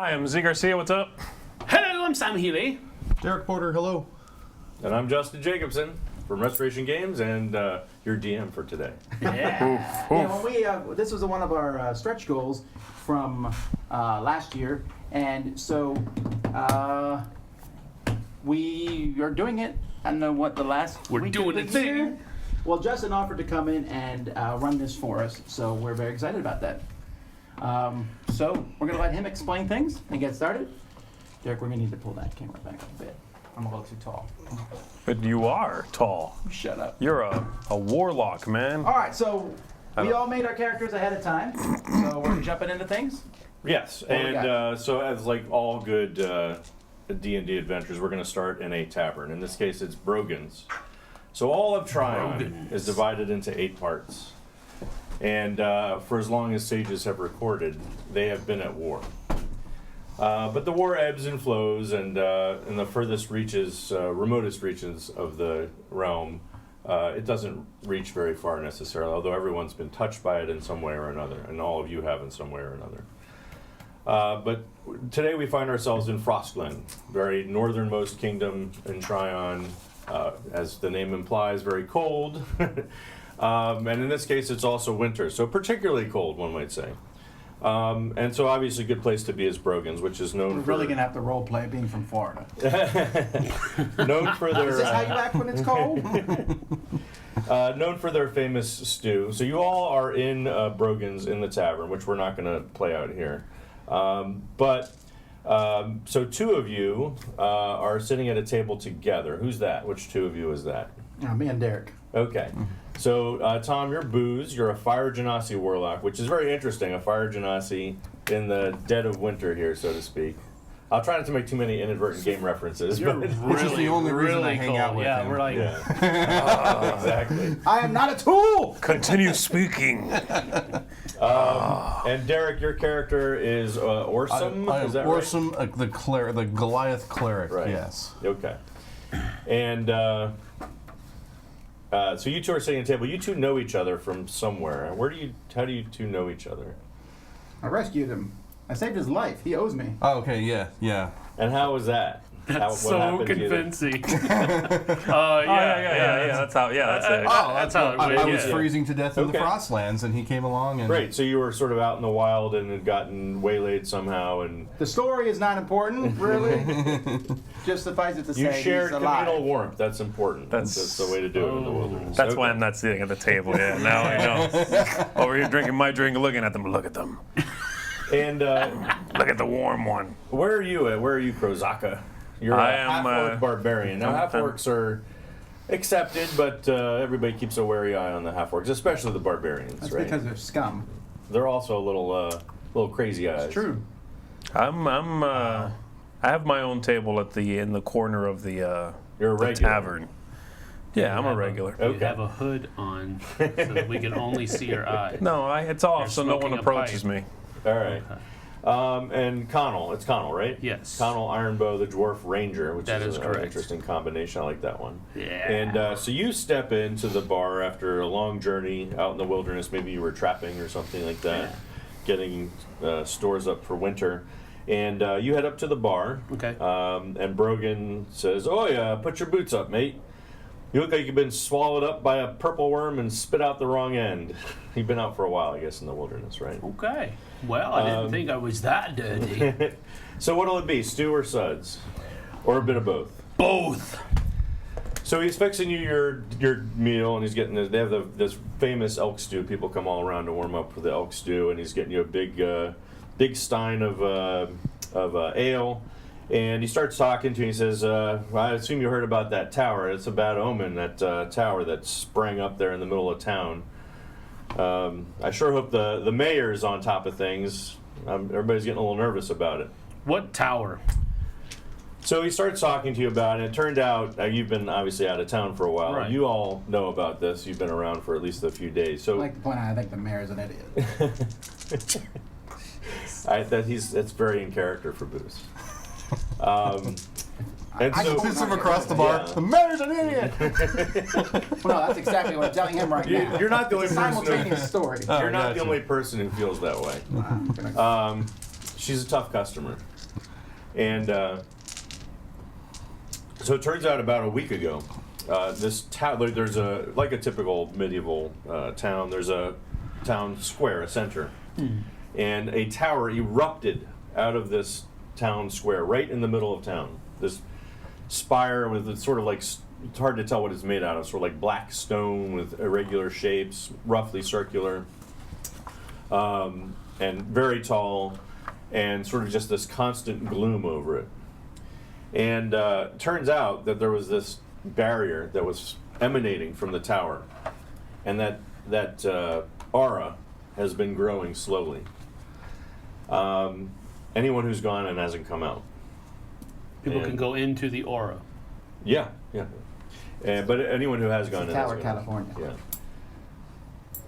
Hi, I'm Z Garcia. What's up? Hello, I'm Sam Healy. Derek Porter, hello. And I'm Justin Jacobson from Restoration Games and your DM for today. Yeah. Yeah, when we this was one of our stretch goals from last year, and so we are doing it. I don't know what the last We're week doing of it the year. thing. Well, Justin offered to come in and run this for us, so we're very excited about that. So we're gonna let him explain things and get started. Derek, we're gonna need to pull that camera back a bit. I'm a little too tall. But you are tall. Shut up. You're a warlock, man. All right, so we all made our characters ahead of time, so we're jumping into things. Yes, What do we and so as like all good D&D adventures, we're going to start in a tavern. In this case, it's Brogan's. So all of Tryon is divided into 8 parts. And for as long as sages have recorded, they have been at war. But the war ebbs and flows, and in the furthest reaches, remotest reaches of the realm, it doesn't reach very far necessarily, although everyone's been touched by it in some way or another, and all of you have in some way or another. But today we find ourselves in Frostglen, very northernmost kingdom in Tryon, as the name implies, very cold. And in this case, it's also winter, so particularly cold, one might say. And so obviously a good place to be is Brogan's, which is known We're for... really going to have to role play being from Florida. known for their... Is this how you act when it's cold? known for their famous stew. So you all are in Brogan's in the tavern, which we're not going to play out here. So 2 of you are sitting at a table together. Who's that? Which 2 of you is that? Me and Derek. Okay. So, Tom, you're Booze. You're a Fire Genasi warlock, which is very interesting. A Fire Genasi in the dead of winter here, so to speak. I'll try not to make too many inadvertent game references. You're But Which is the only reason I hang cool. out with him. We're like, exactly. I am not a tool! Continue speaking. And Derek, your character is Orsum. Is that right? Orsum, the Goliath cleric, Right. yes. Okay. And so you 2 are sitting at a table. You 2 know each other from somewhere. How do you 2 know each other? I rescued him. I saved his life. He owes me. Oh, okay, yeah. And how was that? that's what so happened to you? convincing. Yeah. That's how. Yeah, that's it. That's how it I went. was Yeah. freezing to death in the Okay. Frostlands, and he came along and... Great. So you were sort of out in the wild and had gotten waylaid somehow, and The story is not important, really. Just suffice it to you say shared he's alive. communal warmth. That's important. That's- That's the way to do it in the wilderness. That's Okay. why I'm not sitting at the table. Yeah, now I know. Over here drinking my drink, looking at them. Look at them. And Look at the warm one. where are you at? Where are you, Krozaka? You're I a am, half-orc barbarian. Now, I'm- half-orcs are accepted, but everybody keeps a wary eye on the half-orcs, especially the barbarians, That's right? because they're scum. They're also a little crazy eyes. It's true. I have my own table in the corner of the You're a the regular. tavern. Yeah, I'm a regular. You Okay. have a hood on so that we can only see your eyes. No, it's off, You're so no one smoking a approaches pipe. me. All right. And Connell. It's Connell, right? Yes. Connell Ironbow, the Dwarf Ranger, which That is is an correct. interesting combination. I like that one. Yeah. And so you step into the bar after a long journey out in the wilderness. Maybe you were trapping or something like that, getting stores up for winter. And you head up to the bar. Okay. And Brogan says, "Oh yeah, put your boots up, mate. You look like you've been swallowed up by a purple worm and spit out the wrong end." You've been out for a while, I guess, in the wilderness, right? Okay. Well, I didn't think I was that dirty. So what'll it be, stew or suds? Or a bit of both? Both. So he's fixing you your meal, and he's getting they have this famous elk stew. People come all around to warm up for the elk stew, and he's getting you a big stein of ale. And he starts talking to you. He says, "I assume you heard about that tower. It's a bad omen. That tower that sprang up there in the middle of town. I sure hope the mayor's on top of things. Everybody's getting a little nervous about it." What tower? So he starts talking to you about it, and it turned out you've been obviously out of town for a while. Right. You all know about this. You've been around for at least a few days. I So like to point out I think the mayor's an idiot. that's very in character for Booze. And I so, Sits him across the bar. Yeah. The mayor's an idiot! Well, no, that's exactly what I'm telling him right now. you're not the only It's a person. simultaneous story. Oh, You're not the gotcha. only person who feels that way. I'm gonna- She's a tough customer. And so it turns out about a week ago, this town, there's like a typical medieval town, there's a town square, a center, and a tower erupted out of this town square, right in the middle of town. This spire with it's sort of like, it's hard to tell what it's made out of, sort of like black stone with irregular shapes, roughly circular, and very tall, and sort of just this constant gloom over it. And turns out that there was this barrier that was emanating from the tower, and that aura has been growing slowly. Anyone who's gone and hasn't come out. People And- can go into the aura. Yeah. But anyone who has gone It's and Tower, hasn't gone. California. Yeah.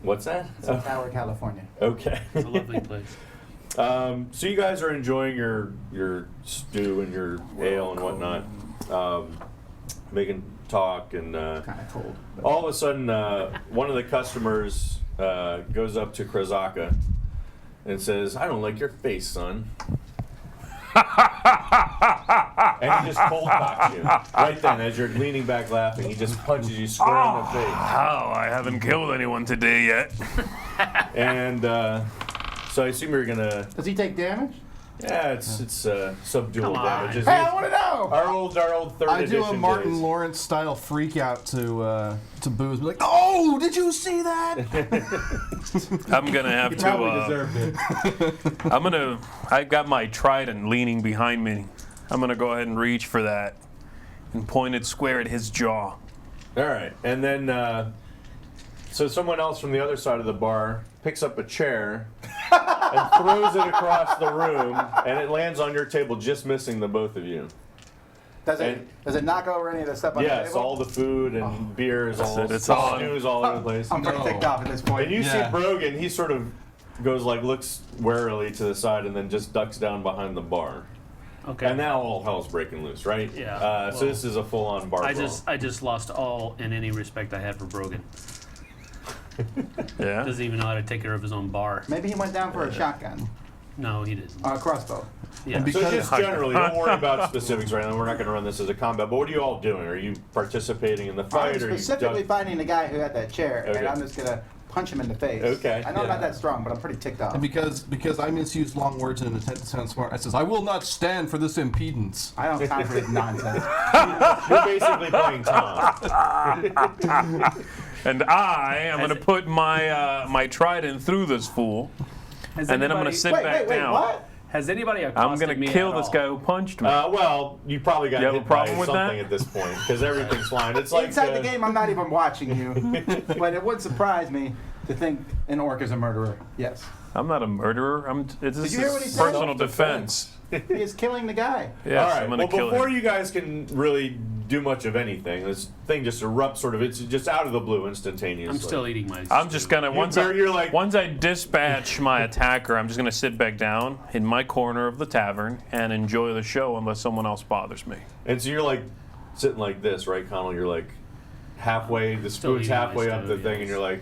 What's that? It's in Tower, California. Okay. It's a lovely place. So you guys are enjoying your stew and your ale and whatnot, making talk, and Kind of cold. but- all of a sudden, one of the customers goes up to Krasaka and says, "I don't like your face, son." And he just cold cocks you right then as you're leaning back laughing. He just punches you square in the face. How? I haven't killed anyone today yet. And so I assume you're gonna. Does he take damage? Yeah, it's subdual Come on. damage. It's- Hey, I want to know! Our old third I do edition a Martin days. Lawrence style freak out to Booze. Be like, oh, did you see that? I'm gonna have to. I've got my trident leaning behind me. I'm gonna go ahead and reach for that and point it square at his jaw. All right, and then so someone else from the other side of the bar picks up a chair and throws it across the room, and it lands on your table, just missing the both of you. Does And- it knock over any of the stuff on the Yes, table? all the food and beer is all It's on. stews all over the place. I'm pretty No. ticked off at this point. And you Yeah. see Brogan, he sort of goes like, looks warily to the side, and then just ducks down behind the bar. Okay. And now all hell's breaking loose, right? Yeah, So well, this is a full-on bar I brawl. just lost all in any respect I had for Brogan. Yeah. Doesn't even know how to take care of his own bar. Maybe he went down for a shotgun No, he didn't. or a crossbow. Yeah. be- So Because- just generally, don't worry about specifics right now. We're not going to run this as a combat. But what are you all doing? Are you participating in the I'm fight? Or specifically finding the guy who had that chair, Okay. and I'm just gonna punch him in the face. Okay, I know I'm not yeah. that strong, but I'm pretty ticked off. And because I misuse long words in an attempt to sound smart, I says, I will not stand for this impedance. I don't have time for this nonsense. You're basically playing Tom. And I am going to put my my trident through this fool, Has and then I'm going to anybody- sit wait, back wait, wait, down. what? Has anybody I'm accosted going me to kill at this all? guy who punched me. Well, you probably got You have a hit by problem with something that? at this point because everything's fine. It's like Inside the game, I'm not even watching you, but it would surprise me to think an orc is a murderer. Yes, I'm not a murderer. This you hear what he is said? personal defense. he is killing the guy. Yes, all right. I'm going Well, to kill before him. you guys can really do much of anything, this thing just erupts. Sort of, it's just out of the blue, instantaneously. I'm still eating my. I'm just gonna you're like- once I dispatch my attacker, I'm just gonna sit back down in my corner of the tavern and enjoy the show unless someone else bothers me. And so you're like sitting like this, right, Connell? You're like halfway, the Still spoon's eating my halfway up the stew, thing, yes. and you're like,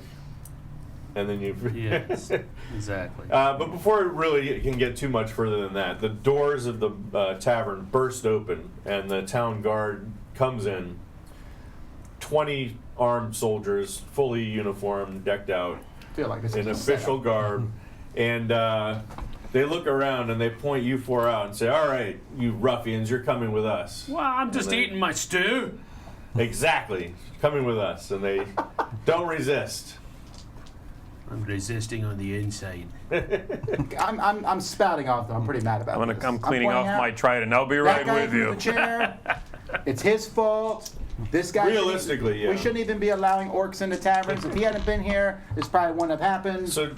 and then you. Yes, exactly. But before it really can get too much further than that, the doors of the tavern burst open, and the town guard comes in. 20 armed soldiers, fully uniformed, decked out I feel like this in is a official setup. garb, and they look around and they point you four out and say, "All right, you ruffians, you're coming with us." Well, I'm just then- eating my stew. Exactly, coming with us, and they don't resist. I'm resisting on the inside. I'm spouting off though. I'm pretty mad about this. I'm cleaning pointing off out my trident. I'll be that right guy with threw you. The chair. It's his fault. This guy. Realistically, yeah. We shouldn't even be allowing orcs into taverns. If he hadn't been here, this probably wouldn't have happened. So,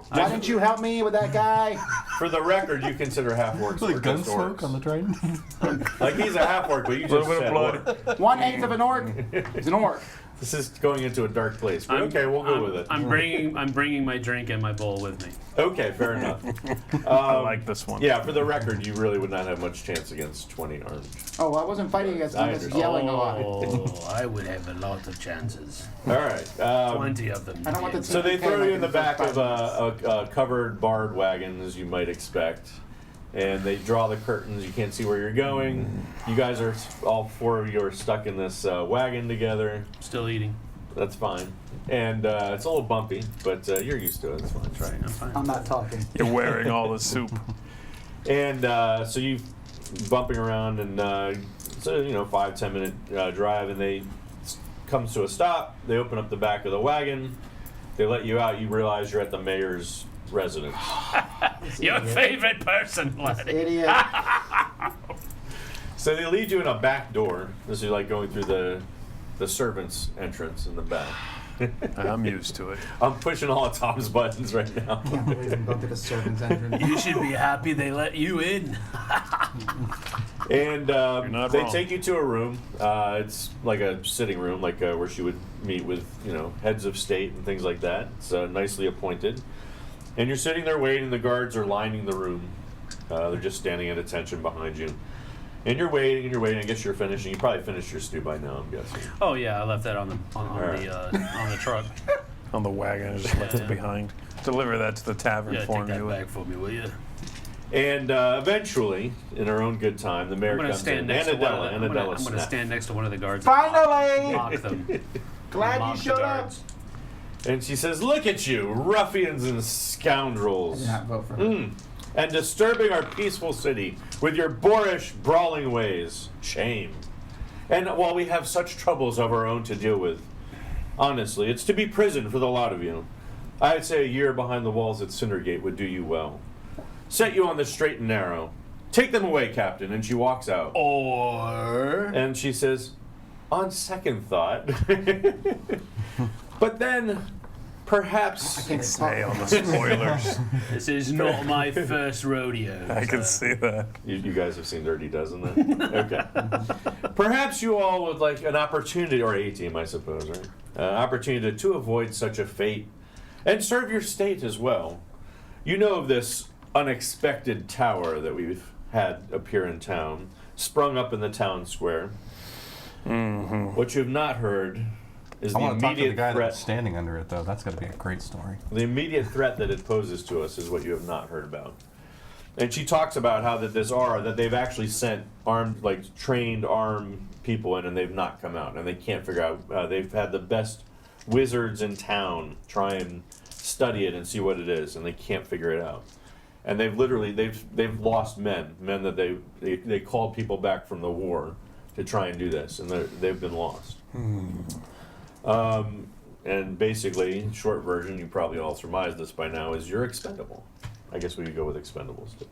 Why didn't you help me with that guy? for the record, you consider half orcs Like or just gunsmoke orcs. on the trident. Like he's a half orc, but you Little just bit of said blood. orc. 1/8 of an orc is an orc. This is going into a dark place, but okay, we'll go with it. I'm bringing my drink and my bowl with me. Okay, fair enough. I like this one. Yeah, for the record, you really would not have much chance against 20 armed. Oh, I wasn't fighting against him. I was understand. yelling a lot. Oh, I would have a lot of chances. All right. 20 of them. I don't want the So they TPK throw you like in the first back of 5 minutes. a covered barred wagon, as you might expect, and they draw the curtains. You can't see where you're going. You guys are, all 4 of you are stuck in this wagon together. Still eating. That's fine. And it's a little bumpy, but you're used to it. It's fine. Try it. I'm fine. I'm not talking. You're wearing all the soup. And so you bumping around, and so 5-10 minute drive, and they comes to a stop. They open up the back of the wagon. They let you out. You realize you're at the mayor's residence. Your favorite person, laddie. Idiot. So they lead you in a back door. This is like going through the servants' entrance in the back. I'm used to it. I'm pushing all of Tom's buttons right now. Can't believe I'm going to the servant's entrance. You should be happy they let you in. And not they wrong. take you to a room. It's like a sitting room, like where she would meet with, heads of state and things like that. It's nicely appointed. And you're sitting there waiting. The guards are lining the room. They're just standing at attention behind you. And you're waiting. I guess you're finishing. You probably finished your stew by now, I'm guessing. Oh yeah, I left that on the Alright. on the truck. On the wagon, I just left it behind. Deliver that to the tavern Yeah, for take that me. back for me, will you? And eventually, in her own good time, the mayor I'm gonna comes stand in. next to one of the, I'm Annadella gonna snaps. stand next to one of the guards. Finally! Mock them. Glad Mock you the showed up. guards. And she says, "Look at you, ruffians and I scoundrels. did not vote for her. And disturbing our peaceful city with your boorish, brawling ways. Shame. And while we have such troubles of our own to deal with, honestly, it's to be prison for the lot of you. I'd say a year behind the walls at Cindergate would do you well. Set you on the straight and narrow. Take them away, Captain." And she walks out. Or And she says, "On second thought, but then perhaps." Can't Say talk. on the spoilers. this is not my first rodeo. I can so- see that. You guys have seen Dirty Dozen, then? Okay. Perhaps you all would like an opportunity, or A-Team, I suppose, right? Opportunity to avoid such a fate and serve your state as well. You know of this unexpected tower that we've had appear in town, sprung up in the town square. Mm-hmm. What you have not heard is I the want to talk to the immediate guy threat. that's standing under it, though. That's got to be a great story. The immediate threat that it poses to us is what you have not heard about. And she talks about how that they've actually sent trained armed people in, and they've not come out, and they can't figure out. They've had the best wizards in town try and study it and see what it is, and they can't figure it out. And they've lost men that they called people back from the war to try and do this, and they've been lost. And basically, short version, you probably all surmised this by now, is you're expendable. I guess we could go with expendables too.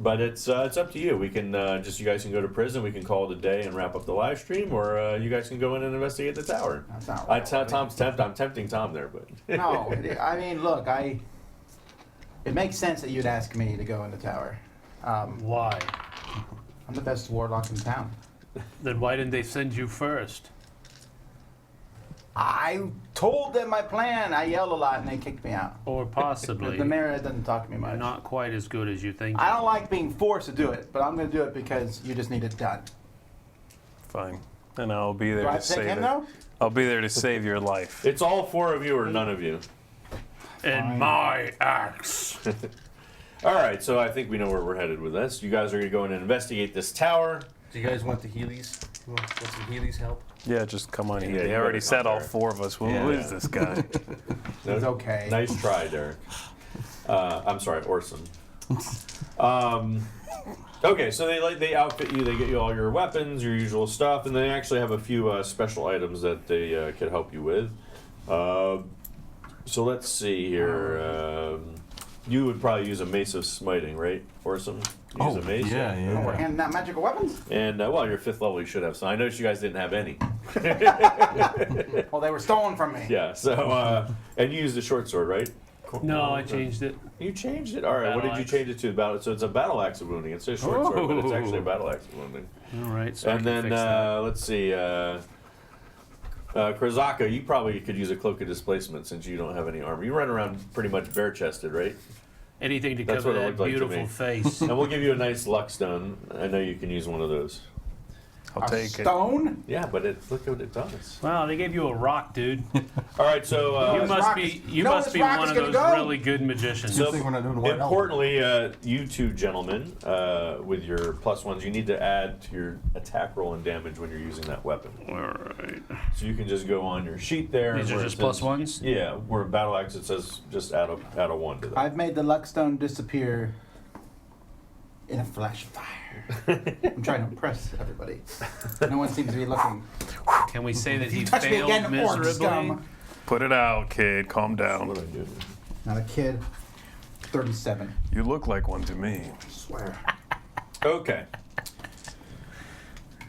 But it's up to you. We can you guys can go to prison. We can call it a day and wrap up the live stream, or you guys can go in and investigate the tower. That's not I right. tell Tom's I'm tempting Tom there, but No, I mean, look, it makes sense that you'd ask me to go in the tower. Why? I'm the best warlock in town. Then why didn't they send you first? I told them my plan. I yelled a lot and they kicked me out. Or possibly The mayor doesn't talk to me you're much. not quite as good as you think. I don't like being forced to do it, but I'm going to do it because you just need it done. Fine. And I'll be there Do I to have to take save him it. though? I'll be there to save your life. it's all 4 of you or none of you. In my axe. All right, so I think we know where we're headed with this. You guys are going to go in and investigate this tower. Do you guys want the Heelys? Want some Heelys help? Yeah, just come on in. Yeah, They you already better said come all there. 4 of us. Well, Yeah. who is this guy? It's okay. Nice try, Derek. I'm sorry, Orson. Okay, so they outfit you. They get you all your weapons, your usual stuff, and they actually have a few special items that they could help you with. So let's see here. You would probably use a mace of smiting, right, Orson? You use a mace? We're handing out magical weapons? And well, you're 5th level. You should have some. I noticed you guys didn't have any. Well, they were stolen from me. Yeah. So and you used the short sword, right? No, I changed it. You changed it. All right. What Battle did you axe. change it to? So it's a battle axe of wounding. It's a short sword, but it's actually a battle axe of wounding. All right, so I And can then fix that. let's see. Krasaka, you probably could use a cloak of displacement since you don't have any armor. You run around pretty much bare chested, right? Anything to that's cover what it that looked like to beautiful me. face. And we'll give you a nice luck stone. I know you can use one of those. I'll A take it. stone? Yeah, but look what it does. Well, they gave you a rock, dude. All right, so You this must rock be is- you know must this be rock one is of gonna those go? really good magicians. Good thing we're not doing white elf. importantly, you two gentlemen, with your +1s, you need to add to your attack roll and damage when you're using that weapon. All right. So you can just go on your sheet there. These are where it just says- +1s? Yeah, where battle axe it says just add a 1 to that. I've made the luck stone disappear in a flash of fire. I'm trying to impress everybody. No one seems to be looking. Can we say that he Touch me failed again, orc miserably? scum. Put it out, kid. Calm down. What do I do? Not a kid. 37. You look like one to me. I swear. Okay.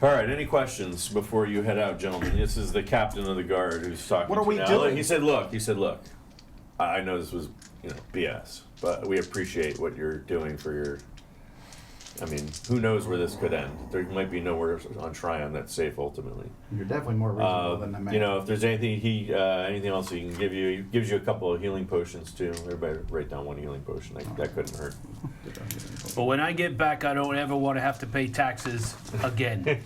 All right. Any questions before you head out, gentlemen? This is the captain of the guard who's talking. What are to we you now. doing? He said, "Look." I know this was, BS, but we appreciate what you're doing for your. I mean, who knows where this could end? There might be nowhere on Tryon that's safe ultimately. You're definitely more reasonable than the man. If there's anything anything else he can give you, he gives you a couple of healing potions too. Everybody write down 1 healing potion. That couldn't hurt. But when I get back, I don't ever want to have to pay taxes again.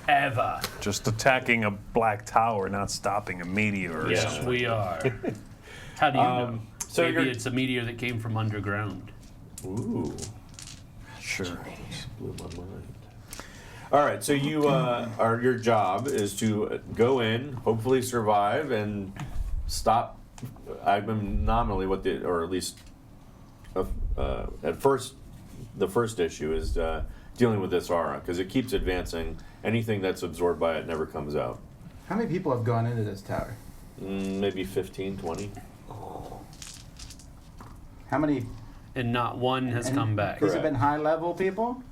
Ever. Just attacking a black tower, not stopping a meteor or Yeah. something. We are. How do you know? so Maybe you're- it's a meteor that came from underground. Ooh. Sure. Blew my mind. All right, so your job is to go in, hopefully survive, and stop. I'm nominally or at least at first, the first issue is dealing with this aura because it keeps advancing. Anything that's absorbed by it never comes out. How many people have gone into this tower? Maybe 15, 20. How many? And not one has and come back. These have Correct. been high level people?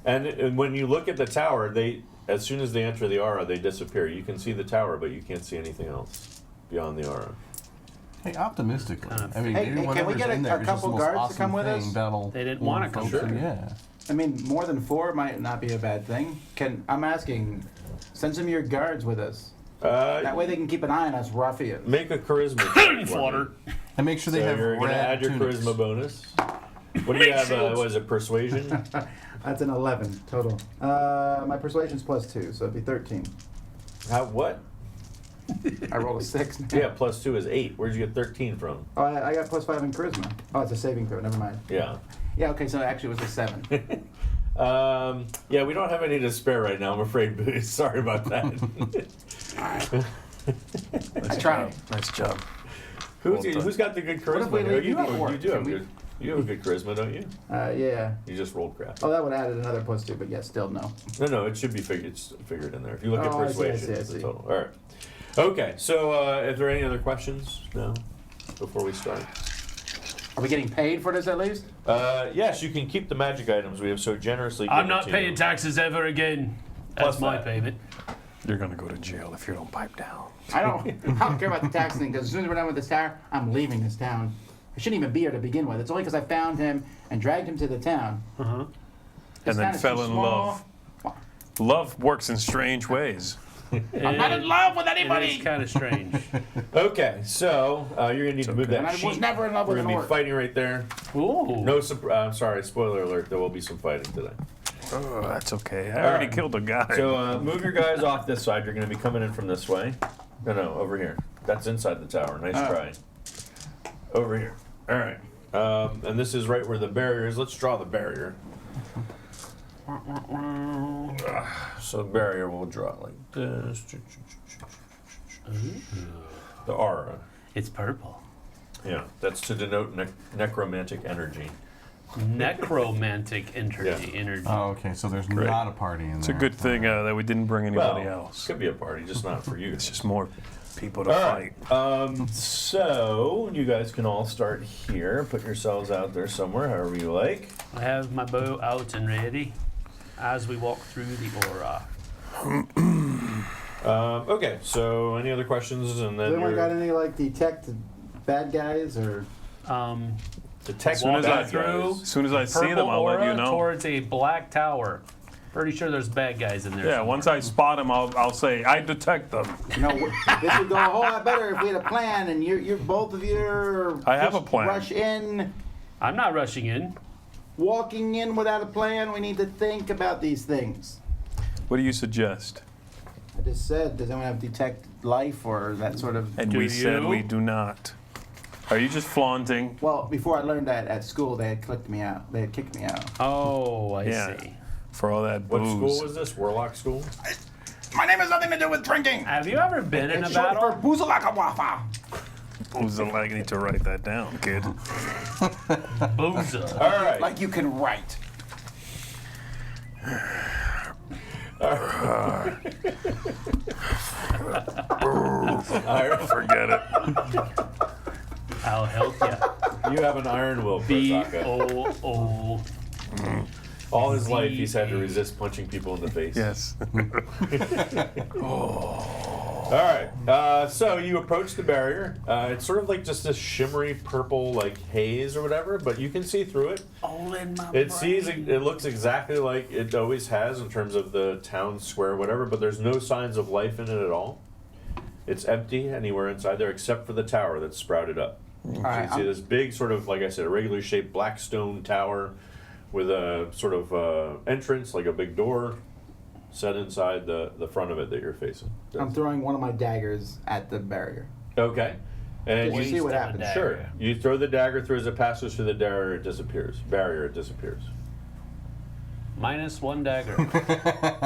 And when you look at the tower, as soon as they enter the aura, they disappear. You can see the tower, but you can't see anything else beyond the aura. Hey, optimistically. Kind of- I mean, Hey, maybe can we whatever's get in a there is just couple the most guards to awesome come with thing us? that'll They didn't warn wanna come. folks in, Sure. Yeah. I mean, more than 4 might not be a bad thing. I'm asking, send some of your guards with us. That way they can keep an eye on us ruffians. Make a charisma check. Flutter. And make sure So they have you're going to red add your tunics. charisma bonus. What do you have? Was it persuasion? That's an 11 total. My persuasion's +2, so it'd be 13. What? I rolled a 6. Yeah, +2 is 8. Where'd you get 13 from? Oh, I got +5 in charisma. Oh, it's a saving throw. Never mind. Yeah. Yeah, okay, so actually it was a 7. Yeah, we don't have any to spare right now, I'm afraid, Booze. Sorry about that. I tried. Nice job. Who's got the good charisma? if we here? leave You you have, to work? you do have Can we- good. You have a good charisma, don't you? Yeah. You just rolled crap. Oh, that would have added another +2, but yeah, still no. No, it should be figured. It's figured in there. If you look Oh, at I see, I persuasion, see, I it's the see. total. All right. Okay. So, if there are any other questions now, before we start? Are we getting paid for this at least? Yes, you can keep the magic items we have so generously. I'm given not to paying you. taxes ever again. That's Plus my that. payment. You're gonna go to jail if you don't pipe down. I don't care about the tax thing, because as soon as we're done with this tower, I'm leaving this town. I shouldn't even be here to begin with. It's only because I found him and dragged him to the town. And This then town is fell too in small. love. Love works in strange ways. I'm not in love with It is anybody! kind of strange. Okay, so you're gonna need to move that And I sheet. was never in love We're with an gonna be orc. fighting right there. Ooh. No, I'm sorry. Spoiler alert. There will be some fighting today. Oh, that's okay. I already right. killed a guy. So move your guys off this side. You're gonna be coming in from this way. No, over here. That's inside the tower. Nice Oh. try. Over here. All right. And this is right where the barrier is. Let's draw the barrier. So the barrier will draw it like this. The aura. It's purple. Yeah, that's to denote necromantic energy. Necromantic energy. Yeah. energy. Oh, okay. So there's Great. not a party in there. It's a good thing that we didn't bring anybody else. Could be a party, just not for you. It's just more people to All fight. right. So you guys can all start here. Put yourselves out there somewhere, however you like. I have my bow out and ready as we walk through the aura. Okay. So any other questions? And Has then anyone got you're any, like, detect bad guys, or... detect Walk bad through. guys. As soon as I see Purple them, I'll let aura you know. towards a black tower. Pretty sure there's bad guys in there. Yeah, somewhere. once I spot them, I'll say, I detect them. You know, this would go a whole lot better if we had a plan, and you're both of you are I have a just plan. rush in, I'm not rushing in. walking in without a plan. We need to think about these things. What do you suggest? I just said, does anyone have detect life or that sort of? And Do we said you? we do not. Are you just flaunting? Well, before I learned that at school, they had kicked me out. Oh, I Yeah. see. For all that What booze. school was this? Warlock school? My name has nothing to do with drinking. Have you ever been in a It's short battle? for Boozalaka Wafa. Booze, I need to write that down, kid. Boozer. All right. Like you can write. Forget it. I'll help you. You have an iron will, Prasaka. B-O-O. All his life, he's had to resist punching people in the face. Yes. All right. So you approach the barrier. It's sort of like just this shimmery purple, like haze or whatever, but you can see through it. All in my It looks exactly like it always has in terms of the town square, whatever. But there's no signs of life in it at all. It's empty anywhere inside there except for the tower that's sprouted up. All So right, you see this big sort of, like I said, a regularly shaped black stone tower with a sort of entrance, like a big door, set inside the front of it that you're facing. I'm throwing one of my daggers at the barrier. Okay. And Did you see what Waste of a happens? dagger. sure, you throw the dagger through as it passes through the barrier, it disappears. It disappears. -1 dagger.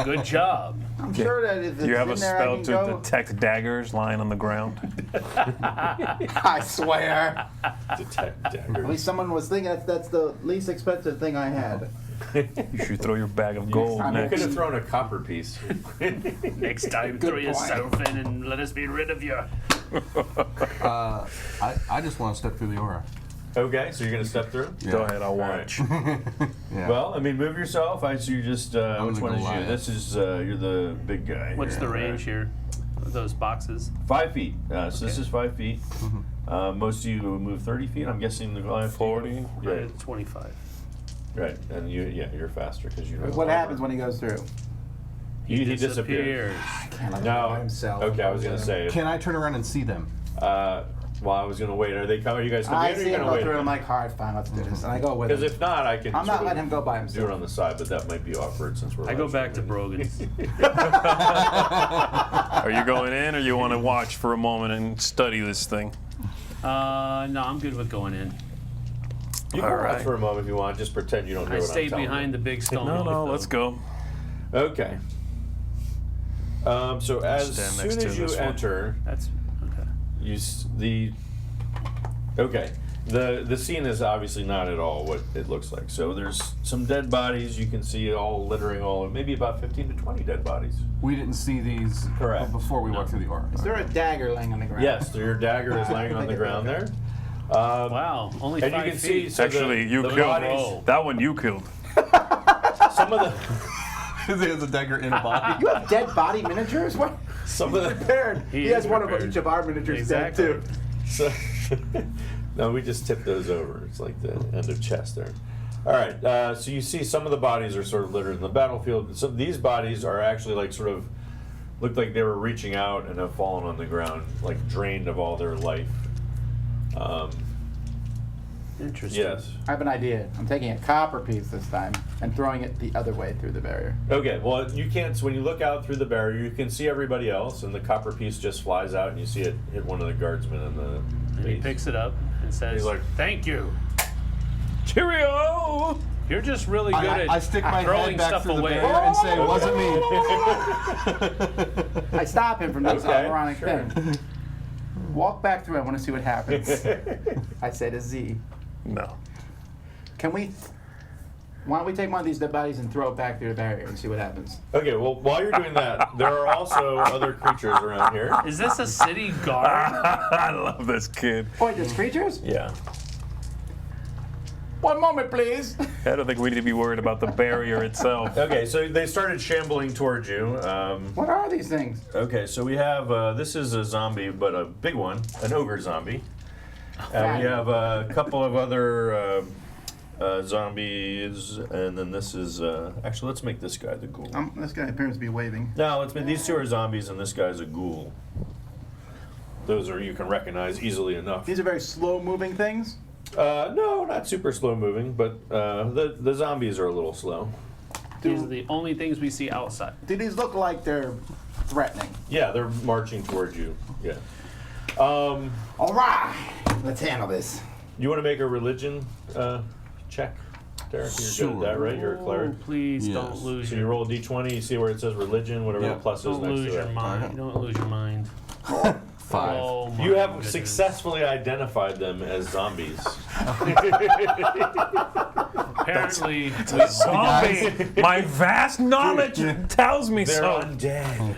Good job. I'm sure that if it's Do you have in a there, spell I can to go. detect daggers lying on the ground? I swear. Detect At dagger. least someone was thinking that's the least expensive thing I had. You should throw your bag of gold I'm You next. could have thrown a copper piece. Next time, Good throw point. yourself in and let us be rid of you. I just want to step through the aura. Okay, so you're gonna step through. Go ahead, I'll All right. watch. Yeah. Well, I mean, move yourself. I see you just. Which the one is you? Goliath. This is you're the big guy. What's here. the range here of those boxes? 5 feet. So this Okay. is 5 feet. Most of you move 30 feet. I'm guessing the Goliath 40. Yeah, 25. right. And you're faster because you know. What happens when he goes through? He disappears. Can't let him No. by himself. Okay, I was gonna say. Can I turn around and see them? Well, I was gonna wait. Are they coming? Are you guys coming I in? Or are see you him gonna go wait? through. I'm like, hard, fine, let's do this. And I go with Because him. if not, I can. I'm not sort of letting him go by Do himself. it on the side, but that might be awkward since we're. I go live back to streaming. Brogan's. Are you going in, or you want to watch for a moment and study this thing? No, I'm good with going in. You can All watch right. for a moment if you want. Just pretend you don't know I what I'm stayed telling behind the big stone. No, oak, no, though. let's go. you. Okay. So as Stand soon next to as you this one. enter, That's okay. the scene is obviously not at all what it looks like. So there's some dead bodies. You can see it all littering maybe about 15 to 20 dead bodies. We didn't see these Correct. before we walked through the aura. Is there a dagger laying on the ground? Yes, so your dagger is laying on the ground there. Wow, only And 5 you can feet. see so Actually, you the killed bodies, that one. You killed. some of the There's a dagger in a body. You have dead body miniatures? What? some of the Prepared. He has is one of prepared. each of our miniatures Exactly. dead too. So, no, we just tip those over. It's like the end of chest there. All right, so you see some of the bodies are sort of littered in the battlefield. Some of these bodies are actually like sort of look like they were reaching out and have fallen on the ground, like drained of all their life. Interesting. Yes. I have an idea. I'm taking a copper piece this time and throwing it the other way through the barrier. Okay, well, you can't, so when you look out through the barrier, you can see everybody else, and the copper piece just flies out, and you see it hit one of the guardsmen in the And he face. picks it up and says, He's like, "Thank you. Cheerio! You're just really good at I stick my throwing head back stuff through the away." barrier and say, it wasn't me. I stop him from doing this Okay, ironic sure. thing. Walk back through. I want to see what happens. I say to Z, No. can we? Why don't we take one of these dead bodies and throw it back through the barrier and see what happens? Okay, well, while you're doing that, there are also other creatures around here. Is this a city guard? I love this kid. Boy, there's creatures. Yeah. 1 moment, please. I don't think we need to be worried about the barrier itself. Okay, so they started shambling towards you. What are these things? Okay, so we have, this is a zombie, but a big one, an ogre zombie. And we have a couple of other zombies, and then this is, actually, let's make this guy the ghoul. This guy appears to be waving. No, let's make, these two are zombies, and this guy's a ghoul. Those are, you can recognize easily enough. These are very slow-moving things. No, not super slow moving, but the zombies are a little slow. These are the only things we see outside. Do these look like they're threatening? Yeah, they're marching towards you. Yeah. All right, let's handle this. You want to make a religion check, Derek? You're good at that, right? You're a cleric. Oh, please Yes. don't lose So you roll a d20, you see where it says religion, whatever Yeah. the plus is Don't next lose to your it. mind. Don't lose your mind. 5. Oh, my You have goodness. successfully identified them as zombies. Apparently, Zombie. My vast knowledge tells me They're so. undead.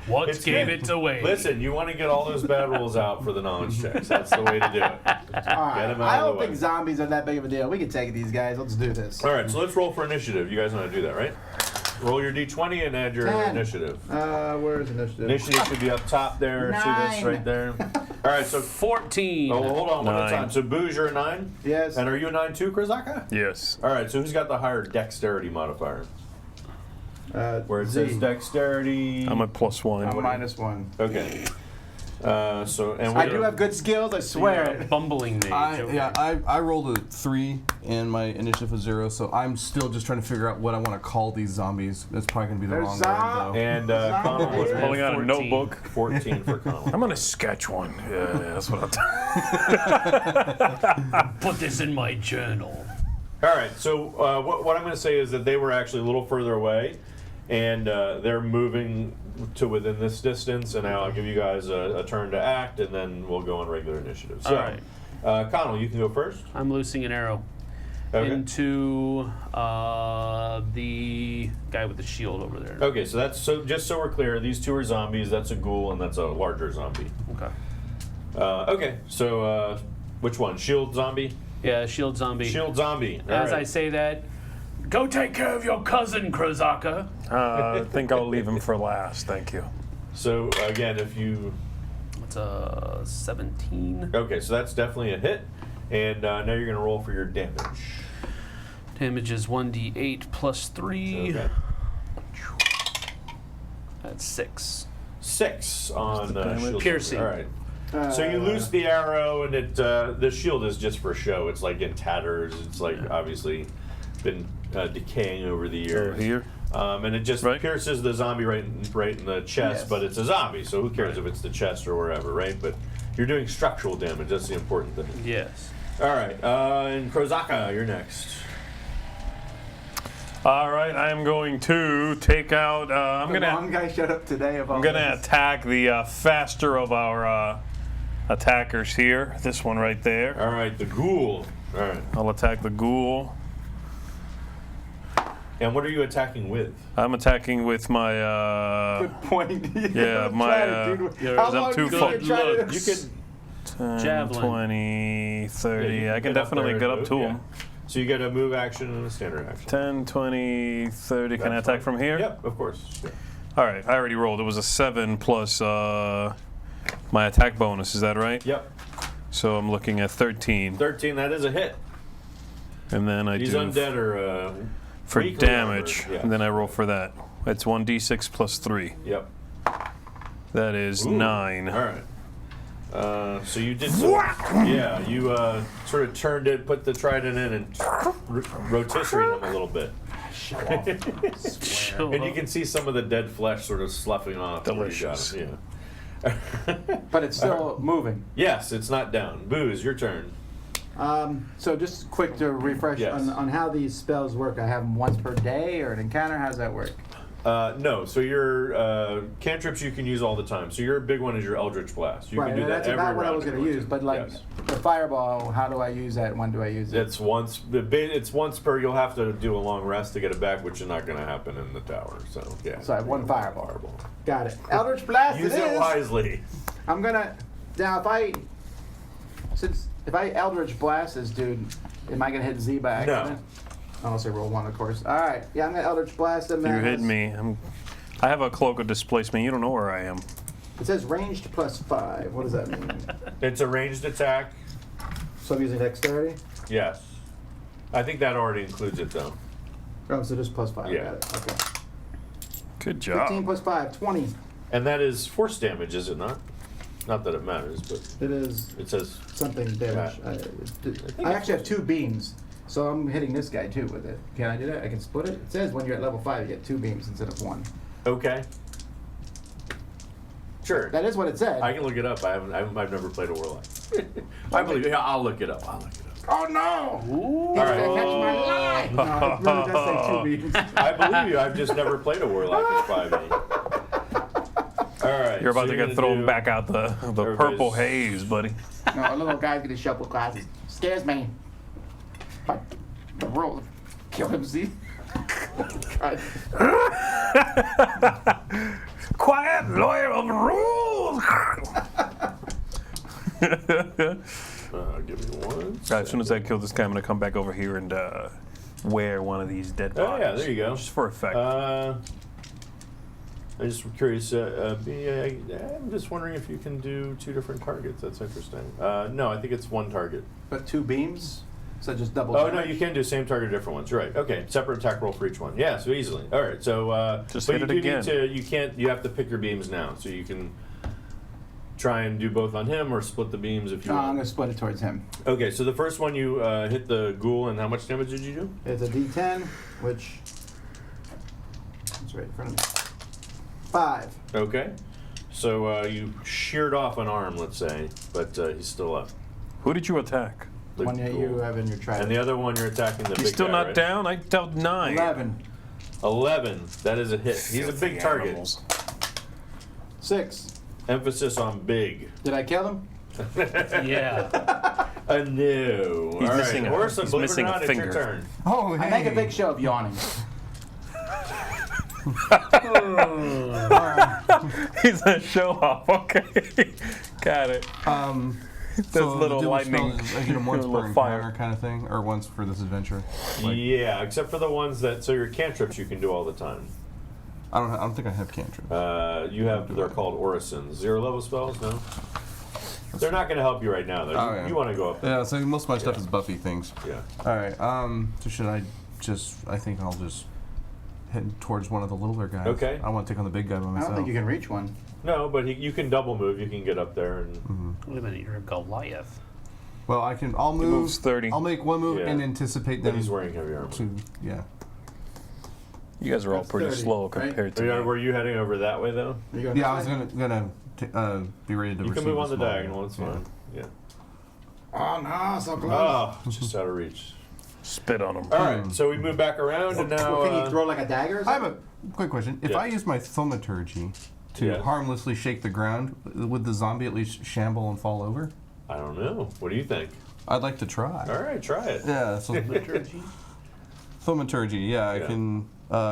what It's gave good. it away? Listen, you want to get all those bad rolls out for the knowledge checks. That's the way to do it. All right, Get 'em out I of the don't way. think zombies are that big of a deal. We can take these guys. Let's do this. All right, so let's roll for initiative. You guys know how to do that, right? Roll your d20 and add your 10. initiative. Where's initiative? Initiative should be up top there. See this 9. right there? All right, so 14. oh, hold on one at a 9. time. So Booze, you're a 9? Yes. And are you a 9 too, Krizaka? Yes. All right, so who's got the higher dexterity modifier? Where it Z. says dexterity. I'm at +1. I'm -1. Okay. So and I do have good skills. I swear it. Bumbling mage. Okay. I rolled a 3 and my initiative was 0, so I'm still just trying to figure out what I want to call these zombies. That's probably gonna be the They're wrong word though. And Connell was Zombie. Pulling out a 14. notebook. 14 for Connell. I'm gonna sketch one. Yeah, that's what I'll Put this in my journal. All right, so what I'm going to say is that they were actually a little further away, and they're moving to within this distance, and now I'll give you guys a turn to act, and then we'll go on regular initiative. So, All right. Connell, you can go first. I'm loosing an arrow Okay. into the guy with the shield over there. Okay, so that's just so we're clear, these two are zombies. That's a ghoul, and that's a larger zombie. Okay. Okay, so which one? Shield zombie? Yeah, shield zombie. Shield zombie. All As right. I say that, go take care of your cousin, Krozaka. I think I'll leave him for last. Thank you. So again, if you It's a 17. okay, so that's definitely a hit, and now you're going to roll for your damage. Damage is 1d8 plus 3. Okay. That's 6. 6 on shield. Piercing. All right. So you loose the arrow, and it the shield is just for show. It's like in tatters. It's like obviously been decaying over the years. Here. And it just Right. pierces the zombie right in the chest. Yes. But it's a zombie, so who cares if it's the chest or wherever, right? But you're doing structural damage. That's the important thing. Yes. All right. And Krozaka, you're next. All right, I am going to take out. I'm The gonna. wrong guy showed up today. Of all I'm gonna this. attack the faster of our attackers here. This one right there. All right, the ghoul. All right. I'll attack the ghoul. And what are you attacking with? I'm attacking with my. Good point. Yeah, I'm my, trying to do- How I'm long too do you far- think you're trying to- You could 10, Javelin. 20, 30. Yeah, you I can get up definitely there get and up to move, him. So you get a move action and a standard action. 10, 20, 30. Can I That's attack fine. from here? Yep, of course. Yeah. All right, I already rolled. It was a 7 plus my attack bonus. Is that right? Yep. So I'm looking at 13. 13, that is a hit. And then I These do undead are for weakly damage. armored, yeah. And then I roll for that. It's 1d6 plus 3. Yep. That is Ooh. 9. All right. So you did some, yeah, you sort of turned it, put the trident in, and rotisserie them a little bit. And you can see some of the dead flesh sort of sloughing off. where you got Delicious. it, Yeah. But it's still moving. Yes, it's not down. Booze, your turn. So just quick to refresh Yes. on how these spells work. I have them once per day or an encounter. How does that work? No, so your cantrips you can use all the time. So your big one is your Eldritch Blast. You right, can do and that that's every about what I round was if going you to want use. But like Yes. the fireball, how do I use that? When do I use it? It's once per. You'll have to do a long rest to get it back, which is not going to happen in the tower. So yeah. So I have one fireball. Got it. Eldritch Blast. Use it it is. wisely. I'm gonna now if I Eldritch Blast this dude, am I gonna hit Z by No. accident? Unless I roll 1, of course. All right. Yeah, I'm gonna Eldritch Blast him. You man. hit me. I have a cloak of displacement. You don't know where I am. It says ranged +5. What does that mean? It's a ranged attack. So I'm using dexterity. Yes. I think that already includes it though. Oh, so just +5. Yeah. Got it. Okay. Good job. 15 +5, 20. And that is force damage, is it not? Not that it matters, but It is it says something damage. Yeah. I actually have 2 beams. So I'm hitting this guy too with it. Can I do that? I can split it? It says when you're at level 5, you get 2 beams instead of 1. Okay. Sure. That is what it said. I can look it up. I've never played a warlock. I believe. Yeah, I'll look it up. Oh no! Ooh. He's gonna catch my lie! No, it really does say 2 beams. I believe you. I've just never played a warlock in 5e. All right. You're about so to get gonna thrown do- back out the purple haze, buddy. No, a little guy's gonna shovel glasses. Scares me. But the roll. Kill him, see? God. Quiet lawyer of rules. Give me one. As soon as I kill this guy, I'm gonna come back over here and wear one of these dead bodies. Oh yeah, there you go. Just for effect. I'm just curious. I'm just wondering if you can do 2 different targets. That's interesting. No, I think it's 1 target. But 2 beams? So just double Oh no, damage? you can do same target, different ones. Right. Okay. Separate attack roll for each one. Yeah. So easily. All right. So Just but hit you it do again. need to. You can't. You have to pick your beams now. So you can try and do both on him or split the beams if you No, I'm want. gonna split it towards him. Okay. So the first one you hit the ghoul, and how much damage did you do? It's a D10, which is right in front of me. 5. Okay. So you sheared off an arm, let's say, but he's still up. Who did you attack? The One that you ghoul. have in your tribe. And the other one you're attacking the He's big still guy, not right? down. I dealt 9. 11. 11. That is a hit. He's a big target. Animals. 6. Emphasis on big. Did I kill him? Yeah. A no. He's All missing right. a- Orson, he's believe missing it or a not, it's your finger. turn. Oh, hey. I make a big show of yawning. He's a show off. Okay, got it. So little the deal with lightning, spells is I get them once little per fire. encounter kind of thing, or once for this adventure. Yeah, except for the ones that, so your cantrips you can do all the time. I don't think I have cantrips. You have, they're called orisons. 0 level spells, no? They're not going to help you right now, though. Oh, You, yeah. you want to go up. Yeah, so most of my stuff Yeah. is buffy things. Yeah. All right. So should I just? I think I'll just head towards one of the littler guys. Okay. I want to take on the big guy by I myself. don't think you can reach one. No, but you can double move. You can get up there and. Wait a minute, you're a Goliath. Well, I can. I'll move. moves 30. I'll make one move Yeah. and anticipate But them he's wearing heavy armor. to. Yeah. You guys are all That's pretty 30, slow right? compared to me. Were you heading over that way, though? Are you going Yeah, I this was way? gonna be ready to. You can receive move on the small- diagonal. It's fine. Yeah. Oh no, so close. Oh, just out of reach. Spit on him. All right, so we move back around, and now. Well, can you throw like a dagger or I have something? a quick question. If Yeah. I use my thaumaturgy to Yes. harmlessly shake the ground, would the zombie at least shamble and fall over? I don't know. What do you think? I'd like to try. All right, try it. Yeah, so thaumaturgy. Yeah, I Yeah. can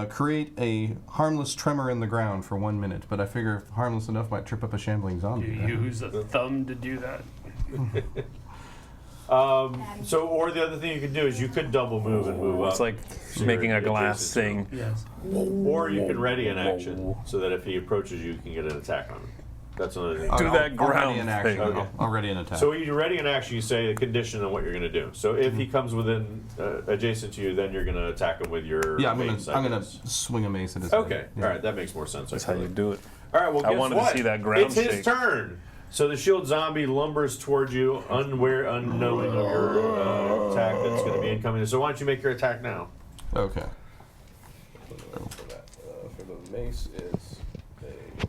create a harmless tremor in the ground for 1 minute, but I figure if harmless enough might trip up a shambling zombie. You right? use a thumb to do that. So, or the other thing you could do is you could double move and move up. It's like So making you're a glass adjacent to thing. Yes. Or you can ready an action so that if he approaches you, you can get an attack on him. That's another thing. Do I'll- that I'll ready ground an action. thing. Okay. I'll ready an attack. So you ready an action, you say a condition on what you're going to do. So if he comes within adjacent to you, then you're going to attack him with your yeah, I'm mace, I gonna guess. swing a mace at his Okay, head. Yeah. all right, that makes more sense. That's how you do it. All right, well, I guess wanted to what? see that ground It's his shake. turn. So the shield zombie lumbers towards you, unknowing of your attack that's going to be incoming. So why don't you make your attack now? Okay. For the mace is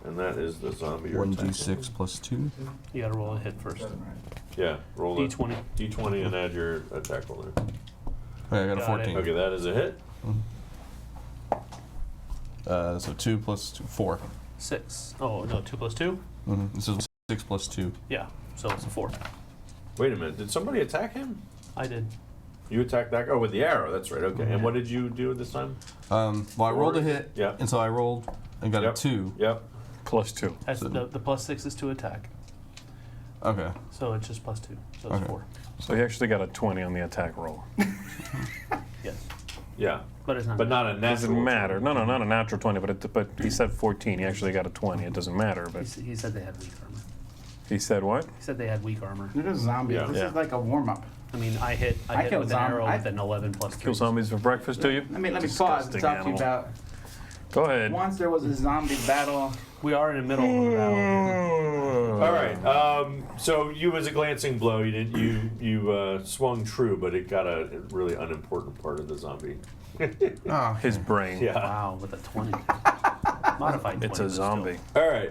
And that is the zombie you're attacking. 1d6 plus 2. You gotta roll a hit first. Yeah, roll a D20. D20 and add your attack roll there. Okay, I got a Got 14. Okay, that is a hit. So 2 plus 2, 4. 6. Oh, no, 2 plus 2? This is 6 plus 2. Yeah, so it's a 4. Wait a minute, did somebody attack him? I did. You attacked that? Oh, with the arrow. That's right. Okay. And what did you do this time? Well, I rolled a hit, Yeah. and so I rolled and got Yep. a 2. Yep. Plus 2. That's So- the plus 6 is to attack. Okay. So it's just plus 2. So it's Okay. 4. So he actually got a 20 on the attack roll. Yes. Yeah. But it's not. But not a natural. Doesn't matter. No, not a natural 20, but he said 14. He actually got a 20. It doesn't matter. But He said they had weak armor. he said what? He said they had weak armor. It is zombies. Yeah. This Yeah. is like a warm up. I mean, I hit killed with an zombie- arrow I- with an 11 plus 3. Kill zombies for breakfast, do you? Let me pause and Disgusting talk to you animal. about Go ahead. Once there was a zombie battle. We are in the middle of the battle. All right. So you, as a glancing blow, you didn't. You swung true, but it got a really unimportant part of the zombie. Oh, His brain. Yeah. Wow, with a 20. Modified 20. It's a zombie. All right.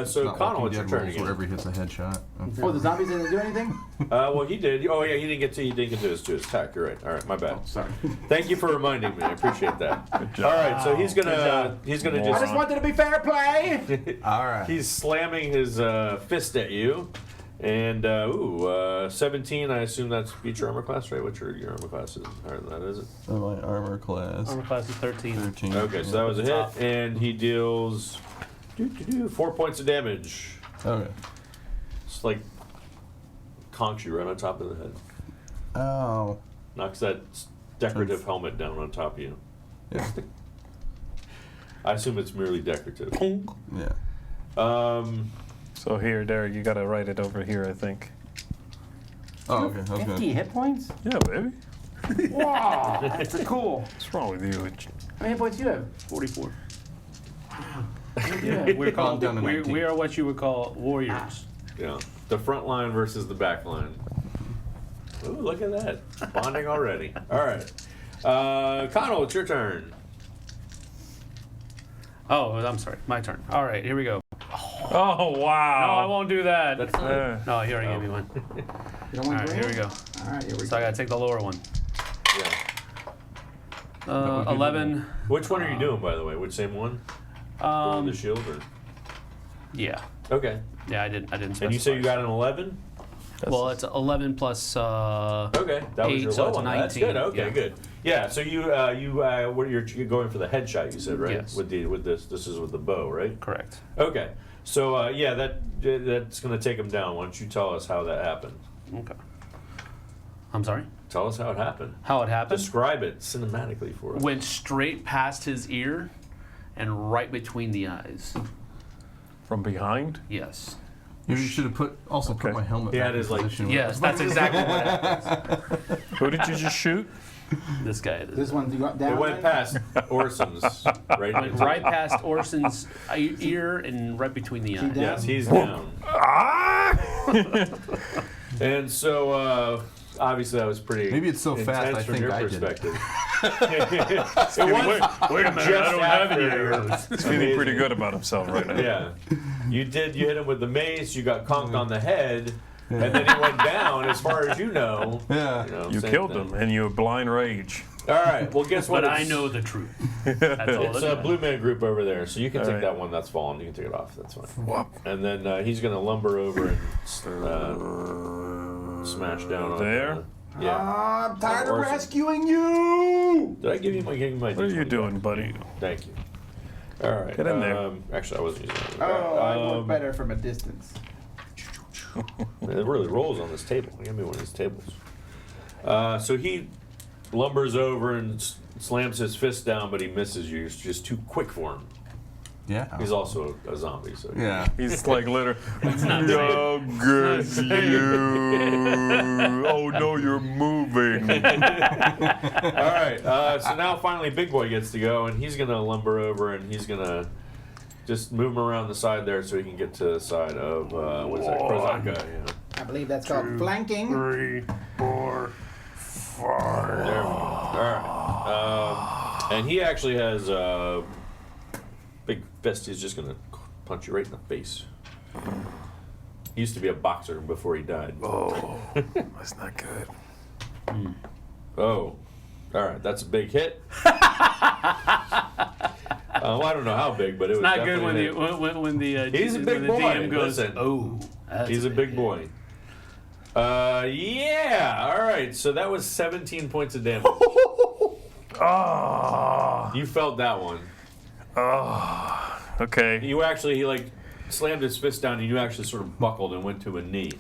So not Connell, Walking it's your Dead turn rules again. wherever he hits a headshot. Oh, the zombies didn't do anything? Well, he did. Oh, yeah, he didn't get to his attack. You're right. All right, my bad. Sorry. Thank you for reminding me. I appreciate that. Good job. All right, so he's Good gonna job. I just just wanted to be fair play. All right. he's slamming his fist at you, and 17. I assume that's beat your armor class, right? What's your armor class is higher than that, is it? So my armor class. Armor class is 13. 13. Okay, so that was a hit, and he deals 4 points of damage. Okay. It's like conks you right on top of the head. Oh. Knocks that decorative helmet down on top of you. Yeah. I assume it's merely decorative. Yeah. So here, Derek, you gotta write it over here, I think. Oh, okay. I was 50 gonna. hit points? Yeah, baby. Wow, that's cool. What's wrong with you? How many hit points do you have? 44. Yeah. We're called, down to 19. we are what you would call warriors. Yeah, the front line versus the back line. Ooh, look at that. Bonding already. All right. Connell, it's your turn. Oh, I'm sorry. My turn. All right, here we go. Oh, No, I wow. won't do that. That's not. No, you already gave me one. You don't All want right, green? here we go. All right, here we So I go. gotta take the lower one. Yeah. 11. Which one are you doing, by the way? Which same one? The shield, or? Yeah. Okay. Yeah, I didn't specify. And you say you got an 11? Well, it's 11 plus. Okay, that was 8, your so low it's one. That's 19. good. Okay, Yeah. good. Yeah. So you're going for the headshot. You said, right? Yes. With this is with the bow, right? Correct. Okay. So yeah, that's going to take him down. Why don't you tell us how that happened? Okay. I'm sorry? Tell us how it happened. How it happened? Describe it cinematically for us. Went straight past his ear and right between the eyes. From behind? Yes. You should have put Okay. my helmet He back had in his, like- position. Yes, that's exactly what happened. Who did you just shoot? This guy This did. one down. It went then? past Orson's right. Went into- right past Orson's ear and right between the eyes. down? Yes, he's down. And so obviously that was pretty. Maybe it's so fast, intense I from think your I did it. perspective. It was Wait a minute, just I don't have any after- arrows. He's feeling pretty good about himself right now. Yeah, you hit him with the mace. You got conked on the head, and then he went down. As far as you know, Yeah. You same killed thing. him, and you blind rage. All right. Well, guess what? But I It's- know the truth. That's all It's it a is. blue man group over there, so you can take All right. that one that's fallen. You can take it off. That's fine. And then he's gonna lumber over and smash down on There? yeah. I'm tired of Orson. rescuing you. Did I give you my What are you D20? doing, buddy? Thank you. All right. Get in there. Actually, I wasn't using it. Oh, I work better from a distance. It really rolls on this table. Give me one of these tables. So he lumbers over and slams his fist down, but he misses you. It's just too quick for him. Yeah. He's also a zombie, so Yeah. He's like literally, not oh, good you. Oh, no, you're moving. All right. So now finally, Big Boy gets to go, and he's gonna lumber over, and he's gonna just move him around the side there, so he can get to the side of what is that? Krozaka. Yeah. I believe that's called flanking. 3, 4, 5. There we go. All right. And he actually has a big fist. He's just gonna punch you right in the face. He used to be a boxer before he died. Oh, that's not good. Oh, all right. That's a big hit. Well, I don't know how big, but it was Not good when definitely the when the He's a when big the boy. DM goes, Listen. oh, that's He's a big boy. Yeah. All right. So that was 17 points of damage. Oh, You felt that one. okay. He like slammed his fist down, and you actually sort of buckled and went to a knee.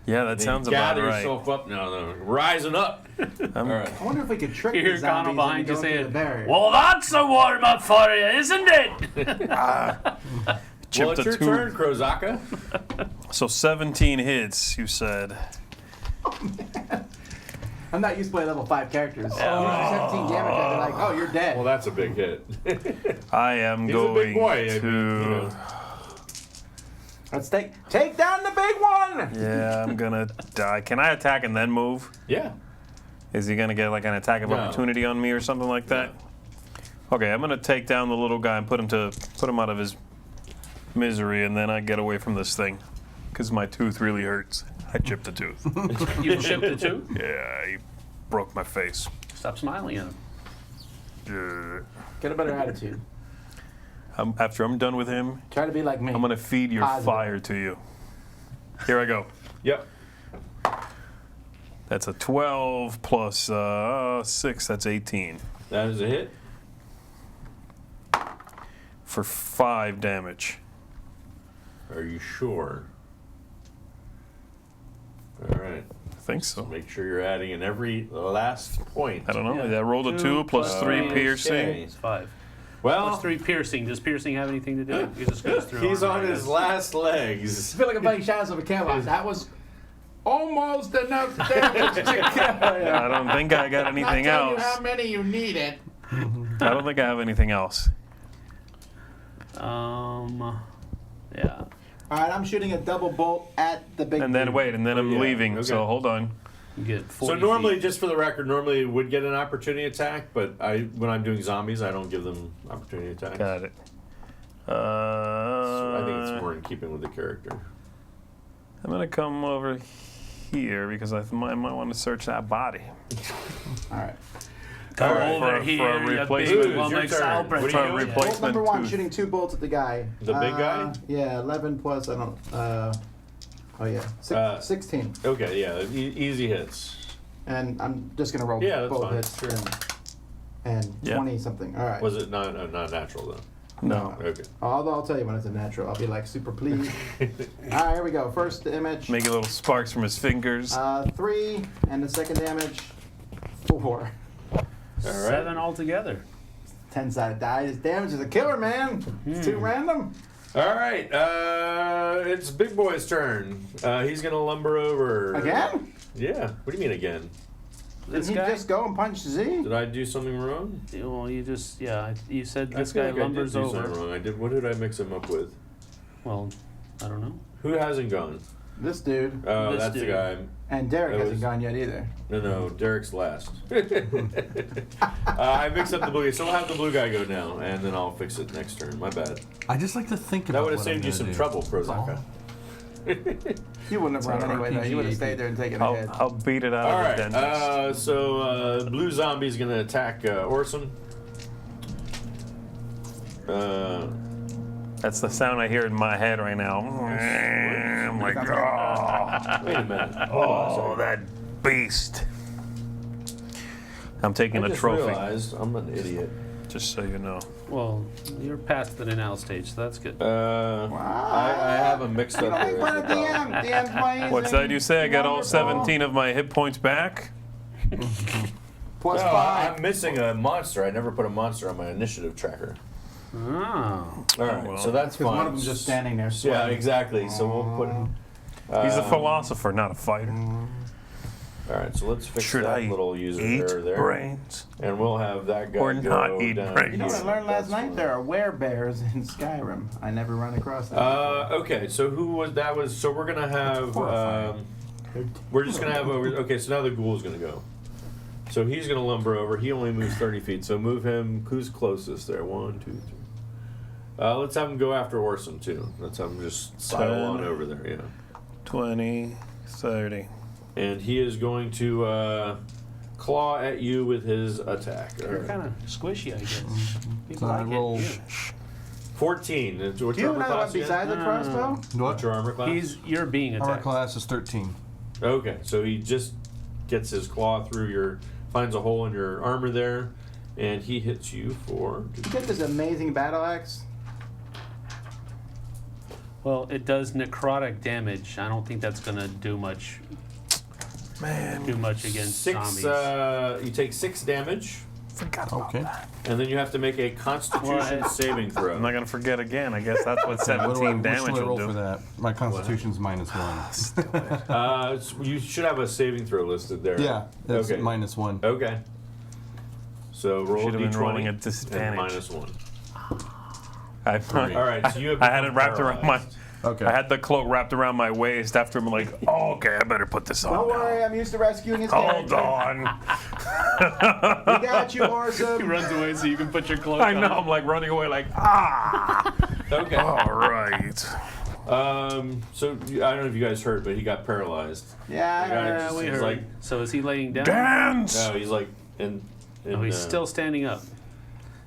Yeah, that sounds Then about gather right. yourself up. No, rising up. All right. I wonder if we could trick You the hear Connell zombies behind into you going through saying, the barrier. well, that's a warm-up for you, isn't it? Well, Chipped it's a your tube. turn, So 17 hits, you said. I'm not used to playing level 5 characters. Usually 17 damage, I'd be like, oh, you're dead. Well, that's a big hit. I am He's a going big boy. to. I mean, you know. Let's take down the big one. Yeah, I'm gonna die. Can I attack and then move? Yeah. Is he gonna get like an attack of No. opportunity on me or something like that? Okay, I'm gonna take down the little guy and put him out of his misery, and then I get away from this thing, because my tooth really hurts. I chipped a tooth. You chipped it too? Yeah, he broke my face. Stop smiling at him. Get a better attitude. After I'm done with him, Try to be like me. I'm gonna feed your Positive. fire to you. Here I go. Yep. That's a 12 plus 6. That's 18 That is a hit. for 5 damage. Are you sure? All right. I think so. Make sure you're adding in every last point. I don't know. Yeah. I rolled a 2 plus 3 piercing. Okay. It's 5. Well, Plus 3 piercing. Does piercing have anything to do? It just goes through. he's armor, on I his guess. last I legs. feel like I'm playing Shadows of a Camelot. That was almost enough damage to kill you. I don't think I got Not anything telling you else. how many you needed. I don't think I have anything else. Yeah. All right, I'm shooting a double bolt at the big And then dude. wait, and then I'm yeah, leaving. okay. So hold on. You get 40 So normally, feet. just for the record, normally it would get an opportunity attack, but when I'm doing zombies, I don't give them opportunity attacks. Got it. So I think it's more in keeping with the character. I'm gonna come over here because I might want to search that body. All right. Come All right, over for a here, you replacement. big It's your woman, turn. I'll What are you For a doing? Bolt replacement number 1, tooth. shooting 2 bolts at the guy. The big guy? Yeah, 11 plus, I don't, oh yeah, 16. Okay, yeah, easy hits. And I'm just going to roll Yeah, that's both fine, hits. sure. And Yeah. 20 something. All right. Was it not natural though? No. Okay. I'll tell you when it's a natural. I'll be like super pleased. All right, here we go. First image. Making little sparks from his fingers. 3, and the second damage, 4. All right. 7 altogether. 10-sided die. This damage is a killer, man. It's too random. All right, it's Big Boy's turn. He's gonna lumber over. Again? Yeah. What do you mean again? Did This he guy? just go and punch Z? Did I do something wrong? Well, you just, you said I this feel guy like lumbers I did do over. something wrong. I did. What did I mix him up with? Well, I don't know. Who hasn't gone? This dude. Oh, This that's the dude. guy. And Derek That hasn't was- gone yet either. No, Derek's last. I mixed up the blue guy, so we'll have the blue guy go now, and then I'll fix it next turn. My bad. I just like to think That about would have what saved I'm you gonna some do. trouble, Prozaka. You wouldn't have run an anyway, though. RPG You would have AP. stayed there and taken a I'll, hit. I'll beat it out All of the right, dentist. so blue zombie's gonna attack Orson. That's the sound I hear in my head right now. I'm like, oh, Wait a minute. oh, that beast. I'm taking I a just trophy, realized I'm an idiot. just so you know. Well, you're past the denial stage, so that's good. I have them mixed up Make there. fun of DM. DM's playing. What's that you say? I got all Wonderful. 17 of my hit points back? Plus No, 5. I'm missing a monster. I never put a monster on my initiative tracker. Oh. All right, well. so that's Because fine. one of them's just standing there Yeah, sweating. exactly. So we'll put. He's a philosopher, not a fighter. All right, so let's fix Should that I little user eat error there, brains? and we'll have that guy Or go not eat down brains? You know what I here. learned last That's night? fine. There are werebears in Skyrim. I never run across that. Okay, so who was that? Was so we're gonna have. Horrifying. We're just gonna have. Okay, so now the ghoul's gonna go. So he's gonna lumber over. He only moves 30 feet. So move him. Who's closest there? 1, 2, 3. Let's have him go after Orson too. Let's have him just sidle 10. on over there. Yeah. 20, 30. And he is going to claw at you with his attack. All You're right. kind of squishy, I guess. People So I like roll. it. 14. What's Do your you armor know what class again? besides the crossbow? What's What? your armor class? You're being Armor attacked. class is 13. Okay, so he just gets his claw through finds a hole in your armor there, and he hits you for. You get this amazing battle axe. Well, it does necrotic damage. I don't think that's gonna do much Man. against 6. zombies. You take 6 damage Forgot about Okay. that. And then you have to make a Constitution saving throw. I'm not gonna forget again. I guess that's what What 17 do damage I roll will for do. that? My Constitution's -1. You should have a saving throw listed there. Yeah, that's Okay. -1. Okay. So roll Should have been d20 rolling at and disadvantage. -1. I All right, so you have I had it become wrapped around my. paralyzed. Okay. I had the cloak wrapped around my waist. After I'm like, oh, okay, I better put this on. Don't now. worry, I'm used to rescuing his Hold character. on. We got you, He Orson. runs away so you can put your cloak I on. know. I'm like running away, like ah. Okay. All right. So I don't know if you guys heard, but he got paralyzed. Yeah, The guy Yeah, just- we he's heard. like, So is he laying down? Dance. no, he's like in. No, he's still standing up.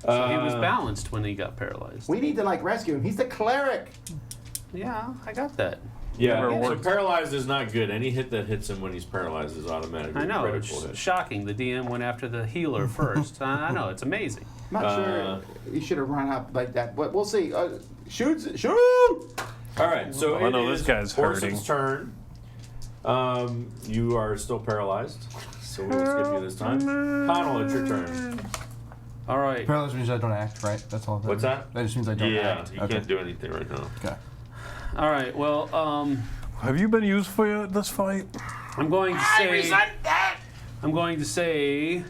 So he was Uh, balanced when he got paralyzed. we need to like rescue him. He's the cleric. Yeah, I got that. Yeah, Never so worked. paralyzed is not good. Any hit that hits him when he's paralyzed is automatically I know, a critical it's hit. shocking. The DM went after the healer first. I know, it's amazing. I'm not sure he should have run up like that, but we'll see. Shoot! All right, so I it know is this guy's Orson's turn. You are still paralyzed, so we'll skip you this time. Connell, it's your turn. All right. Paralyzed means I don't act, right? That's all. What's that? That just means I don't Yeah, act. you can't do anything right now. Okay. All right. Well, Have you been used for this fight? I'm going to say. I'm going to say,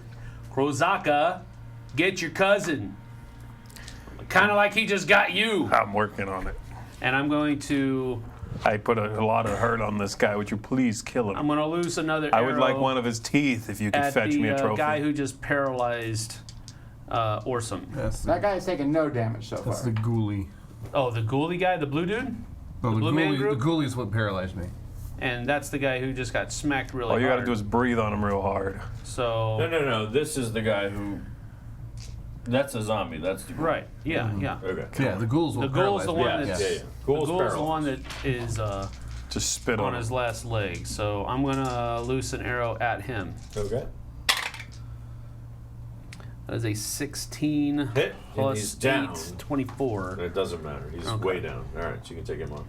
Krozaka, get your cousin. Kind of like he just got you. I'm working on it. And I'm going to. I put a lot of hurt on this guy. Would you please kill him? I'm going to loose another. I would like arrow one of his teeth if you could at fetch the me a trophy. guy who just paralyzed Orson. That's That the, guy has taken no damage so that's far. the ghoulie. Oh, the ghoulie guy, the blue dude, No, the Blue Man ghoulie, Group? the ghoulie is what paralyzed me. and that's the guy who just got smacked really All you hard. gotta do is breathe on him real hard. So No. This is the guy who. That's a zombie. That's the right, yeah, yeah. Okay. Yeah, the ghoul's what The ghoul's paralyzed the me. one Yeah, that's yeah. the Ghoul's ghoul's the one paralyzed. that is Just spit on on his him. last leg. So I'm gonna loose an arrow at him. Okay. That is a 16 Hit, and plus he's down. 8, 24. It doesn't matter. He's Okay. way down. All right, so you can take him on.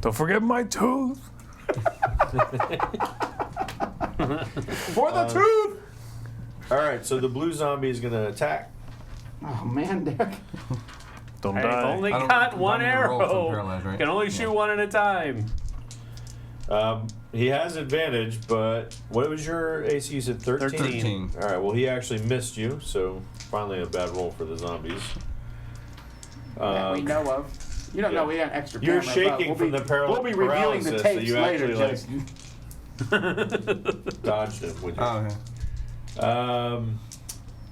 Don't forget my tooth. For the tooth! All right, so the blue zombie is going to attack. Oh man, Derek. Don't I've die. only I don't- got I one don't even roll if I'm arrow. paralyzed, right? Can only Yeah. shoot one at a time. He has advantage, but what was your AC? You said 13? 13. All right, well, he actually missed you, so finally a bad roll for the zombies. That we know of. You don't yeah. know we got an extra You're camera, but shaking we'll from be, the We'll be reviewing the paralysis that tapes you later, actually, like, Jason. Dodged him with you. Oh, yeah.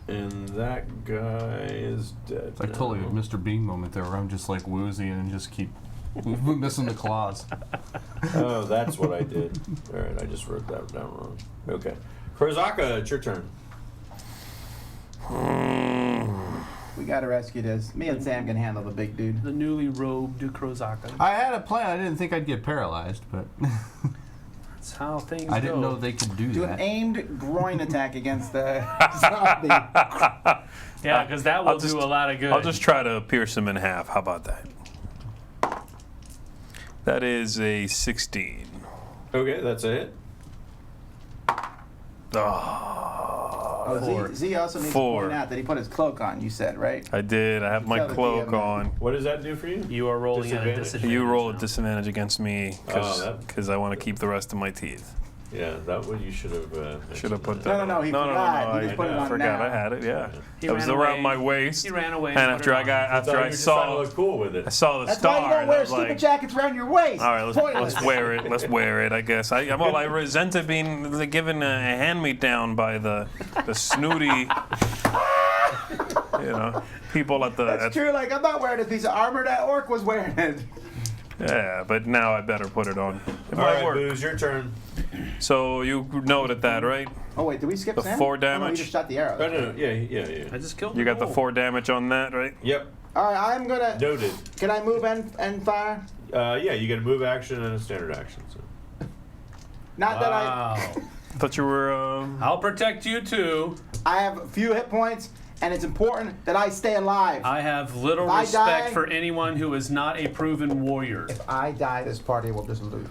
And that guy is dead. It's like totally a Mr. Bean moment there where I'm just like woozy and just keep missing the claws. Oh, that's what I did. All right, I just wrote that down wrong. Okay. Krozaka, it's your turn. We gotta rescue this. Me and Sam can handle the big dude. The newly robed Krozaka. I had a plan. I didn't think I'd get paralyzed, but That's how things go. I didn't know they could do Do an that. aimed groin attack against the zombie. Yeah, because that will I'll just- do a lot of good. I'll just try to pierce him in half. How about that? That is a 16. Okay, that's a hit. Oh, Z also needs Four. to point out that he put his cloak on, you said, right? I did. I have my Tell the cloak DM that. on. What does that do for you? You are rolling at a Disadvantage. disadvantage. You roll now. a disadvantage against me Oh, because I want to keep the rest of my teeth. Yeah, that one you should have. Should have put No, that. no, he forgot. He I just put it on forgot. now. I had it. Yeah, He it was ran around away. my waist. He ran away. And put after it I on. got, after I to saw, look cool with it. I saw the That's star. why you don't and I wear was stupid like, jackets around your waist. all right, let's Pointless. wear it. Let's wear it. I guess. I resented being given a hand-me-down by the snooty, people at the. That's true. Like, I'm not wearing a piece of armor. That orc was wearing it. Yeah, but now I better put it on. It All might right, work. Booze, your turn. So you noted that, right? Oh, wait, did we skip The Sam? 4 Oh, no, damage? you just shot the arrow. Oh, no, yeah. I just killed You got the bull. 4 damage on that, right? Yep, All right, I'm gonna. noted. Can I move and fire? Yeah, you get a move action and a standard action. So. Not that Wow. Thought you were. I'll protect you too. I have a few hit points, and it's important that I stay alive. I have little If I respect die- for anyone who is not a proven warrior. If I die, this party will just lose.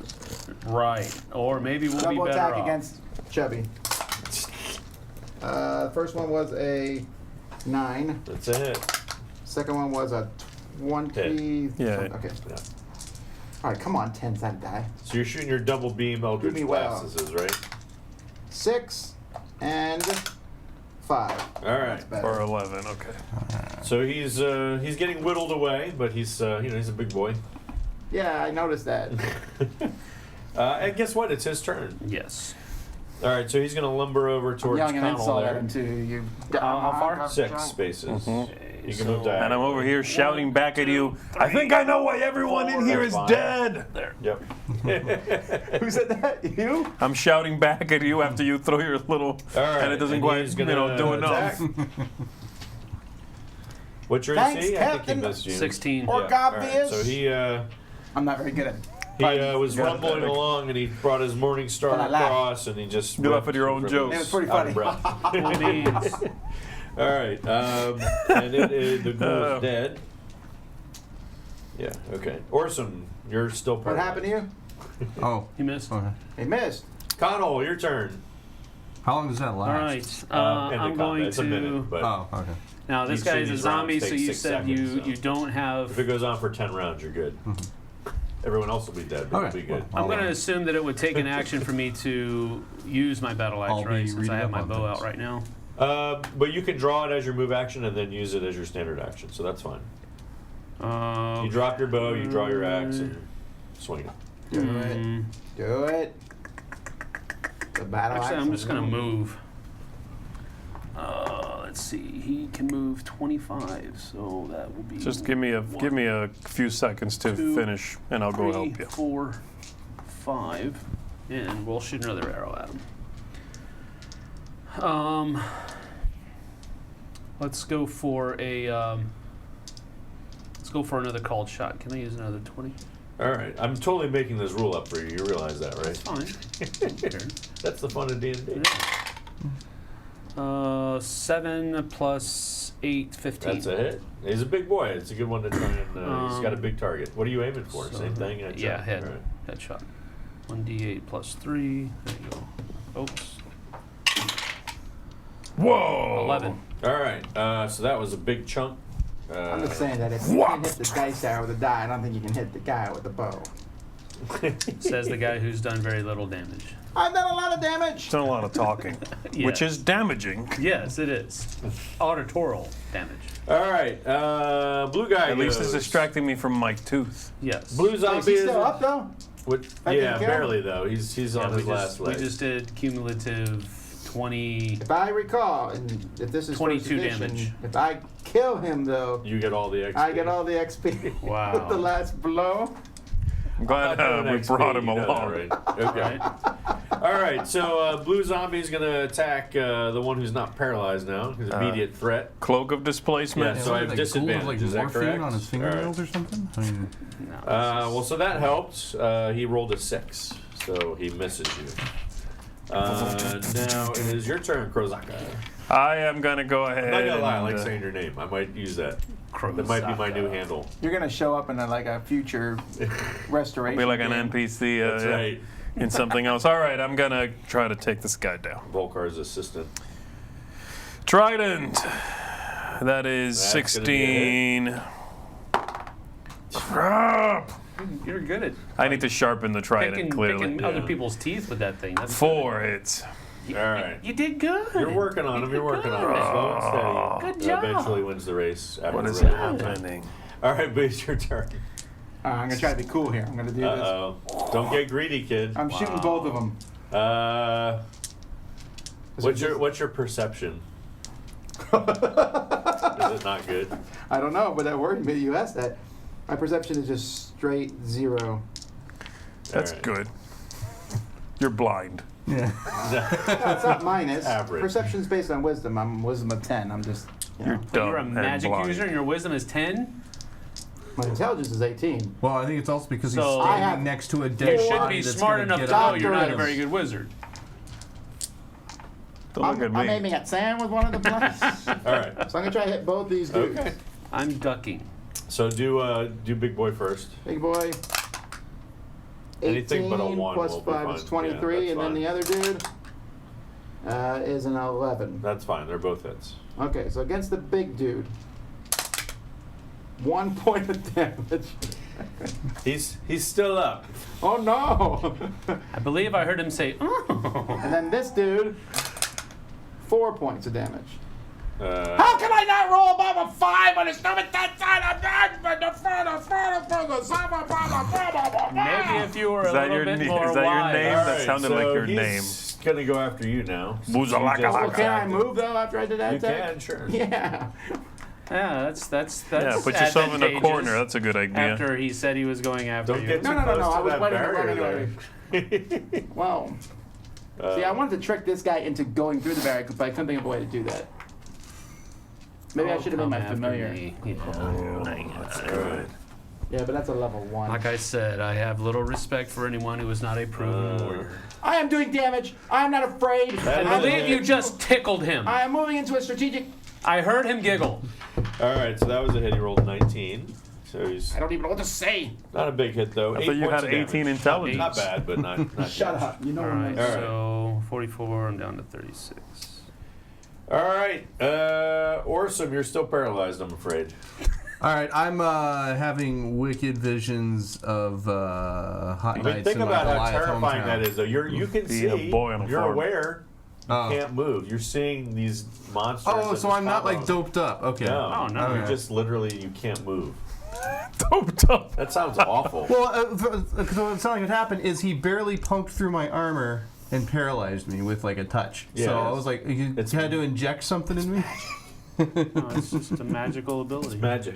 Right. Or maybe we'll Double be better attack off. against Chubby. The first one was a 9. That's a hit. Second one was a 20. Yeah. Okay. Yeah. All right, come on, 10's that die. So you're shooting your double beam Eldritch me well. Blasts, this is, right? 6 and 5. All right. That's better. Or 11. Okay. So he's getting whittled away, but he's he's a big boy. Yeah, I noticed that. And guess what? It's his turn. Yes. All right, so he's going to lumber over towards Yelling an Connell insult at there. him too. You. How far? 6 spaces. You can move And I'm diagonally. over here shouting back at you, I think I know why everyone in here is Fine. dead. There. Yep. Who said that? You? I'm shouting back at you after you throw your little, All right, and it doesn't and quite, he's do gonna enough. What's your Thanks, AC? I think Captain. he missed you. 16. Or Yeah. All right, obvious. so he I'm not very good at. was rumbling along, and he brought his Morning Star But I laughed. across, and he just You laugh at your own ripped jokes. It was pretty out of funny. breath. Please. All right, and the ghoul is dead. Yeah. Okay. Orson, you're still What paralyzed. happened to you? Oh, He missed. okay. He missed. Connell, your turn. How long does that All last? right. End of I'm combat. going It's a minute, to. but Oh, okay. Now this Each guy of is a these rounds zombie, so takes you 6 said seconds, you don't have. if it goes on for 10 rounds, you're good. Everyone else will be dead, but Okay. you'll be good. Well, I'm going to assume that it would take an action for me to use my battle axe, I'll be right? Since reading I have up my on bow things. out right now. But you can draw it as your move action and then use it as your standard action, so that's fine. You drop your bow, you draw your axe, and swing it. Do it. Do it. The battle Actually, axe I'm is just going to wrong. move. Let's see. He can move 25, so that will be. Just give me a few seconds to 2, finish, and I'll go 3, help you. 4, 5, and we'll shoot another arrow at him. Let's go for a. Let's go for another called shot. Can I use another 20? All right, I'm totally making this rule up for you. You realize that, right? Fine. That's the fun of D&D. 7 plus 8, 15. That's a hit. He's a big boy. It's a good one to try and. He's got a big target. What are you aiming for? So Same thing. Yeah, head. All right. Headshot. 1d8 plus 3. There you go. Oops. Whoa! 11. All right. So that was a big chunk. I'm just saying that if you can hit the dice tower with a die, I don't think you can hit the guy with the bow. Says the guy who's done very little damage. I've done a lot of damage. Done a lot of talking, which Yeah. is damaging. Yes, it is. Auditoral damage. All right. Blue guy. At least it's goes. distracting me from Mike Tooth. Yes. Blue Wait, zombie is he is still up though? What, I yeah, think, yeah. barely though. He's Yeah, on his last we leg. just did cumulative 20. If I recall, and if this is 22 first edition, damage. if I kill him though, You get all the XP. I get all the XP Wow. with the last blow. I'm glad we XP, brought him you know that, along. right? Okay. Right? All right. So blue zombie's gonna attack the one who's not paralyzed now. His immediate threat. Cloak of displacement. Yeah, so I have disadvantage. Like Is that morphine correct? on his fingernails or something? I mean, No, Well, so that helped. He rolled a 6, so he misses you. Now it is your turn, Krozaka. I am gonna go ahead. I'm not gonna lie, I and, like saying your name. I might use that. That might be my new handle. You're gonna show up in a future restoration. be like an game. NPC That's yeah, right. in something else. All right, I'm gonna try to take this guy down. Volkar's assistant. Trident. That is That's gonna be a 16. Crap! You're good at I need to sharpen the trident, clearly. picking other Yeah. people's teeth with that thing. That's 4 hits. good. All right. You did good. You're working on him. You're working on him. Slow and steady. Good job. Eventually wins the race. After What is really long time. happening? All right, but it's your turn. I'm gonna try to be cool here. I'm gonna do this. Uh-oh. Don't get greedy, kid. I'm shooting both of them. What's your perception? Is it not good? I don't know, but that worried me. You asked that. My perception is just straight 0. That's All right. good. You're blind. yeah. No, it's not minus. Average. Perception's based on wisdom. I'm wisdom of 10. I'm just, You're But dumb you're a and magic blind. user and your wisdom is 10? my intelligence is 18. Well, I think it's also because he's So- I have- standing next to a dead You should body be that's smart gonna enough get to know up. you're not a Doctorate. very good wizard. Don't look at me. I'm aiming at Sam with one of the blanks. All right. So I'm gonna try to hit both these dudes. Okay. I'm ducking. So do big boy first. Big boy. 18 Anything but a 1 plus will be 5 is fine. 23, Yeah, and then that's the other dude. is an 11. That's fine. They're both hits. Okay, so against the big dude, 1 point of damage. He's still up. Oh no! I believe I heard him say, And then this dude, 4 points of damage. How can I not roll above a 5 on his stomach that maybe if you were Is a that little your bit name? more Is that your wise. name? That sounded like your name. He's gonna go after you now. Boozalaka. Well, can I move though after I did that You attack? can, sure. Yeah. Yeah, that's Yeah, put yourself in a advantageous. corner. That's a good idea. After he said he was going after Don't you. get No, too no, no, close no. to I was that waiting to run barrier away. Well, see, I wanted to trick this guy into going through the barrier, but I couldn't think of a way to do that. Maybe I should have made my familiar. Yeah. That's good. Yeah, but that's a level 1. Like I said, I have little respect for anyone who is not a proven warrior. I am doing damage. I am not afraid. That I is believe a you hit. just tickled him. I am moving into a strategic. I heard him giggle. All right, so that was a hit. He rolled 19. So he's I don't even know what to say. not a big hit though. I 8 thought you points had of 18 damage. intelligence. Not bad, but not Shut huge. up. You know All what right, I'm All right. so 44, I'm down to 36. All right, Orsum, you're still paralyzed, I'm afraid. All right, I'm having wicked visions of hot But nights think in my about how Goliath terrifying hometown. that is, though. You can Be a see, boy on a you're farm. aware, you Oh. can't move. You're seeing these monsters. Oh, and so this I'm not like combo. doped up. Okay. No, Oh, no. You just literally you can't move. Doped up. That sounds awful. Well, so it sounded like what happened is he barely punked through my armor and paralyzed me with like a touch. Yeah, so I it's- was like, you it's- had to inject something in me. Oh, it's just a magical ability. Magic.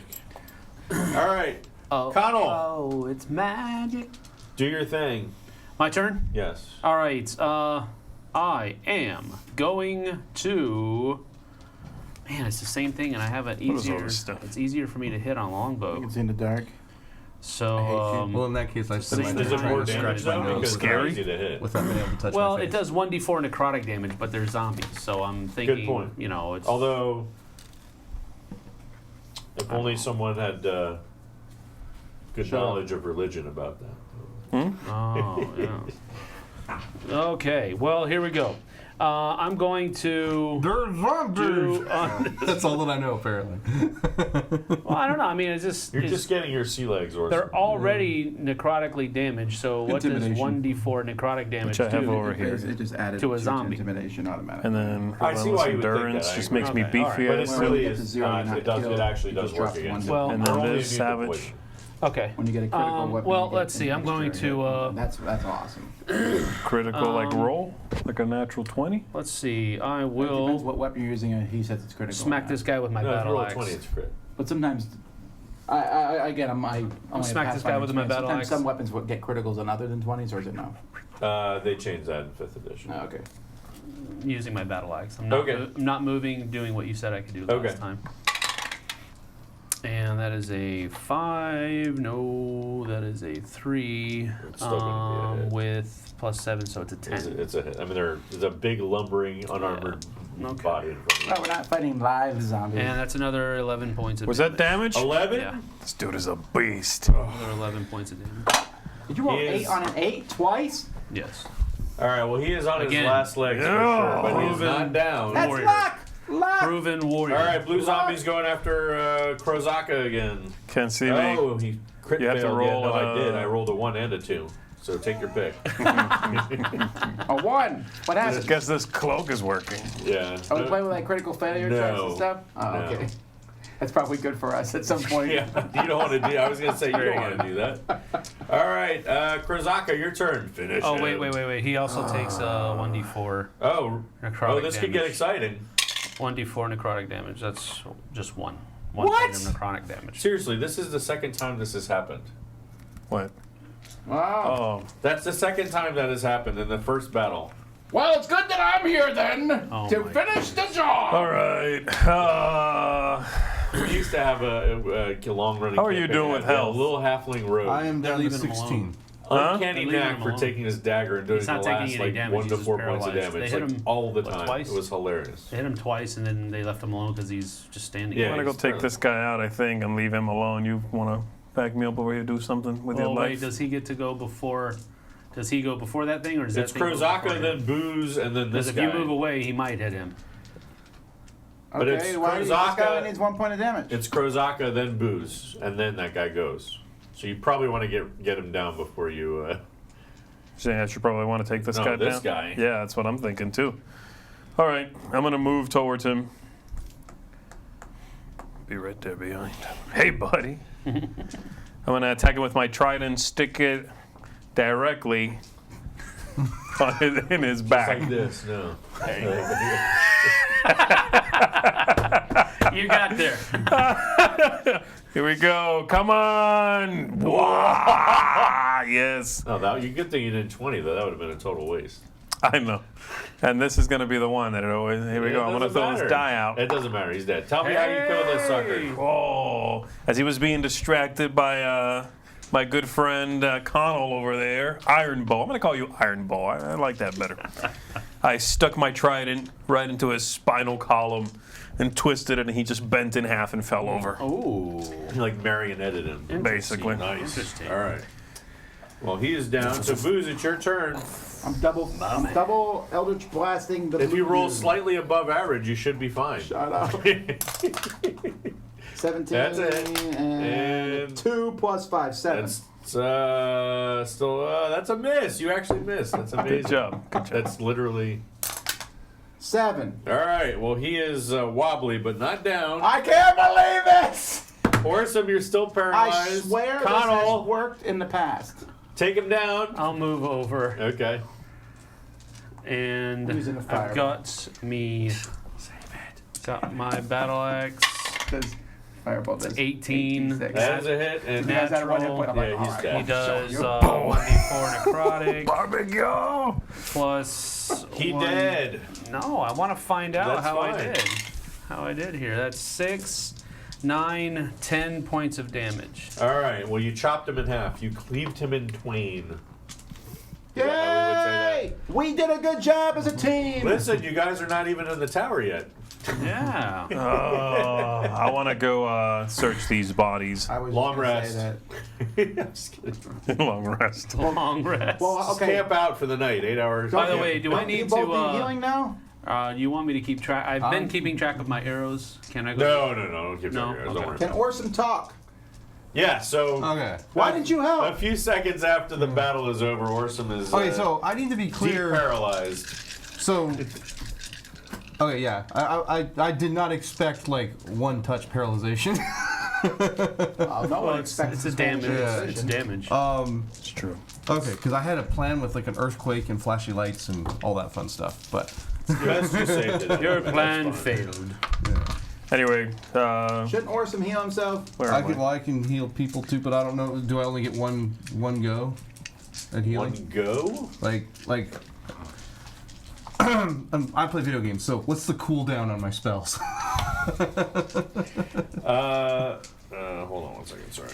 All right, Oh, Connell. oh, it's magic. do your thing. My turn? Yes. All right. I am going to. Man, it's the same thing, and I have it What is all easier. this stuff? It's easier for me to hit on longbow. It's in the dark. So, Well, in that case, I spent my Does time Does it trying more to damage scratch my though? nose Because Scary? they're easy to hit. without being able to touch well, my it face. does 1d4 necrotic damage, but they're zombies. So I'm thinking, point. you know, it's. Although, if only someone had good Shut up. knowledge of religion about that. Oh, yeah. Okay, well, here we go. I'm going to They're zombies. do. That's all that I know, apparently. Well, I don't know. I mean, it's just. You're it's- just getting your sea legs, or They're already necrotically damaged, so what does Intimidation. 1d4 necrotic damage Which I have do? over here. It just added To a zombie. intimidation automatically. And then I see why you would think endurance that, I just agree. makes me Okay, beefy. alright. But I it assume. really When you get to is zero, not. you're It not does. killed. It actually It does just work drops against. one Well, And They're then only this immune to savage. poison. Okay. When you get a critical weapon, well, you get let's see. I'm going extra hit. to. That's awesome. Critical like roll, like a natural 20. Let's see. I It depends will what weapon you're using. He says it's critical. smack this guy with my No, if you battle roll a axe. 20, it's crit. But sometimes, I again, I'm only smack this guy with my battle Sometimes axe. some weapons will get criticals on other than 20s, or is it no? They changed that in 5th edition. Oh, okay. Using my battle axe. I'm not, Okay. I'm not moving, doing what you said I could do Okay. last time. And that is a 5. No, that is a 3. It's still gonna be a hit. With +7, so it's a 10. It's a hit. I mean, there's a big lumbering, unarmored Okay. body in front No, of we're not fighting live zombies. And that's another 11 points of Was damage. that damage? you. 11? Yeah, This dude is a beast. another 11 points of damage. Did you roll He 8 is- on an 8 twice? Yes. All right, well, he is on Again. his last legs for Yeah. sure, but he's Proven not down. That's Warrior. luck! Luck! Proven warrior. All right, blue zombie's going after Krozaka again. Can't see me. Oh, he crit You have to failed. roll Yeah, no, I did. a- I rolled a 1 and a 2. So take your pick. A 1! What happened? Guess this cloak is working. Yeah. Are we playing with like critical failure checks No. and stuff? Oh, No. okay. That's probably good for us at some point. Yeah, you don't want to do. I was gonna say you don't want to do that. All right, Krozaka, your turn. Finish. Oh, him. wait. He also takes 1d4 Oh, necrotic this damage. could get exciting. 1d4 necrotic damage. That's just one. One What? point of necrotic damage. Seriously, this is the second time this has happened. What? Wow. Oh, That's the second time that has happened in the first battle. Well, it's good that I'm here then Oh to my finish the job. all right. We used to have a long running. How are you doing with health? A little halfling rogue. I am down to leaving him 16. Huh? Uncanny They're leaving knack him for alone. taking his dagger and doing He's the not taking last any like damage, 1 he's to just 4 points of paralyzed. damage, They hit like him, all the what, time. twice? It was hilarious. They hit him twice, and then they left him alone because he's just standing Yeah. I'm there. gonna go take this guy out, I think, and leave him alone. You wanna back me up over here, do something with Oh, your wait, life? does he get to go before Does he go before that thing, or does It's that thing go Krozaka, before him? then Booze, and then this Because if guy. you move away, he might hit him. But Okay, it's why this Krozaka- guy only needs 1 point of damage. It's Krozaka, then Booze, and then that guy goes. So you probably want to get him down before you. Saying I should probably want to take this No, guy this down. guy. Yeah, that's what I'm thinking too. All right, I'm gonna move towards him. Be right there behind him. Hey, buddy. I'm gonna attack him with my trident. Stick it directly in his back. Like this, no. You got there. Here we go. Come on. Wah! Yes. No, good thing you did 20 though. That would have been a total waste. I know. And this is going to be the one that it always. Here we go. I'm going to throw this die out. It doesn't matter. He's dead. Tell me how you kill this sucker. Oh, as he was being distracted by my good friend Connell over there. Iron Bow. I'm going to call you Iron Bow. I like that better. I stuck my trident right into his spinal column and twisted it, and he just bent in half and fell over. Oh. You like marionetted him. Basically. Nice. Interesting. All right. Well, he is down. So Booze, it's your turn. I'm double Eldritch blasting the. If you roll blue. slightly above average, you should be fine. Shut up. 17 That's it. and 2 plus 5, 7. That's that's a miss. You actually missed. That's amazing. Good job. Good job. That's literally. 7. All right. Well, he is wobbly, but not down. I can't believe this! Orsom, you're still I paralyzed. swear this Connell, has worked in the past. take him down. I'll move over, Okay. and Who's in the I've fire? got me. Got my battle axe. Because Fireball does 18. 86. That is a hit. And You guys had a 1 hit Natural. point. I'm like, Yeah, he's all right, dead. He does show you. 1d4 necrotic Barbecue. plus. he 1. dead. No, I want to find out That's how I fine. did. How I did here. That's 6, 9, 10 points of damage. All right. Well, you chopped him in half. You cleaved him in twain. Is that how we would say Yay! We did a good job as a team! Listen, you guys are not even in the tower yet. Yeah. I want to go search these bodies. I was Long just gonna rest. say I'm just kidding. Long rest. Long rest. that. Well, okay. Camp out for the night. 8 hours. By the way, do I Don't need you both to? need healing now? You want me to keep track? I've been keeping track of my arrows. Can I go? No. Don't keep No? talking. Don't Okay. worry. Can Orson talk? Yeah. So. Okay. Why didn't you A help? few seconds after the battle is over, Orsom is Okay, so I need to be deep clear. paralyzed. So, okay, yeah, I did not expect like one touch paralyzation. No one It's expects a this damage. Yeah. It's damage. It's true. Okay, because I had a plan with like an earthquake and flashy lights and all that fun stuff, but Best you saved it. Your That's plan fine. failed. Anyway, Shouldn't Orson heal himself? where I am can, well, I can heal people too, but I don't know. Do I only get one go at healing? One go? Like I play video games, so what's the cooldown on my spells? Hold on 1 second. Sorry.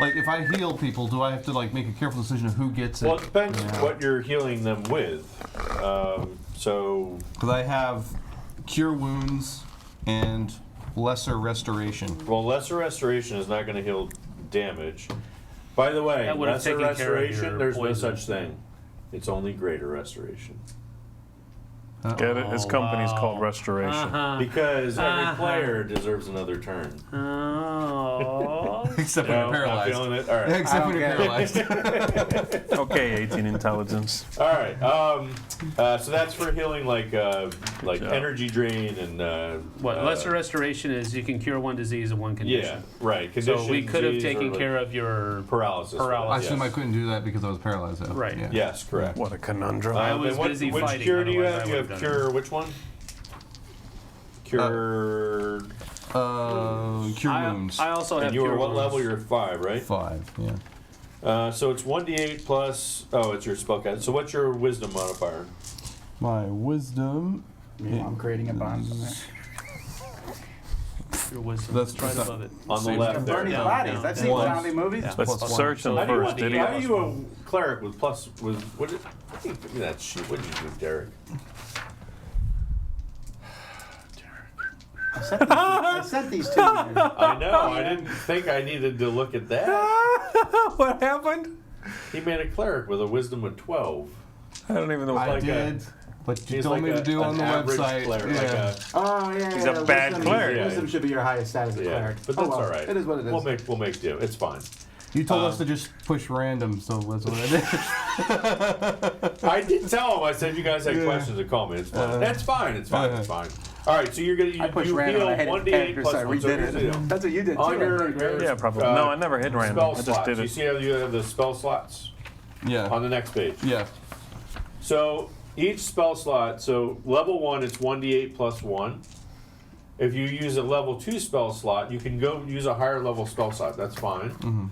Like if I heal people, do I have to like make a careful decision of who gets it? Well, it depends what you're healing them with. So Because I have cure wounds and lesser restoration. well, lesser restoration is not going to heal damage. By the way, That would've lesser taken care of restoration, your there's no poison. such thing. It's only greater restoration. Get it? His company's called Restoration. Uh-huh. Because every player deserves another turn. Oh. Except when No, you're not paralyzed. feeling it? All right. Except when you're Okay. paralyzed. Okay, 18 intelligence. All right. So that's for healing like energy drain and What lesser restoration is? You can cure one disease in one condition. yeah, right. So we Condition, could have disease, or, taken like, care of your. paralysis. I assume I yes. couldn't do that because I was paralyzed. Though. Right. Yeah. Yes, correct. What a conundrum. I was and busy which fighting, cure do you otherwise have? I You would've have done cure. Which one? Cure. Cure wounds. I also have. and you were cure what wounds. level? You're 5, right? 5. Yeah. So it's 1d8 plus. Oh, it's your spellcast. So what's your wisdom modifier? My wisdom. I'm creating a bond. Your wisdom. That's- It's right that's- above it. On the Same. left there. Burning down, bodies. down, I've down. seen One. zombie movies. Yeah. Let's Plus search him How do you, first, how idiot. are you a cleric with plus with what? Give me that sheet. What did you do, Derek? I sent these to you. I know. I didn't think I needed to look at that. What happened? He made a cleric with a wisdom of 12. I don't even know. I like did, but you He's told like me to do on an the average website. cleric, Yeah. like a, Oh yeah, He's a bad wisdom, cleric. Wisdom should be your highest stat as a yeah, cleric. but that's Oh, well, all right. It is what it is. We'll make do. It's fine. You told us to just push random, so that's what I did. I did tell him. I said, you guys had Yeah. questions to call me. It's fine. That's fine. It's fine. It's fine. All right. So you're gonna I pushed you random. heal I had 1d8 character, plus so I 1. So redid here's the deal. it. That's what you did too. On I your, think, right? Yeah, probably. No, I never hit random. Spell I just slots. did You it. see how you have the spell slots Yeah. on the next page. Yeah. So each spell slot. So level 1, it's 1d8 plus 1. If you use a level 2 spell slot, you can go use a higher level spell slot. That's fine. Mm-hmm.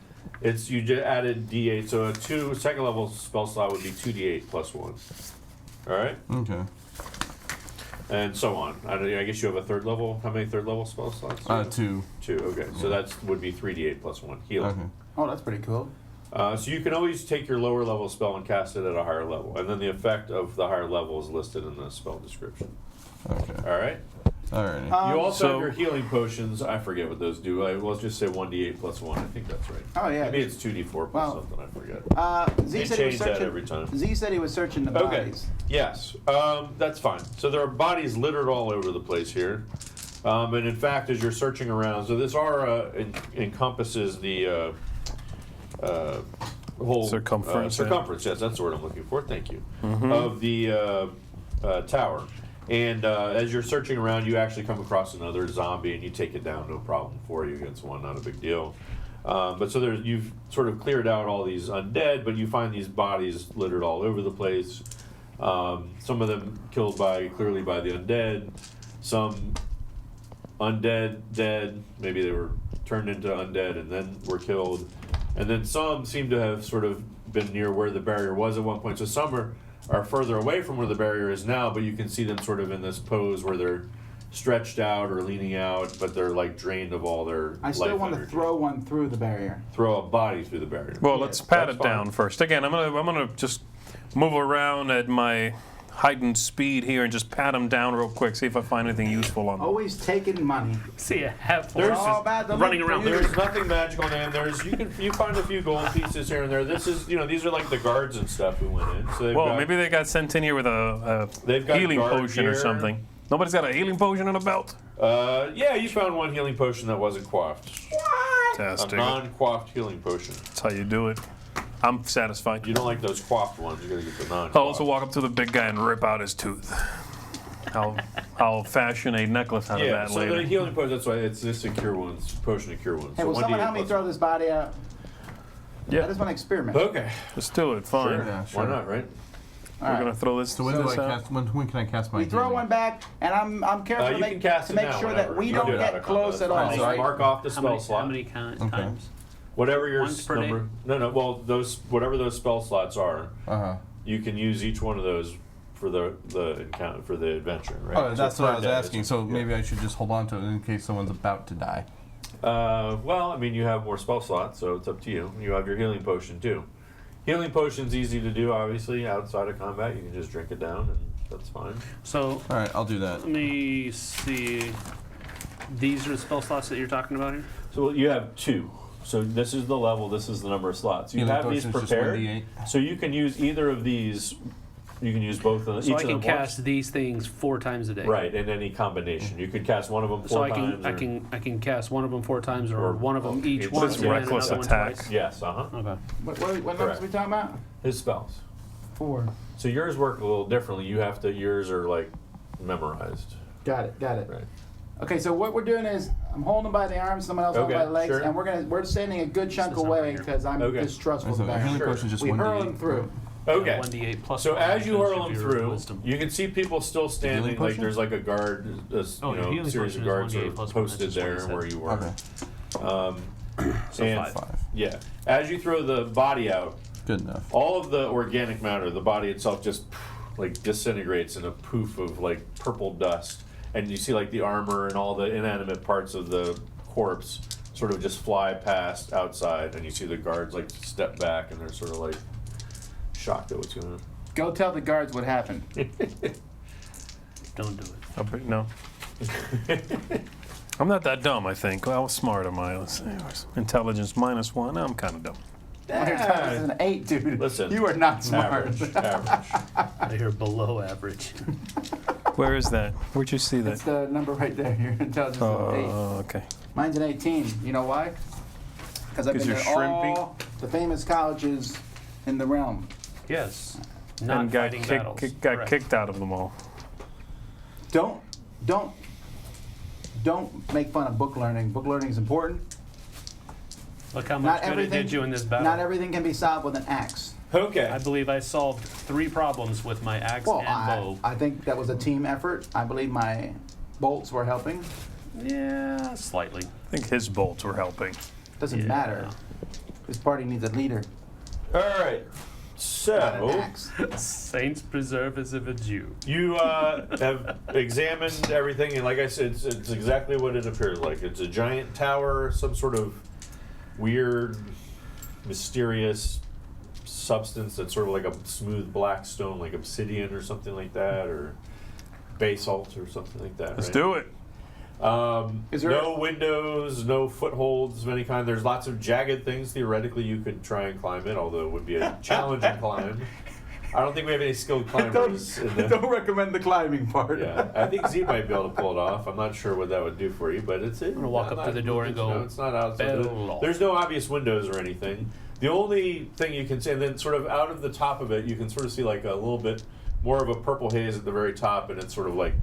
It's you just added d8, so a second level spell slot would be 2d8 plus 1. All right, Okay. and so on. I guess you have a third level. How many third level spell slots? 2. 2. Okay, so that would be 3d8 plus 1 healing. Okay. Oh, that's pretty cool. So you can always take your lower level spell and cast it at a higher level, and then the effect of the higher level is listed in the spell description. Okay. All right. Alrighty. You also So- have your healing potions. I forget what those do. Let's just say 1d8 plus 1. I think that's right. Oh yeah. Maybe it's 2d4 plus Well, something. I forget. Z They said he was change that searching. every time. Z said he was searching the Okay. bodies. Yes, that's fine. So there are bodies littered all over the place here. And in fact, as you're searching around, so this encompasses the whole Circumference, yeah. circumference, yes, that's the word I'm looking for. Thank you. Of the tower. And as you're searching around, you actually come across another zombie, and you take it down, no problem. 4 against 1, not a big deal. But so you've sort of cleared out all these undead, but you find these bodies littered all over the place. Some of them killed clearly by the undead. Some undead, dead. Maybe they were turned into undead and then were killed. And then some seem to have sort of been near where the barrier was at one point. So some are further away from where the barrier is now, but you can see them sort of in this pose where they're stretched out or leaning out, but they're like drained of all their I still life want to energy. throw one through the barrier. Throw a body through the barrier. Well, let's pat it that's fine. down first. Again, I'm gonna just move around at my heightened speed here and just pat them down real quick. See if I find anything useful on them. Always taking money. See a half There's horse all just about the running loot around for you. there. There's nothing magical in there. You find a few gold pieces here and there. This is these are like the guards and stuff who went in. So they've Well, got, maybe they got sent in here with They've a got healing guard potion or gear. something. Nobody's got a healing potion in a belt. Yeah, you found one healing potion that wasn't quaffed. A Fantastic. non-quaffed healing potion. That's how you do it. I'm satisfied. You don't like those quaffed ones. You gotta get the non-quaffed. I'll also walk up to the big guy and rip out his tooth. I'll fashion a necklace out of Yeah, that so later. the healing potion. That's why it's just a cure wounds potion to cure wounds. Hey, so will someone 1d8 help me plus throw this body out? I Yeah, just want to experiment. Okay, let's do it. Fine. sure. Yeah, Why sure. not, right? All We're right. gonna throw this. So when do I out. cast? When can I cast my? We throw healing? one back, and I'm careful You to can make, cast to it make now sure whenever. that we You don't do it out get of combat, close that's at all. fine. So Right? mark off the How spell many, slot. how many times? Whatever your Once per number. day? No. Well, whatever those spell slots are, Uh-huh. you can use each one of those for the encounter for the adventure, right? Oh, that's So what I per was day, asking. So yeah. maybe I should just hold on to it in case someone's about to die. Well, I mean, you have more spell slots, so it's up to you. You have your healing potion too. Healing potion's easy to do, obviously. Outside of combat, you can just drink it down, and that's fine. So All right, I'll do that. let me see. These are the spell slots that you're talking about here. So you have 2. So this is the level. This is the number of slots. You Healing have these potion's just prepared, 1d8. so you can use either of these. You can use both of them. So each I of can them once. cast these things 4 times a day. Right, in any combination. You could cast one of them 4 So I times. can cast one of them 4 times, or Or- one of them each it's once, and then reckless another attack. one twice. Yes, Okay. What numbers Correct. are we talking about? His spells. 4. So yours work a little differently. Yours are like memorized. Got it. Right. Okay, so what we're doing is I'm holding him by the arms, someone else holding Okay, by the legs, sure. and we're standing a good chunk This is not away right here. because I'm Okay. distrustful So of the the healing barrier. potion is just We 1d8. hurl him through. Okay. 1d8 plus So 1 as you because hurl of them your through, wisdom. you can see people still standing. Healing Like potion? there's like a guard, Oh, your healing series potion of is guards 1d8 are plus 1, posted that's just there what it where said. you were. Okay. So and- 5. 5. Yeah. As you throw the body out, Good enough. all of the organic matter, the body itself just like disintegrates in a poof of like purple dust, and you see like the armor and all the inanimate parts of the corpse sort of just fly past outside, and you see the guards like step back and they're sort of like shocked at what's going on. Go tell the guards what happened. Don't do it. No. I'm not that dumb, I think. How smart am I? Let's see. Intelligence -1. I'm kind of dumb. That's an 8, dude. Listen, you are not smart. Average. I hear below average. Where is that? Where'd you see That's that? the number right there. Your intelligence is an 8. Oh, okay. Mine's an 18. You know why? Because I've 'Cause been you're to shrimpy? all the famous colleges in the realm. Yes. Not And got, fighting battles. got Correct. kicked out of them all. Don't make fun of book learning. Book learning is important. Look how Not much good it everything did you in this battle. Not everything can be solved with an axe. Okay. I believe I solved 3 problems with my axe Well, and bow. I think that was a team effort. I believe my bolts were helping. Yeah, slightly. I think his bolts were helping. Doesn't Yeah. matter. This party needs a leader, All right. not an So axe. Saints preserve as if a Jew. you have examined everything, and like I said, it's exactly what it appears like. It's a giant tower, some sort of weird, mysterious substance that's sort of like a smooth black stone, like obsidian or something like that, or basalt or something like that. Let's right? do it. Is there No windows, no footholds of any kind. There's lots of jagged things. Theoretically, you could try and climb it, although it would be a challenging climb. I don't think we have any skilled climbers. in the, don't recommend the climbing part. yeah, I think Z might be able to pull it off. I'm not sure what that would do for you, but it's. I'm gonna walk up to the door and go, No, it's not outside. "Bello." There's no obvious windows or anything. The only thing you can see, and then sort of out of the top of it, you can sort of see like a little bit more of a purple haze at the very top, and it's sort of like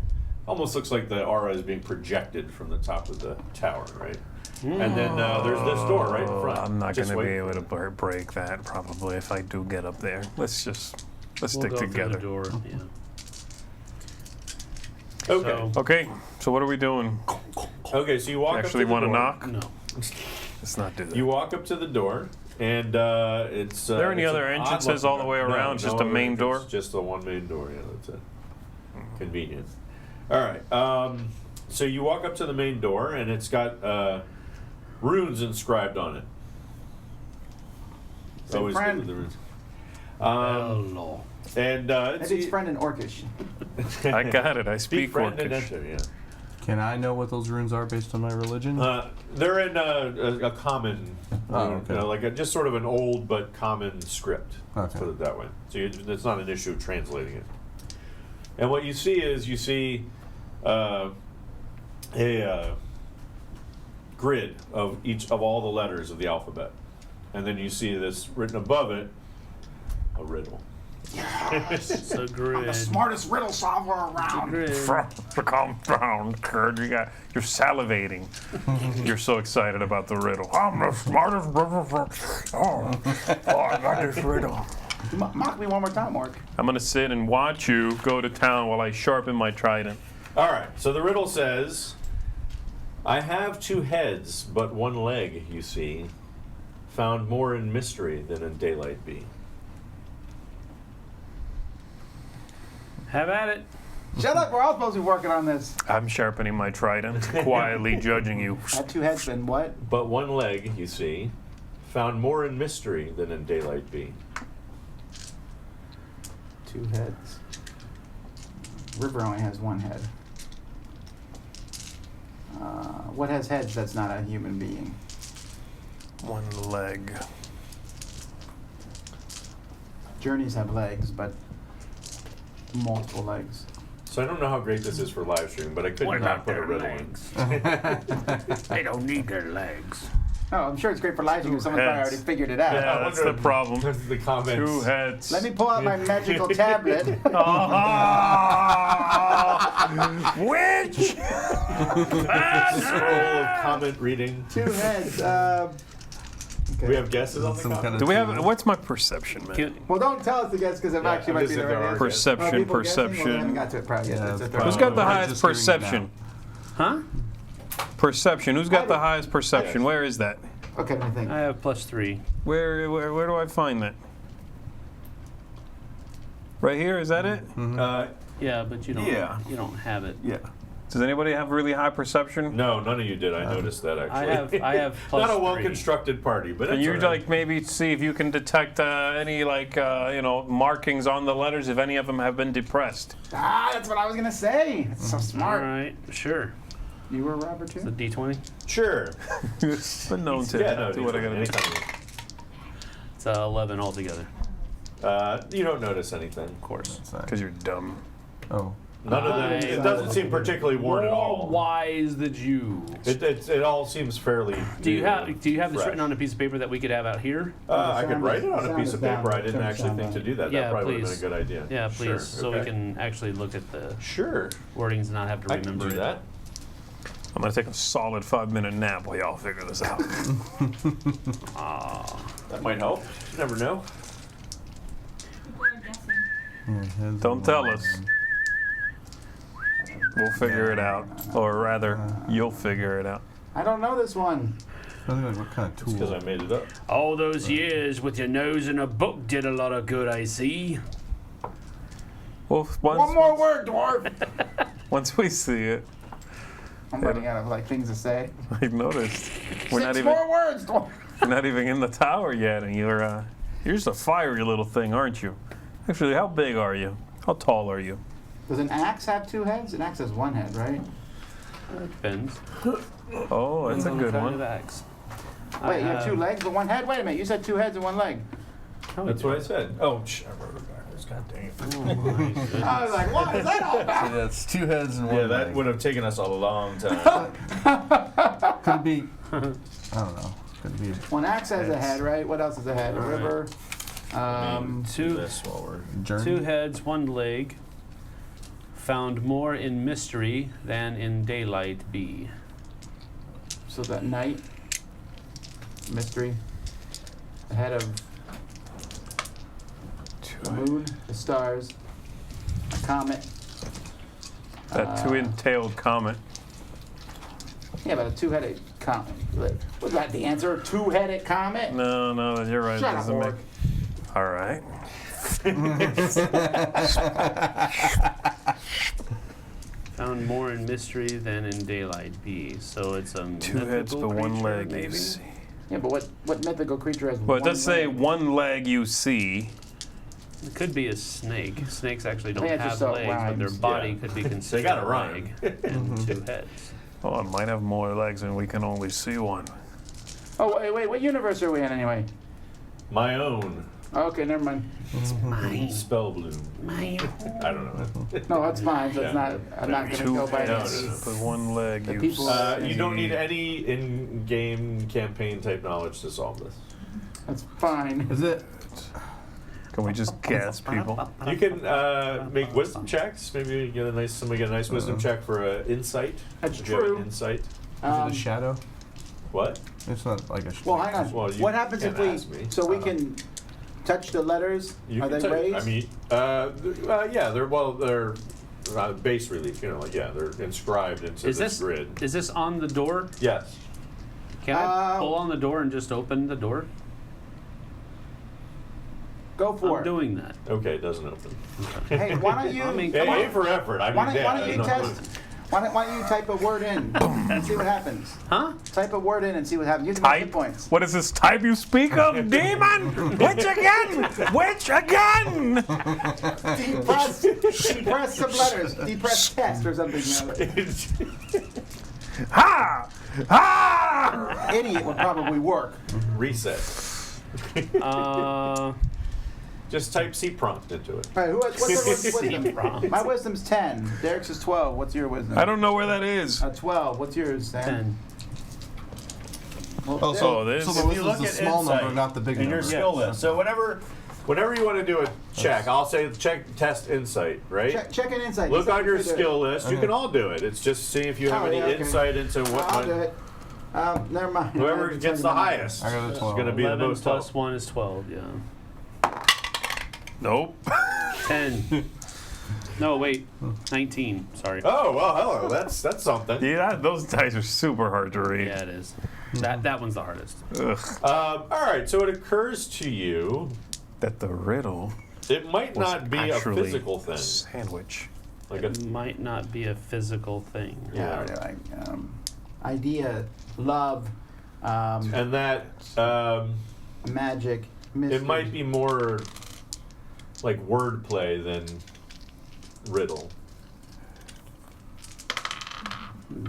almost looks like the aura is being projected from the top of the tower, right? And then there's this door right in front. I'm not going Just to be wait able for to break that probably if I do get up there. Let's stick We'll go through together. the door. Yeah. it. Okay. So- Okay, so what are we doing? Okay, so you walk Actually up to want the to door. knock? No. Let's not do that. You walk up to the door, and it's. Are there any it's other an odd entrances looking all the way door. around? No, Just no a other main entrance, door? Just the one main door. Yeah, that's it. Convenient. All right. So you walk up to the main door, and it's got runes inscribed on it. Say Always good friend. with the runes. Hello. And Maybe it's friend in Orcish. I got it. I speak friend and Orcish. enter, yeah. Can I know what those runes are based on my religion? They're in a common, Oh, okay. like just sort of an old but common script. Let's Okay. put it that way. So it's not an issue of translating it. And what you see is a grid of each of all the letters of the alphabet, and then you see this written above it, a riddle. It's a grid. Smartest riddle solver around. Grid. Calm down, Kurt. You're salivating. You're so excited about the riddle. I'm the smartest riddle. I got this riddle. Mock me one more time, Mark. I'm gonna sit and watch you go to town while I sharpen my trident. All right. So the riddle says, "I have 2 heads, but 1 leg. You see, found more in mystery than in daylight be." Have at it. Shut up, we're all supposed to be working on this. I'm sharpening my trident, quietly judging you. Had 2 heads, then what? But 1 leg, you see, found more in mystery than in daylight be. 2 heads. River only has 1 head. What has heads that's not a human being? 1 leg. Journeys have legs, but multiple legs. So I don't know how great this is for live streaming, but I could not put a riddle in. They don't need their legs. Oh, I'm sure it's great for live streaming. Someone's probably heads. already figured it out. Yeah, that's the problem. That's the comments. 2 heads. Let me pull out my magical tablet. Which? Scroll of comment reading. 2 heads. Okay. We have guesses on the Some comment? kind of Do we have? tool. What's my perception, man? Well, don't tell us the guess because it Yeah, actually I'm might just be the if there right are answer. Perception, People guessing? Well, we haven't perception. got to it probably yet. Yeah, It's it's at the- Who's got the We're highest just hearing it perception? Huh? Perception. Who's got the highest perception? Where is that? Okay, let me think. I have +3. Where do I find that? Right here. Is that it? Yeah, but you don't. Yeah. You don't have it. Yeah. Does anybody have really high perception? No, none of you did. I noticed that actually. I have Not a +3. well-constructed party, but Can it's you all right. like maybe see if you can detect any markings on the letters if any of them have been depressed? That's what I was gonna say. It's so All smart. right. Sure. You were Robert The too. D20. Sure. But known to Yeah, no, do what I gotta do. anytime. It's 11 altogether. You don't notice anything. Of course. That's not- Because you're dumb. Oh. None of them. It doesn't seem particularly worn at More all. wise than you. It all seems fairly. Do you new have and this fresh. written on a piece of paper that we could have out here? I could write it on a Sound piece is of down. paper. I didn't Turn actually sound think on. to do that. Yeah, That probably would please. have been a good idea. Yeah, please, Sure, so okay. we can actually look at the Sure. wordings and not have to I can remember do it. that. I'm going to take a solid 5-minute nap while y'all figure this out. That might help. You never know. Don't tell us. We'll figure it out. Or rather, you'll figure it out. I don't know this one. What kind of tool? Because I made it up. All those years with your nose in a book did a lot of good, I see. Well, One more word, dwarf. once we see it, I'm running out of like things to say. I've noticed. We're not 6 even more words, dwarf. you're not even in the tower yet, and you're just a fiery little thing, aren't you? Actually, how big are you? How tall are you? Does an axe have 2 heads? An axe has 1 head, right? It depends. Oh, that's a good one. Axe. Wait, you have 2 legs but 1 head? Wait a minute, you said 2 heads and 1 leg. That's what I said. Oh, I wrote it backwards. God dang it. Oh, I was like, what is that all about? Yeah, it's 2 heads and 1 Yeah, that leg. would have taken us a long time. Could it be? I don't know. Could it be? One axe has a head, right? What else has a head? A All right. river. Two- This while we're. Journey? 2 heads, 1 leg. Found more in mystery than in daylight be. So that night, mystery, the head of the moon, the stars, a comet. That 2-tailed comet. Yeah, but a 2-headed comet. Was that the answer? 2-headed comet? No, you're right. Shut up, Doesn't make- Orc. All right. Found more in mystery than in daylight be. So it's a 2 heads mythical but 1 creature, leg. maybe. You see. Yeah, but what mythical creature has Well, it one does say leg? 1 leg you see. It could be a snake. Snakes actually don't Yeah, it have just so legs, but their rhymes. body Yeah. could be considered gotta a rhyme. leg and 2 heads. Oh, it might have more legs and we can only see 1. Oh, wait, what universe are we in anyway? My own Okay, never mind. spell bloom. I don't know. No, that's fine. So it's Yeah. not. I'm not gonna 2 go by heads this. but 1 leg The you people see. are- You don't need any in-game campaign type knowledge to solve this. That's fine. Is it? Can we just guess, people? You can make wisdom checks. Maybe somebody get a nice wisdom check for insight. That's if you have true. an insight. Is it Um, a shadow? What? It's not like a. well, hang on. Well, you What happens if can't ask me. we? So we can touch the letters. You Are can they tell- raised? I mean, yeah, they're bas relief. They're inscribed into Is this this grid. is this on the door? Yes. Can I Uh, pull on the door and just open the door? Go for I'm it. doing that. Okay, it doesn't open. Hey, why don't you? I mean, Hey, come A on. for effort. I mean, Why don't yeah, you no. test? Why don't you type a word in and see what happens? Huh? Type a word in and see what happens. Use the hit Type? points. What is this type you speak of, demon? Which again? Which again? Depress some letters. Depress test or something. Ha! Ha! Idiot would probably work. Reset. Just type C prompt into it. All right, what's your wisdom? My wisdom's 10. Derek's is 12. What's your wisdom? I don't know where that is. 12. What's yours, Sam? 10. Well, Oh, Derek- Oh, this. So If the you wisdom's look the at small insight number, not the big in number. your skill list. So whenever you want to do a check, I'll say test insight, right? check an insight. Look Decide on your if you do it. skill list. You can all do it. It's just see if you have Oh, any yeah, okay. insight into what I'll do it. Never mind. I whoever have to gets tell the you mine. highest I got a is 12. going to be the 11 most plus help. 1 is 12, yeah. Nope. 10. No, wait. 19. Sorry. Oh well, hello. That's something. Yeah, those dice are super hard to read. Yeah, it is. That one's the hardest. Ugh. All right. So it occurs to you That the riddle it might was not be a actually physical thing, sandwich. like a It might not be a physical thing. Yeah, like idea, love, and that magic, mystery. it might be more like wordplay than riddle.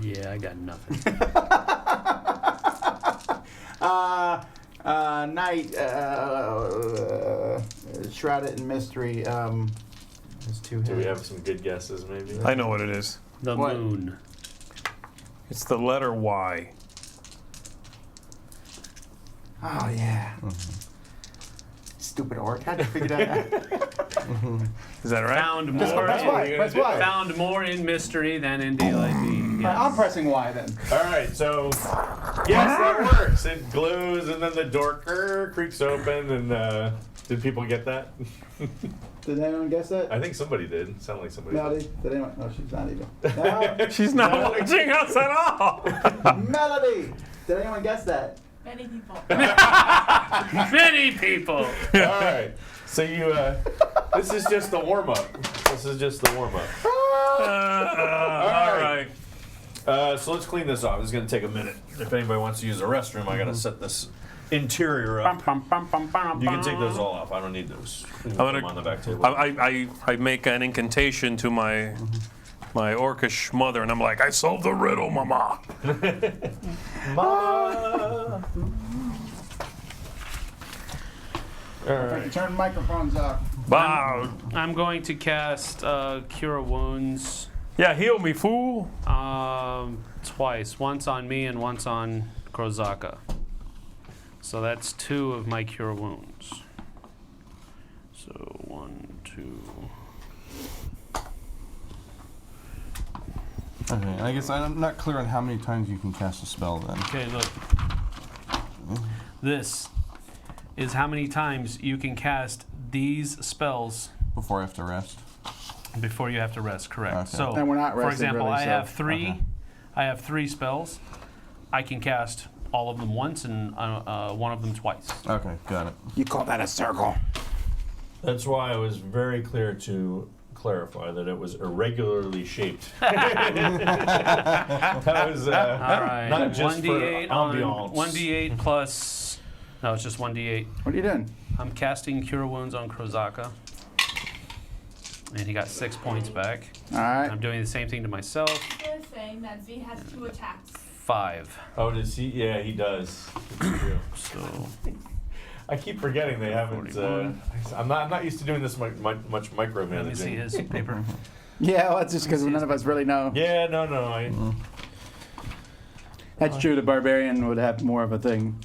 Yeah, I got nothing. Night, shrouded in mystery. There's two Do we heads. have some good guesses, maybe? I know what it is. The What? moon. It's the letter Y. Oh yeah. Stupid orc. How'd you figure that out? Is that right? Found Press more. Y. Press Y. Found more in mystery than in daylight. I'm pressing Y then. All right, so yes, that works. It glows, and then the door creaks open, and did people get that? Did anyone guess that? I think somebody did. Sounded like somebody. Melody? Did anyone? No, she's not even. No. She's not watching us at all. Melody! Did anyone guess that? Many people. Many people. All right. So you, this is just the warm up. This is just the warm up. All right. So let's clean this off. This is going to take a minute. If anybody wants to use the restroom, I got to set this interior up. You can take those all off. I don't need those. Put them on the back table. I make an incantation to my orcish mother, and I'm like, I solved the riddle, mama. Mama. All right. Turn microphones off. Wow. I'm going to cast Cure Wounds Yeah, heal me, fool. twice. Once on me and once on Krozaka. So that's 2 of my Cure Wounds. So 1, 2. Okay, I guess I'm not clear on how many times you can cast a spell then. Okay, look. This is how many times you can cast these spells Before I have to rest. before you have to rest. Correct. Okay. So, And we're not for rested, example, really, I so- have 3. Okay. I have 3 spells. I can cast all of them once and one of them twice. Okay, got it. You call that a circle? That's why I was very clear to clarify that it was irregularly shaped. That was All right. not just 1d8 for on ambiance. 1d8 plus. No, it's just 1d8. What are you doing? I'm casting Cure Wounds on Krozaka. And he got 6 points back. All right. I'm doing the same thing to myself. People are saying that Z has 2 attacks. 5. Oh, does he? Yeah, he does. It's true. So I keep forgetting they haven't. 41. I'm not used to doing this much micromanaging. let me see his paper. Yeah, well, that's just because none of us really know. Yeah, no. That's true. The barbarian would have more of a thing.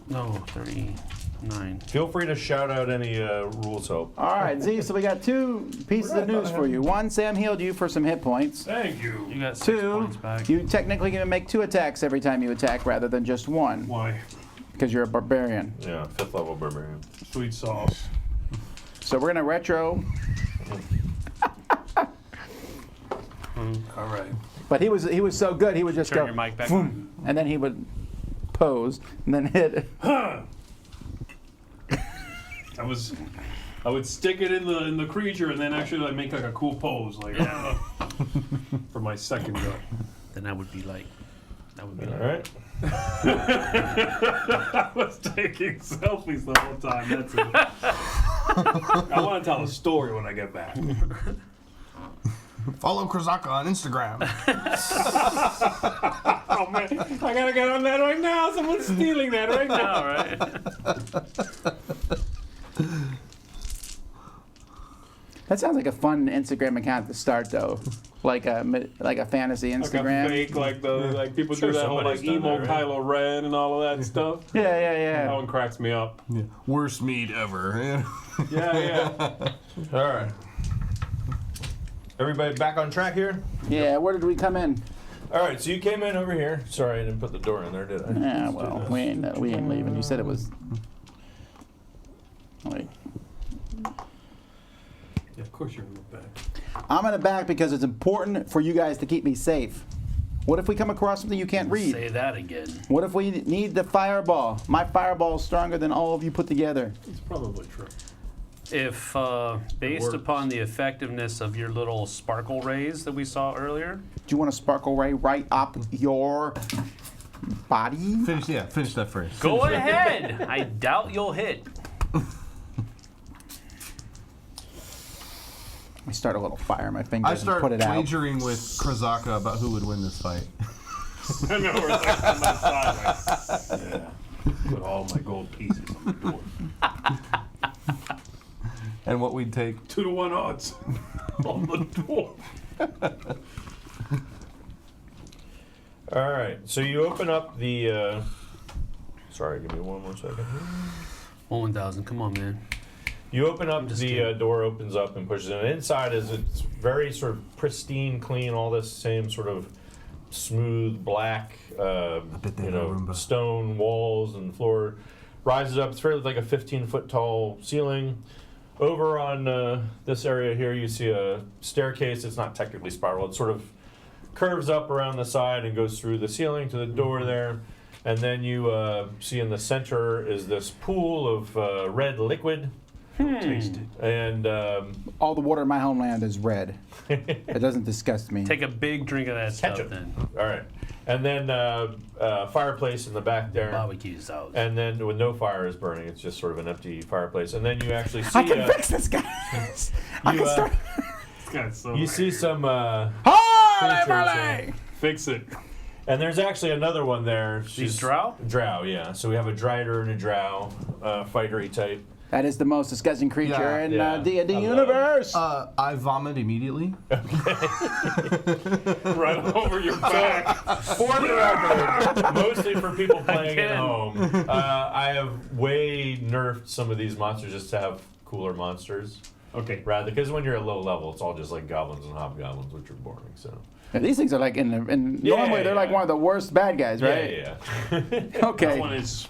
No, 39. Feel free to shout out any rules, Hope. All right, Z. So we got 2 pieces of news for you. 1, Sam healed you for some hit points. Thank you. You got 6 2, points back. you technically can make 2 attacks every time you attack rather than just 1 Why? because you're a barbarian. Yeah, 5th level barbarian. Sweet sauce. So we're gonna retro. All right. But he was so good he would just Turn go your mic back boom, and then he would pose and then hit. I would stick it in the creature and then actually like make like a cool pose, like for my second go. Then that would be like. That would be All like. right. I was taking selfies the whole time. That's it. I want to tell a story when I get back. Follow Krozaka on Instagram. Oh man, I gotta get on that right now. Someone's stealing that right now. All right. That sounds like a fun Instagram account to start though, like a fantasy Like a Instagram. fake, like people Sure, do that whole like somebody's done emo that, right? Kylo Ren and all of that stuff. Yeah, That yeah. one cracks me up. Yeah. Worst meat ever. Yeah. All right. Everybody back on track here? Yeah, where did we come in? All right, so you came in over here. Sorry, I didn't put the door in there, did I? Yeah, Let's do well, this. we ain't leaving. You said it was. Wait. Yeah, of course you're in the back. I'm in the back because it's important for you guys to keep me safe. What if we come across something you can't read? Say that again. What if we need the fireball? My fireball is stronger than all of you put together. It's probably true. If based works. upon the effectiveness of your little sparkle rays that we saw earlier, Do you want a sparkle ray right up your body? Finish that phrase. go ahead. I doubt you'll hit. I start a little fire in my fingers I and start put it out. wagering with Krozaka about who would win this fight. I know we're like sideways. Put all my gold pieces on the door. And what we'd take. 2-to-1 odds on the door. All right, so you open up the. Sorry, give me one more second. 1,000. Come on, man. You open up, just the kidding. door opens up and pushes in. Inside it's very sort of pristine, clean, all this same sort of smooth black, bet they have a Roomba. stone walls and floor. Rises up. It's fairly like a 15-foot tall ceiling. Over on this area here, you see a staircase. It's not technically spiral. It sort of curves up around the side and goes through the ceiling to the door there. And then you see in the center is this pool of red liquid. Taste it. And All the water in my homeland is red. It doesn't disgust me. Take a big drink of that stuff ketchup. then. All right. And then fireplace in the back there. Barbecue sauce. And then with no fire is burning, it's just sort of an empty fireplace. And then you actually see I can fix this, guys. I can start. Got so you see some Holy creatures moly! Fix it. and there's actually another one there. These drow? Drow, yeah. So we have a drider and a drow, fightery type. That is the most disgusting creature Yeah, in yeah. D&D I love universe. I vomit immediately. Right over your back. For the record, mostly for people playing at Again. home, I have way nerfed some of these monsters just to have cooler monsters. Okay. Rather, because when you're at low level, it's all just like goblins and hobgoblins, which are boring. So Yeah, these things are like normally they're like yeah. one of the worst bad guys, right? yeah. That Okay. one is.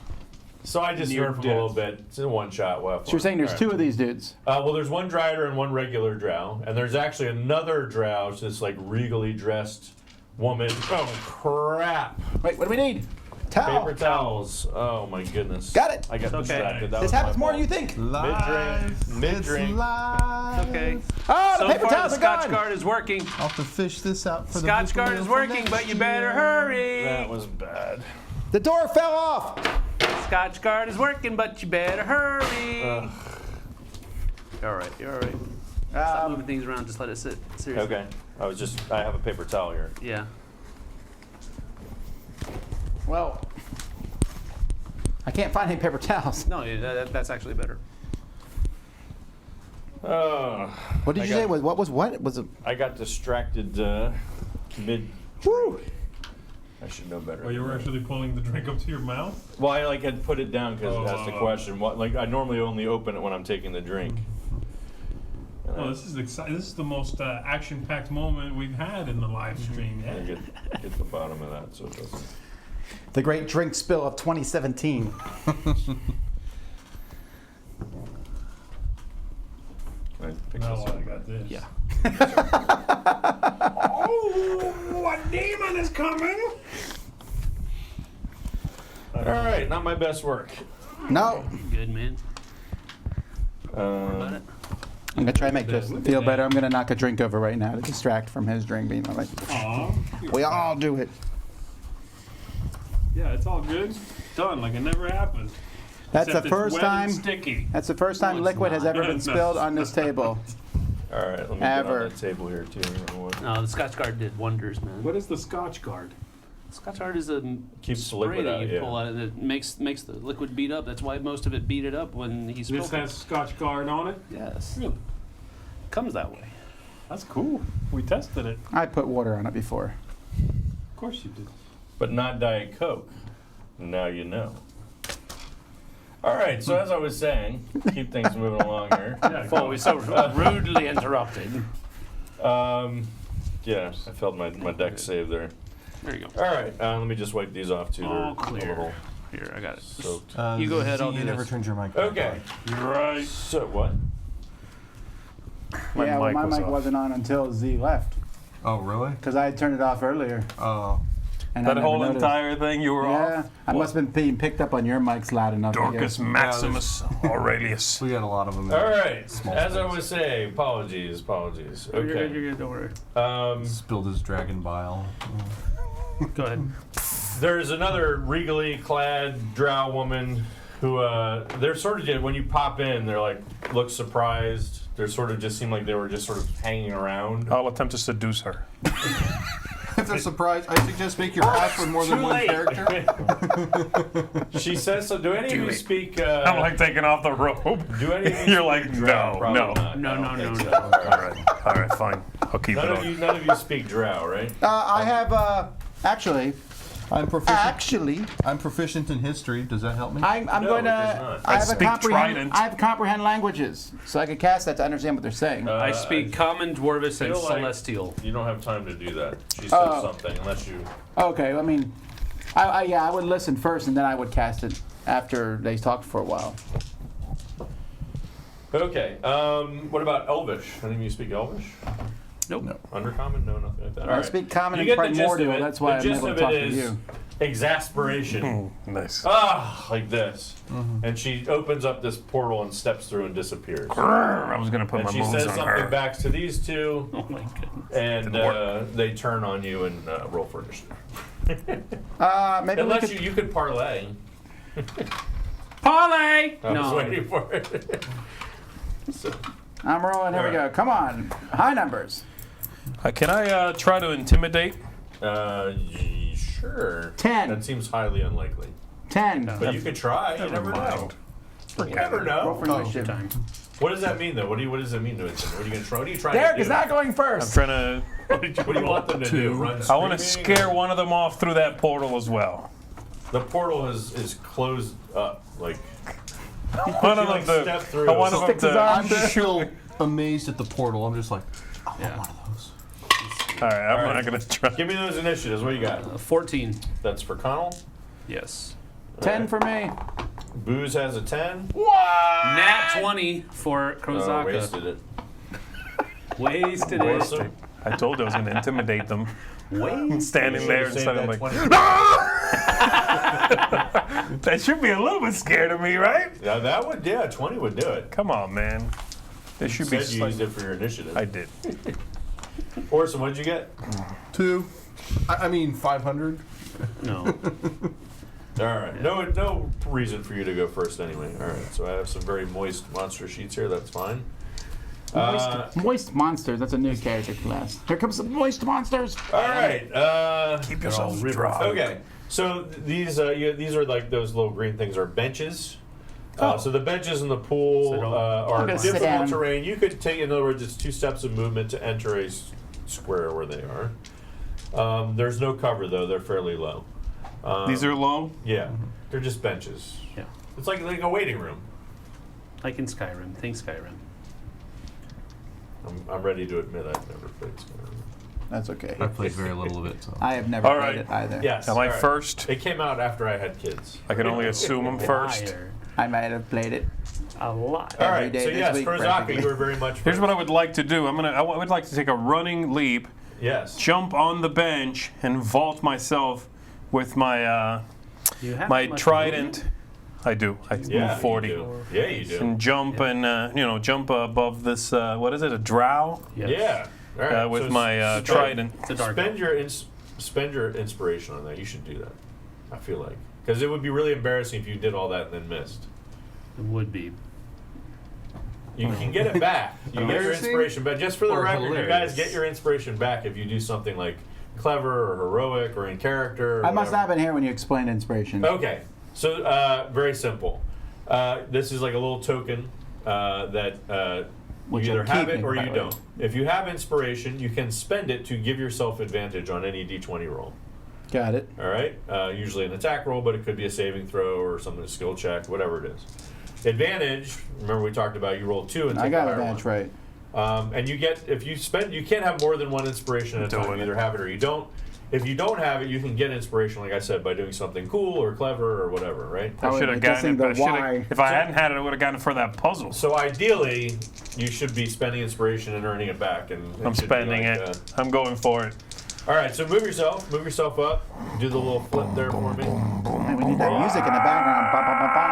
So I just Near nerf them a little death. bit. It's a one shot. We'll have So you're saying there's fun. two of these dudes. Well, there's one drider and one regular drow, and there's actually another drow, this like regally dressed woman. Oh crap! Wait, what do we need? Towel. Paper towels. Oh my goodness. Got it. I got It's okay. distracted. That This was happens my more than you fault. think. Mid-drink. Okay. Oh, So the paper far, the towels are Scotch gone. Guard is working. I'll have to fish this out for the Scotch Guard Vista is Wheel for working, next but you better year. hurry. That was bad. The door fell off. Scotch Guard is working, but you better hurry. You're all right. You're all right. Stop moving things around. Just let it sit. Seriously. Okay. I have a paper towel here. Yeah. Well, I can't find any paper towels. No, that's actually better. What did you say? What was what? Was it? I got distracted mid. Woo. I should know better. Oh, you were actually pulling the drink up to your mouth? Well, I like had put it down because it asked a Oh. question. What like I normally only open it when I'm taking the drink. And Oh, I- this is exciting. This is the most action-packed moment we've had in the live stream I yet. get the bottom of that so it doesn't. The great drink spill of 2017. Can I pick Now this I up? got this. Yeah. Oh, a demon is coming! All right, not my best work. No, Good, man. About Um, it. I'm gonna try and make Look at Justin that. feel better. I'm gonna knock a drink over right now to distract from his drink being like. Aw. We all do it. Yeah, it's all good. Done, like it never happened. That's Except the it's first wet and time. sticky. That's the first time No, it's liquid has not. ever been No. spilled on this table. all right, let me get Ever. on that table here too. You know what? No, the Scotch Guard did wonders, man. What is the Scotch Guard? Scotch Guard is a Keeps the spray liquid that out, you yeah. pull out, and it makes the liquid beat up. That's why most of it beat it up when he spilled This it. has Scotch Guard on it? Yes, Really? comes that way. That's cool. We tested it. I put water on it before. Of course you did. But not Diet Coke. Now you know. All right, so as I was saying, keep things moving along here. Yeah, Oh, we so rudely interrupted. Yeah, I felt my deck save there. There you go. All right, let me just wipe these off too. All They're a clear. little Here, I got it. soaked. You go ahead, I'll Z, do you never this. turned your mic. Okay, You're right. so what? My yeah, well, mic my was mic off. wasn't on until Z left Oh, really? because I had turned it off earlier. Oh. And I That never whole noticed. entire thing you were Yeah, off? I must have been being picked up on your mics loud enough. I Dorcas guess. Maximus Aurelius. We got a lot of them. All right, Small as I space. was saying, apologies. You're good, Okay. you're good, don't worry. Spilled his dragon bile. Go ahead. There's another regally clad drow woman who they're sort of just, when you pop in, they're like look surprised. They sort of just seem like they were just sort of hanging around. I'll attempt to seduce her. It's a surprise. I suggest make your password more than Too one late. character. She says so. Do any of you speak? I'm like taking off the robe. Do any of you You're speak like, Drow? no, Probably no. not. No, I no, don't no, think no. so. All right, fine. I'll keep it on. None of you speak Drow, right? I have, actually, I'm proficient in history. Does that help me? I'm No, going it does to. not. I have a speak comprehend. Trident. I have comprehend languages, so I can cast that to understand what they're saying. I speak Common, Dwarvish, and feel like- Celestial. You don't have time to do that. She says something unless you. Okay, I mean, I would listen first, and then I would cast it after they talked for a while. Okay. What about Elvish? Any of you speak Elvish? Nope. No. Undercommon? No, nothing like that. All I right. speak Common You and get the gist of Primordial. it. That's why The I'm gist able of to talk it to is you. exasperation. Nice. Like this. And she opens up this portal and steps through and disappears. I was gonna put And my she moves says on something her. back to these two, Oh my goodness. and Didn't work. they turn on you and roll for initiative. Maybe we Unless could. you could parlay. Parlay! I was No. waiting for it. So, I'm rolling. Here we go. Alright. Come on. High numbers. Can I try to intimidate? sure. 10. That seems highly unlikely. 10. But you could try. You never know. mind. You never Roll know. for initiative. Time. What does that mean, though? What does it mean to it? What are you gonna try? What are you trying Derek to do? is not going I'm first. trying to. What do you want them to do? Run I want to screaming? scare one of them off through that portal as well. The portal is closed up. Like One of like them step to. through. I want them Sticks his to. arm I'm still amazed at the portal. I'm just like, Yeah. one of those. All right, I'm All right. not gonna try. Give me those initiatives. What do you got? 14. That's for Connell. Yes. 10 for me. Booze has a 10. Nat 20 for Oh, Krozaka. wasted it. Wasted it. Awesome. I told you I was gonna intimidate them. Wasted Standing there and Saved suddenly that like, 20. that should be a little bit scared of me, right? Yeah, that would. Yeah, 20 would do it. Come on, man. This should be. Said you used it for your initiative. I did. Orson, what'd you get? 2. I mean 500. No. All right. No reason for you to go first anyway. All right. So I have some very moist monster sheets here. That's fine. Moist monsters. That's a new character class. Here comes the moist monsters. All right. Keep they're all yourselves ribbons. dry. Okay. So these these are like those little green things are benches. So the benches in the pool Sit on. are I'm gonna sit difficult down. terrain. You could take, in other words, it's 2 steps of movement to enter a square where they are. There's no cover though; they're fairly low. These are low. Yeah, they're just benches. Yeah. It's like a waiting room. Like in Skyrim. Think Skyrim. I'm ready to admit I've never played Skyrim. That's okay. I played very little of it, so. I have never All played right. it either. Yes. Am I all right. first? It came out after I had kids. I can only assume I'm first. Liar. I might have played it. A lot. All Every right. day So this yes, week, Krozaka, practically. you were very much. Here's first. what I would like to do. I would like to take a running leap, Yes. jump on the bench, and vault myself with my You have my much trident. movement? I do. I Yeah, move 40. You do. Yeah, you do. And jump and jump above this. What is it? A drow? Yes. Yeah. All right. With so my spend- trident. It's a dark Spend your inspiration on that. You should do that. I feel like because it would be really embarrassing if you did all that and then missed. It would be. You can get it back. You get your Embarrassing inspiration back. Just for the or record, you guys hilarious? get your inspiration back if you do something like clever or heroic or in character. Or I must not have whatever. been here when you explained inspiration. Okay, so very simple. This is like a little token that Which you either I'm have keeping, it or by you the way. don't. If you have inspiration, you can spend it to give yourself advantage on any d20 roll. Got it. All right, usually an attack roll, but it could be a saving throw or something, a skill check, whatever it is. Advantage. Remember we talked about you roll 2 and take I the got higher advantage one. right. And you get if you spend, you can't have more than one inspiration at a time. Doing You it. either have it or you don't. If you don't have it, you can get inspiration, like I said, by doing something cool or clever or whatever, right? I Oh, should have wait, gotten guessing it. the why. If I hadn't had it, I would have gotten it for that puzzle. So ideally, you should be spending inspiration and earning it back. And it I'm should be spending like, it. I'm going for it. All right, so move yourself up. Do the little flip there for me. Man, we need that music in the background. Ba, ba, ba, ba.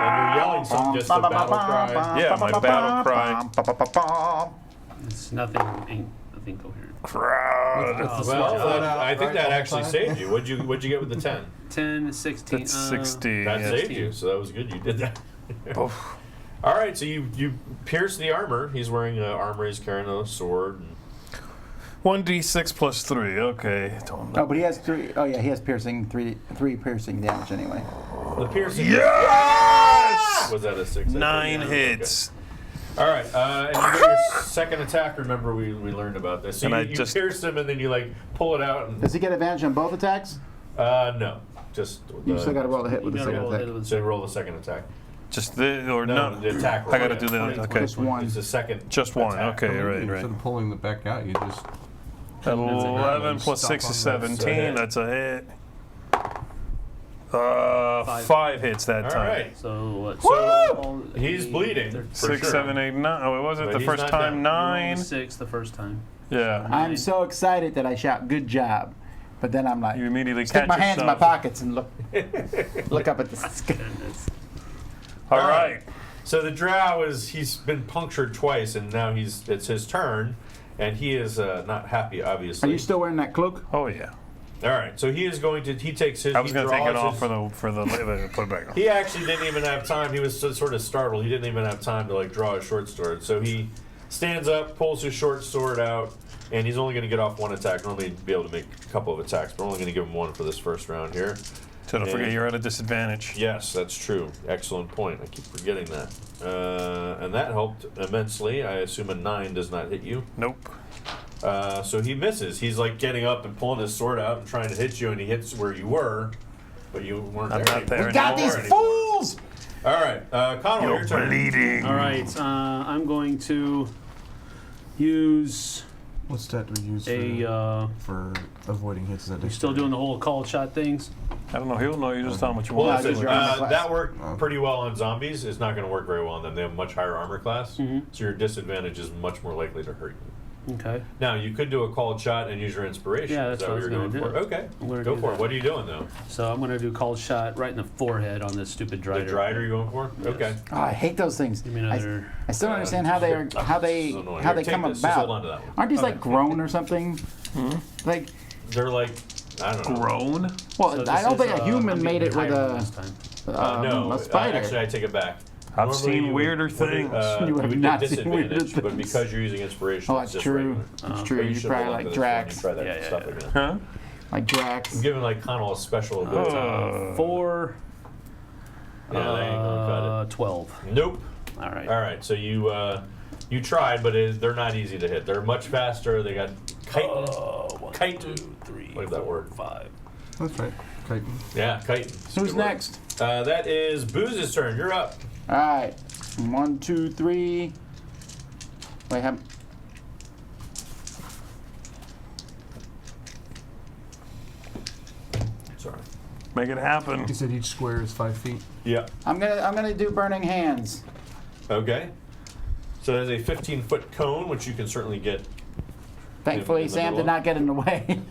And you're yelling some just a battle cry. Yeah, my battle cry. It's nothing. Ain't nothing coherent. Crowd. Well, I think right, that all the actually time. saved you. What'd you get with the 10? 10, 16. That's 60. That yeah. saved you, so that was good. You did that. All right, so you pierce the armor. He's wearing armor. He's carrying a sword. 1d6 plus 3. Okay. Oh, but he has 3. Oh yeah, he has piercing 3 piercing damage anyway. The piercing. Yes! Was that a 6? 9 hits. Okay. All right, and you get your second attack. Remember, we learned about this. So And you pierce him, and then you pull it out. And, Does he get advantage on both attacks? no, just You still got to roll the hit with the You gotta second roll a attack. hit with so roll the second attack. Just the or no? the attack roll. I got to do the okay. Just one. It's the second. Just one. attack. Okay, right, Instead right. of pulling the back out, you just 11 plus Stop 6 is on that. 17. That's a hit. 5 hits that All time. right. So what? So he's bleeding. For 6, sure. 7, 8, 9. Oh, what was it But the he's first not time? down. 9. 6 the first time. Yeah. I'm so excited that I shout "good job," but then I'm like, You immediately stick catch my hands in my yourself. pockets and look up at the sky. All right. So the drow he's been punctured twice, and now it's his turn, and he is not happy, obviously. Are you still wearing that cloak? Oh yeah. All right, so he takes his. I was going to take it off for the put it back on. He actually didn't even have time. He was sort of startled. He didn't even have time to draw his short sword. So he stands up, pulls his short sword out, and he's only going to get off one attack. Normally he'd be able to make a couple of attacks, but we're only going to give him one for this first round here. So don't forget And- you're at a disadvantage. Yes, that's true. Excellent point. I keep forgetting that. And that helped immensely. I assume a 9 does not hit you. Nope. So he misses. He's getting up and pulling his sword out and trying to hit you, and he hits where you were, but you weren't I'm there. not there We got these anymore. fools! All right, Connell, your You're turn. bleeding. All right. I'm going to use what stat do we use a. for avoiding hits? Is that You still doing the whole called shot things? I don't know. He'll know. You just tell him what you Well, want. because listen, you're armor class. that worked pretty well on zombies. It's not going to work very well on them. They have a much higher armor class, so your disadvantage is much more likely to hurt you. Okay. Now, you could do a called shot and use your inspiration. Yeah, Is that's that what I what was you're gonna going for? do. Okay, I'm gonna go do for it. that. What are you doing, though? So I'm going to do called shot right in the forehead on this stupid The drider. drider you're going for? Yes. Okay. Oh, I hate those things. Give me another. I still don't understand how they are, how This is annoying. they Here, take come this. Just hold on about. to that one. Aren't these like grown or something? Like, They're I don't know. Grown. well, So I this don't is, think a human I'm made it getting with higher this time. No, a spider. actually, I take it back. I've Normally seen you would- weirder would, things. You have would not get seen weirder disadvantage, but things. because you're using inspiration, Oh, it's that's just true. regular. That's true. But You should probably hold on like to this Drax. when you try that Yeah, stuff yeah. again. Huh? Like Drax. I'm giving Connell a special ability. 4. Yeah, that ain't gonna cut 12. it. Nope. All right. All right, so you tried, but they're not easy to hit. They're much faster. They got chitin. 1, Chitin. 2, 3, Look at that 4, word. 5. That's right. Chitin. Yeah, chitin. Who's next? That is Booze's turn. You're up. All right. 1, 2, 3. Wait, how? Sorry. Make it happen. He said each square is 5 feet. Yeah. I'm gonna do burning hands. Okay. So there's a 15-foot cone, which you can certainly get. Thankfully, in the Sam middle did not get in the way.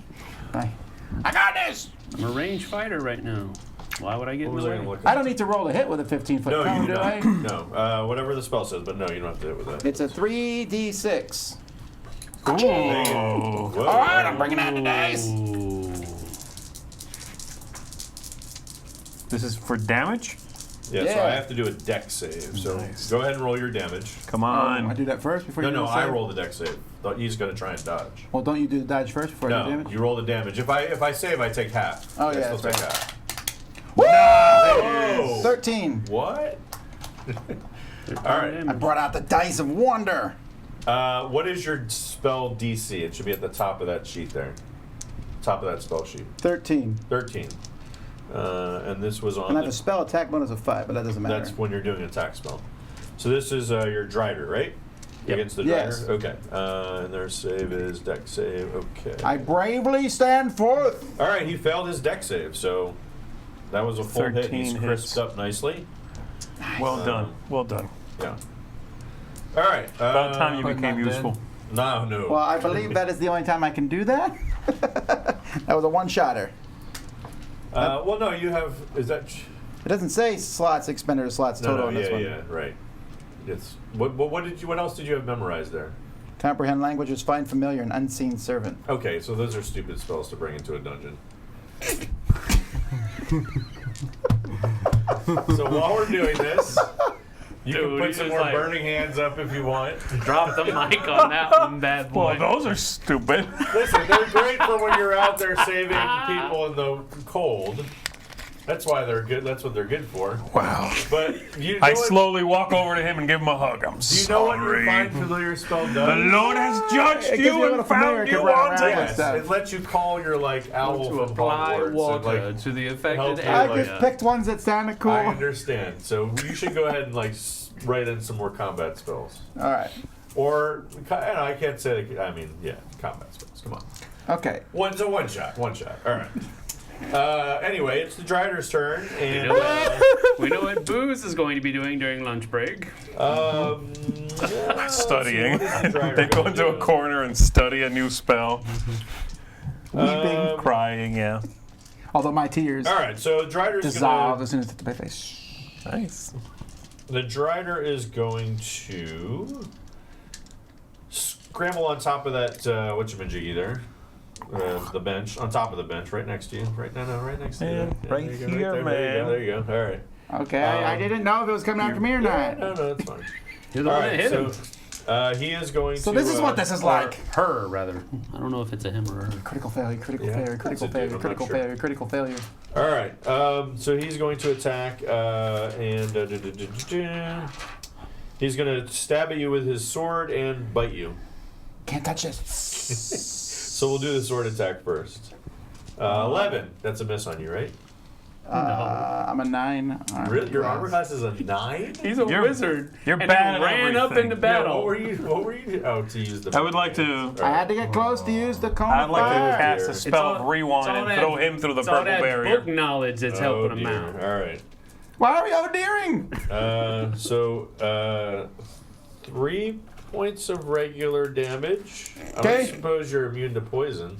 I got this. I'm a ranged fighter right now. Why would I get in What was the I way? going to look I at? don't need to roll a hit with a 15-foot No, cone, you do do I? not. No. Whatever the spell says, but no, you don't have to hit with that. It's a 3d6. Ooh. Whoa. All right, I'm bringing out the dice. Ooh. This is for damage? Yeah, so Yeah. I have to do a dex save. So Nice. go ahead and roll your damage. Come I on. do that first before No, you no, do the I save? roll the dex save. Thought he's going to try and dodge. Well, don't you do the dodge first before I do No, damage? you roll the damage. If I save, I take half. Oh, I yeah, still that's take right. half. Woo! Whoa! 13. What? All right. I brought out the dice of wonder. What is your spell DC? It should be at the top of that sheet there. Top of that spell sheet. 13. 13. And this was on. And I have the- a spell attack bonus of 5, but that doesn't matter. That's when you're doing an attack spell. So this is your Drider, right? Yep. Against the Drider? Yes. Okay. And their save is dex save. Okay. I bravely stand forth. All right, he failed his dex save, so that was a full hit. 13 He's hits. crisped up nicely. Well done. Well done. Yeah. All right. About time you but became not useful. dead. No. Well, I believe that is the only time I can do that. That was a one-shotter. Well, no, you have. Is that. It doesn't say slots expended or slots total on this one. Yeah, right. It's what else did you have memorized there? Comprehend languages, find familiar, and unseen servant. Okay, so those are stupid spells to bring into a dungeon. So while we're doing this, You Dude, can put he's some just more like- burning hands up if you want. Drop the mic on that one, bad boy. Well, those are stupid. Listen, they're great for when you're out there saving people in the cold. That's why they're good. That's what they're good for. Wow. But you know I what, slowly walk over to him and give him a hug. I'm do you know what your sorry. find familiar spell does? The Lord has judged It gives you you a and little familiar found can you run around wanting. with. Yes, it lets you call your like owl to from apply Hogwarts and, water like, to the help affected you, I like, just picked ones that sounded cool. I understand. So you should go ahead and like write in some more combat spells. All right. Or I can't say. I mean, yeah, combat spells. Come on. Okay. One shot. All right. Anyway, it's the Drider's turn, and We know what Booze is going to be doing during lunch break. yeah, Studying. so what is the Drider They go gonna into a do? corner and study a new spell. Weeping. Crying, yeah. Although my tears All right, so Drider's dissolve gonna. as soon as it hit my face. Nice. The Drider is going to scramble on top of that whatchamajiggy there. The bench, on top of the bench, right next to you. Right next to you. Man, right there you go, here, there, man. There you go. All right. Okay, I didn't know if it was coming after me or Yeah, not. no, that's fine. You're the All one that right, hit him. so he is going So to. this is what this is like. Her, rather. I don't know if it's a him or a her. Critical failure, critical Yeah, failure, that's critical a dude, failure, I'm not critical sure. failure, critical failure. All right. So he's going to attack, and he's going to stab at you with his sword and bite you. Can't touch this. So we'll do the sword attack first. 11. That's a miss on you, right? I'm a 9. Really? Your armor class is a 9? He's a wizard. You're and bad he at ran up everything. into Yeah, battle. what were you? Oh, to use the. I would like to. I had to get close to use the cone I'd of like to fire. cast a It's spell all- of rewind it's all and that- throw him through the It's all purple that barrier. book knowledge that's helping him out. All right. Why are we overdeering? So 3 points of regular damage. I Okay. would suppose you're immune to poison.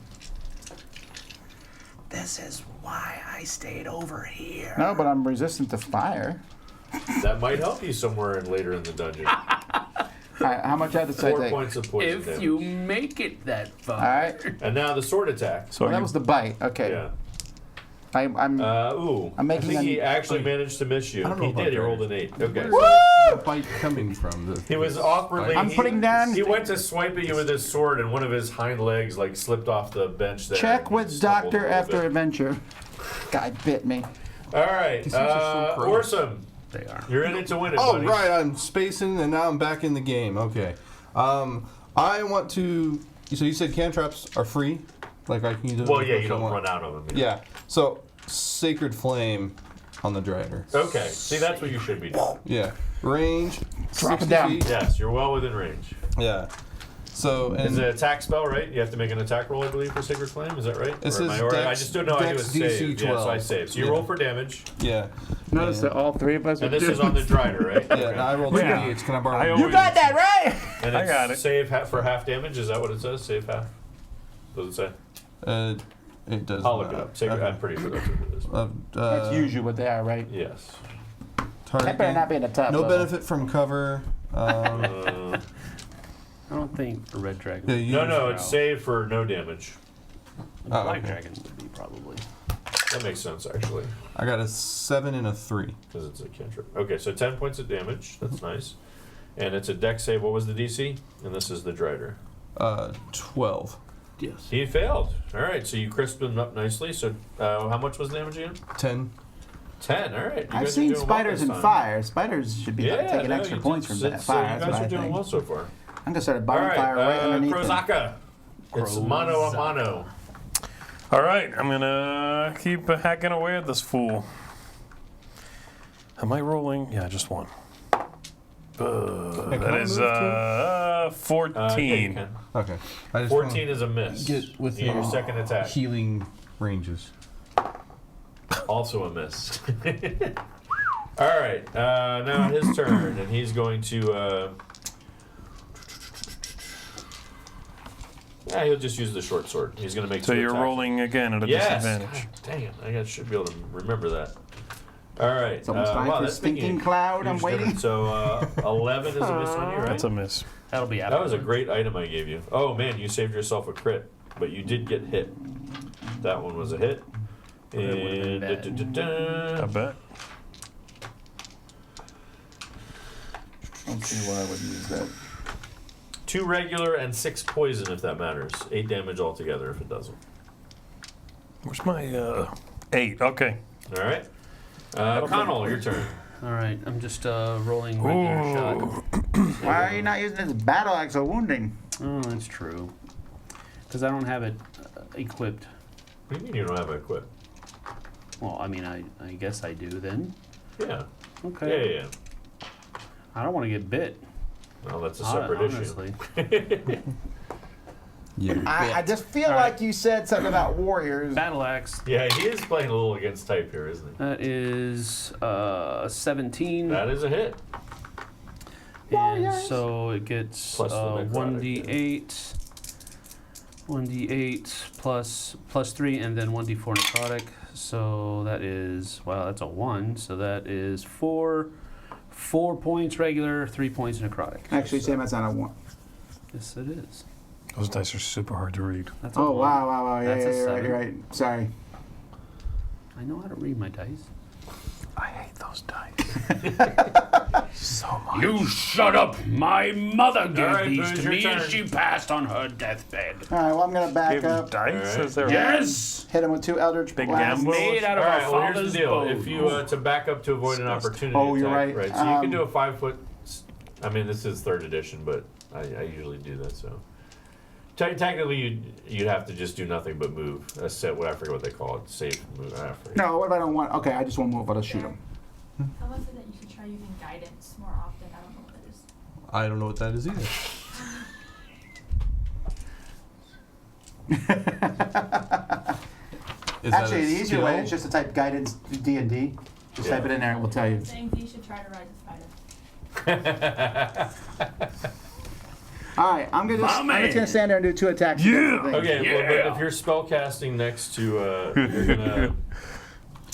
This is why I stayed over here. No, but I'm resistant to fire. That might help you somewhere later in the dungeon. How much did I 4 take? points of poison If damage. you make it that far. All right. And now the sword attack. So Well, that you- was the bite. Okay. Yeah. I'm I'm I'm making I think he an- actually managed to miss you. I don't know He about did. He that. rolled an 8. Okay. Where's the bite coming from? He was awkwardly. I'm putting down- He went to swipe at you with his sword, and one of his hind legs like slipped off the bench there. check and he with stumbled a doctor little after bit. adventure. Guy bit me. All right, These things are so gross. Orsum, They are. you're in it to win it, Oh, buddy. right, I'm spacing, and now I'm back in the game. Okay. I want to... So you said cantrips are free? Like I can use them Well, yeah, if you I don't want. run out of them. Yeah. So, Sacred Flame on the Drider. Okay, see, that's what you should be doing. Yeah. Range, Drop it 60 down. feet. Yes, you're well within range. Yeah. So, It's and an attack spell, right? You have to make an attack roll, I believe, for Sacred Flame. Is that right? It Or am says I Dex- just don't know how to do a Dex save. DC Yeah, so I 12. save. So you Yeah. roll for damage, yeah. Notice And- that all three of us are and this is doing- on the Drider, right? Yeah, and I rolled 2d8s. Can I borrow I one? always- You got that right. And I it's got it. Save for half damage. Is that what it says? Save half. Does it say? It does I'll look it not. up. Sacred, Okay. I'm pretty sure that's what it is. That's usually what they are, right? Yes. Target That better not be in the top No level. benefit from cover. Uh, I don't think a red dragon. Yeah, you- no, it's save for no damage. A black okay. dragon would be probably. That makes sense, actually, I got a 7 and a 3. because it's a cantrip. Okay, so 10 points of damage. That's nice. And it's a dex save. What was the DC? And this is the Drider. 12. Yes. He failed. All right, so you crisped him up nicely. So how much was the damage again? 10. 10. All right. You I've guys are seen doing well spiders this in time. fire. Spiders should be Yeah, taking no, extra you points did- from that so fire. you That's guys what are I doing think. well so far. I'm gonna start a All bonfire right, right underneath them. Krozaka. It's mano a mano. All right, I'm gonna keep hacking away at this fool. Am I rolling? Yeah, just one. That is 14. Yeah, you can. Okay. I just 14 is a miss. get within your second attack. healing ranges. Also a miss. All right, now his turn, and he's going to. Yeah, he'll just use the short sword. He's going to make. So two you're attacks. rolling again at a Yes. disadvantage. God, dang it! I should be able to remember that. All right. It's almost time wow, for that's making stinking a cloud. I'm huge waiting. difference. So 11 is a miss on you, right? That's a miss. That'll be That was a great item I gave you. Oh man, you saved yourself a crit, but you did get hit. That one was a hit. would've been And bad. I bet. Let's see where I would use that. 2 regular and 6 poison, if that matters. 8 damage altogether, if it doesn't. Where's my 8? Okay. All right. Connell, your turn. All right, I'm just rolling regular shot. Why are you not using this battle axe or wounding? Oh, that's true. Because I don't have it equipped. What do you mean you don't have it equipped? Well, I mean, I guess I do then. Yeah. Okay. Yeah. I don't want to get bit. Well, that's a separate issue. Honestly. Yeah. I just feel All like right. you said something about warriors. Battle axe. Yeah, he is playing a little against type here, isn't he? That is 17. That is a hit. And so it gets Plus the necrotic, 1d8. 1d8 plus 3, and then 1d4 necrotic. So that is, wow, that's a 1. So that is 4 points regular, 3 points necrotic. Actually, Sam, that's not a 1. Yes, it is. Those dice are super hard to read. That's a Oh, 1. wow. Yeah, That's a you're right, 7. you're right. Sorry. I know how to read my dice. I hate those dice. so much. You shut up! My mother gave right, these Booze, to your me turn. as she passed on her deathbed. All right, well, I'm going to back Give him up. dice? All right. Is there Yes! Hit him with 2 Eldritch Big Blasts. gamble? Made out of All our right, well, here's father's the deal. bone. If you, to back up to avoid an Disgusting. opportunity Oh, you're attack, right. so you can do a 5-foot, I mean, this is 3rd edition, but I usually do that, so. Technically, you'd have to just do nothing but move. That's set, what I forget what they call it. Safe move. I forget. No, what if I don't want? Okay, I just want to move, but I'll shoot him. Someone said that you should try using guidance more often. I don't know what that is. I don't know what that is either. Is that Actually, a the easier way skill? is just to type guidance D&D. Just type it in there, it will tell you. Saying you should try to ride the spider. All right, I'm just gonna stand there and do 2 attacks. Yeah! Okay, well, but if you're spell casting next to, you're gonna.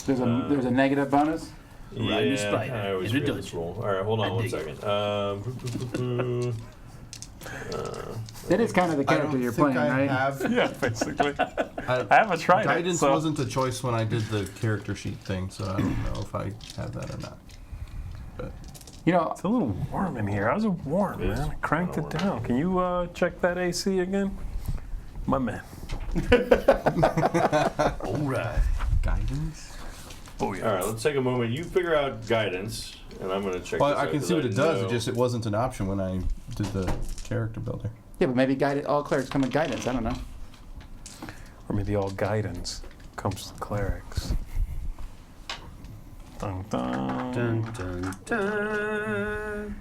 There's a negative bonus. Ride the spider I always in a read this dungeon. roll. All right, hold on I one dig it. second. That is kind of the I character don't you're think playing, I right? have. Yeah, basically. I I haven't tried Guidance it. So. wasn't a choice when I did the character sheet thing, so I don't know if I have that or not. But You know, It's a little warm in here. How's it warm, It is man? I cranked it kinda warm. down. Can you check that AC again? My man. All right. guidance? Oh, yeah. All right, let's take a moment. You figure out guidance, and I'm gonna check. Well, this I out can 'cause see what it does. know- It wasn't an option when I did the character builder. yeah, but maybe all clerics come with guidance. I don't know. Or maybe all guidance comes to clerics. Dun, dun. Dun, dun, dun.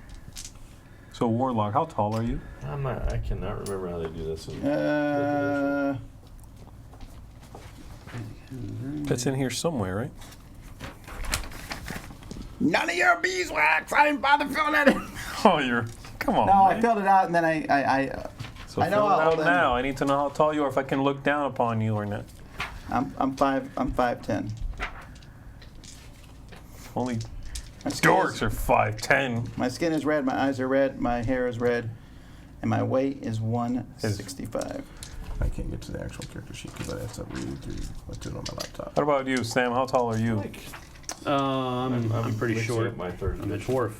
So, Warlock, how tall are you? I cannot remember how they do this. It's in here somewhere, right? None of your beeswax. I didn't bother filling that in. Oh, you're. Come on. No, I man. filled it out and then I So I know fill it how out old I am. now. I need to know how tall you are, if I can look down upon you or not. I'm 5'10". Only My skin dorks is- are 5'10". My skin is red, my eyes are red, my hair is red, and my weight is 165. I can't get to the actual character sheet because I have to read through what's it on my laptop. What about you, Sam? How tall are you? I'm pretty mixing short. up my 3rd I'm a edition. dwarf.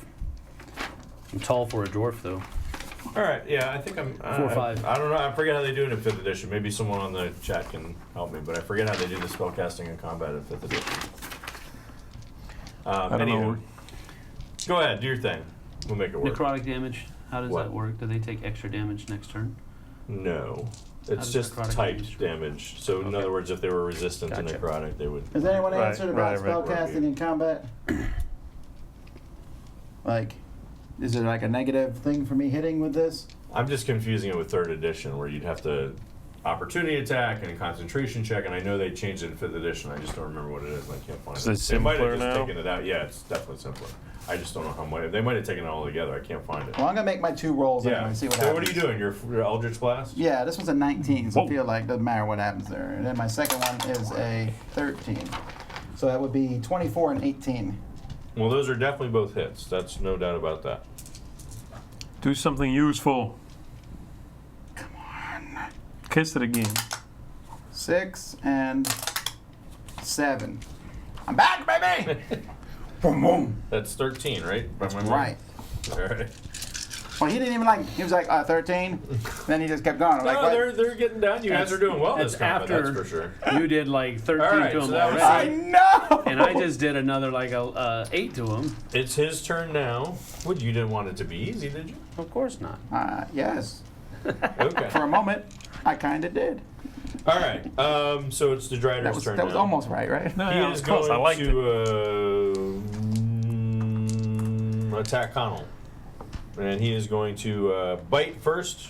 I'm tall for a dwarf, though. All right, yeah, I think I'm 4'5". I don't know. I forget how they do it in 5th edition. Maybe someone on the chat can help me, but I forget how they do the spellcasting and combat in 5th edition. I don't know. Go ahead, do your thing. We'll make it work. Necrotic damage. How does What? that work? Do they take extra damage next turn? No, it's does just necrotic typed damage? damage. So in Okay. other words, if they were resistant Gotcha. to necrotic, they would. Has anyone Right, answered about right, right. spellcasting in combat? Like, is it like a negative thing for me hitting with this? I'm just confusing it with 3rd edition, where you'd have to opportunity attack and a concentration check, and I know they changed it in 5th edition. I just don't remember what it is, and I can't find Is it. it They might have simpler just now? taken it out. Yeah, it's definitely simpler. I just don't know how much. They might have taken it all together. I can't find it. Well, I'm gonna make my 2 rolls anyway Yeah. and see what So happens. what are you doing? Your Eldritch Blast? Yeah, this one's a 19, so I Whoa. feel like doesn't matter what happens there. And then my second one is a 13. So that would be 24 and 18. Well, those are definitely both hits. That's no doubt about that. Do something useful. Come on. Kiss it again. 6 and 7. I'm back, baby! Boom, boom. That's 13, right? That's right. All right. Well, he didn't even like. He was like 13. Then he just kept going. I'm like, No, what? they're getting down. You guys are doing well this That's combat, after that's for sure. you did like 13 All right, to him so that was already. I know. And I just did another like 8 to him. It's his turn now. What, you didn't want it to be easy, did you? Of course not. Yes. Okay. For a moment, I kind of did. All right. So it's the Drider's turn That was now. almost right, right? No, He yeah, is of course, I going liked it. to attack Connell. And he is going to bite first.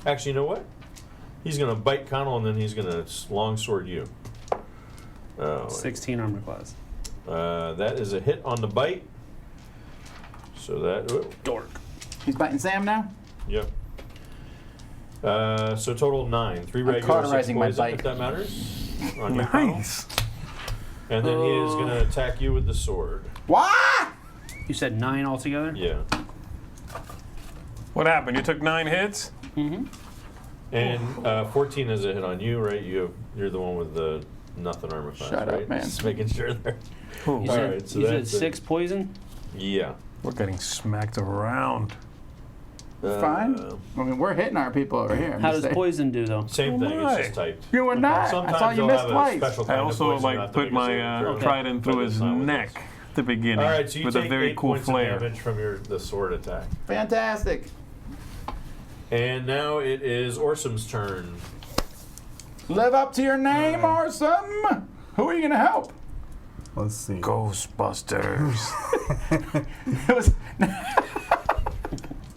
Actually, you know what? He's going to bite Connell, and then he's going to longsword you. Oh, 16 armor class. that is a hit on the bite. So that... Oh, Dork. He's biting Sam now. yep. So total 9. 3 regular, 6 cauterizing my poison, bite. if that matters. On you, Connell. Nice. And then he is going to attack you with the sword. What? You said 9 altogether? Yeah. What happened? You took 9 hits? Mm-hmm. And 14 is a hit on you, right? You're the one with the nothing armor class, Shut up, right? man. Just making sure there. You All said, right, so you said that's it. 6 poison? Yeah. We're getting smacked around. Fine. I mean, we're hitting our people over here. I'm How just does saying. poison do though? Same thing. It's just typed. You were not. Sometimes I saw you they'll missed have a twice. special I kind of also poison you have like to put make a my saving throw. trident But through it's his not with neck this. at the beginning All right, so you with take a very 8 cool points of flare. damage from the sword attack. Fantastic. And now it is Orsum's turn. Live up to your name, Awesome. Who are you gonna help? Let's see. Ghostbusters. It was.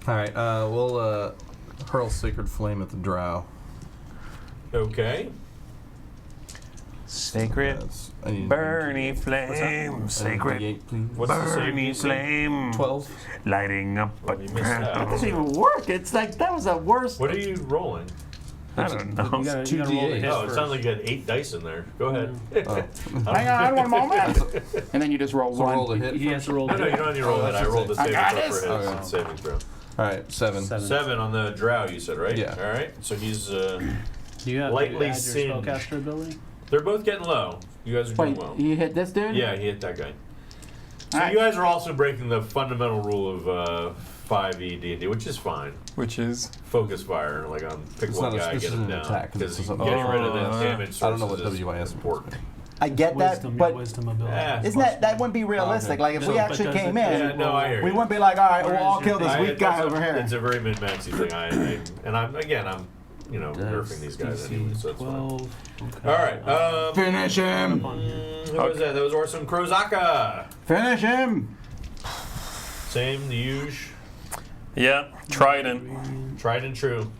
All right. We'll hurl Sacred Flame at the Drow. Okay. Sacred. Yes. I need Burny flame. I need Sacred. 8, please. What's the save Burny DC? flame. 12. Lighting up a Well, you missed that. It doesn't even work. It's like that was the worst. What are you rolling? I don't know. You gotta, 2 you gotta roll the D8. hit Oh, it first. sounds like you had 8 dice in there. Go ahead. Hang on one moment. And then you just roll So one. roll the hit. He has to roll No, the no, you hit. don't need to roll it. I rolled the I saving got throw this. for his. Okay. It's saving throw. All right. 7. 7 on the drow, you said, right? Yeah. All right. So he's. Do you have Lightly to add your singed. spellcaster ability? They're both getting low. You guys are doing Wait, well. you hit this dude? Yeah, he hit that guy. So Alright. you guys are also breaking the fundamental rule of 5e D&D, which is fine. Which is? Focus fire, like on pick It's one not a- guy, this get him isn't an down. attack, Because this is a- getting rid of that Oh, damage I don't know what sources is WIS is. important. I get Wisdom, that, your but wisdom ability. Yeah. isn't that wouldn't be realistic? Like if So, we but actually does came it- in, Yeah, no, I hear we you. wouldn't be like, all right, Where we'll is all your kill this thing? weak guy over here. It's a very min-maxy thing. And I'm nerfing these guys DC anyway, so it's fine. 12. Okay. All right. Finish him! Who was that? That was Orson Krozaka. Finish him! Same, the huge. Yeah, trident. Tried and true.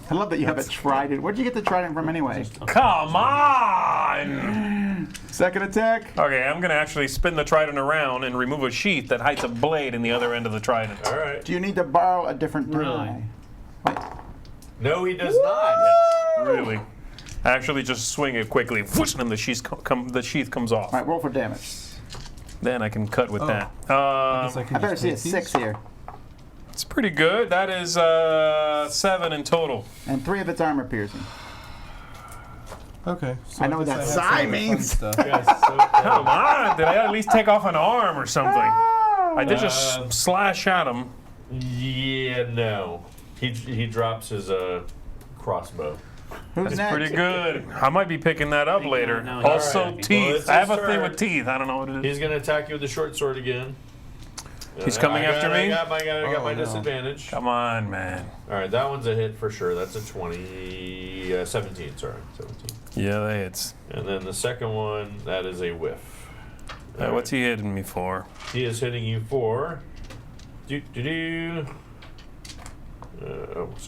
I love that you have a trident. Where'd you get the trident from anyway? Come on! Second attack. Okay, I'm gonna actually spin the trident around and remove a sheath that hides a blade in the other end of the trident. All right. Do you need to borrow a different Really? die? Wait. No, he does not. Really. I actually just swing it quickly, whoosh, and the sheath comes off. All right, roll for damage. Then I can cut with Oh. that. I better see a 6 here. It's pretty good. That is 7 in total. And 3 of it's armor piercing. Okay. So I know what guess that have sigh some of the fun means. stuff. Yes, so, Come on! Did I at least take off an arm or something? I did just Uh, slash at him. yeah, no. He drops his crossbow. Who's next? Pretty good. I might be picking that up later. no, Also, all right. Well, teeth. it's I have a his thing turn. with teeth. I don't know what it is. He's going to attack you with the short sword again. He's coming after me? I got my Oh, no. disadvantage. Come on, man. All right, that one's a hit for sure. That's a 17, sorry. 17. Yeah, that hits. And then the second one, that is a whiff. All What's he hitting me for? He is hitting you for... same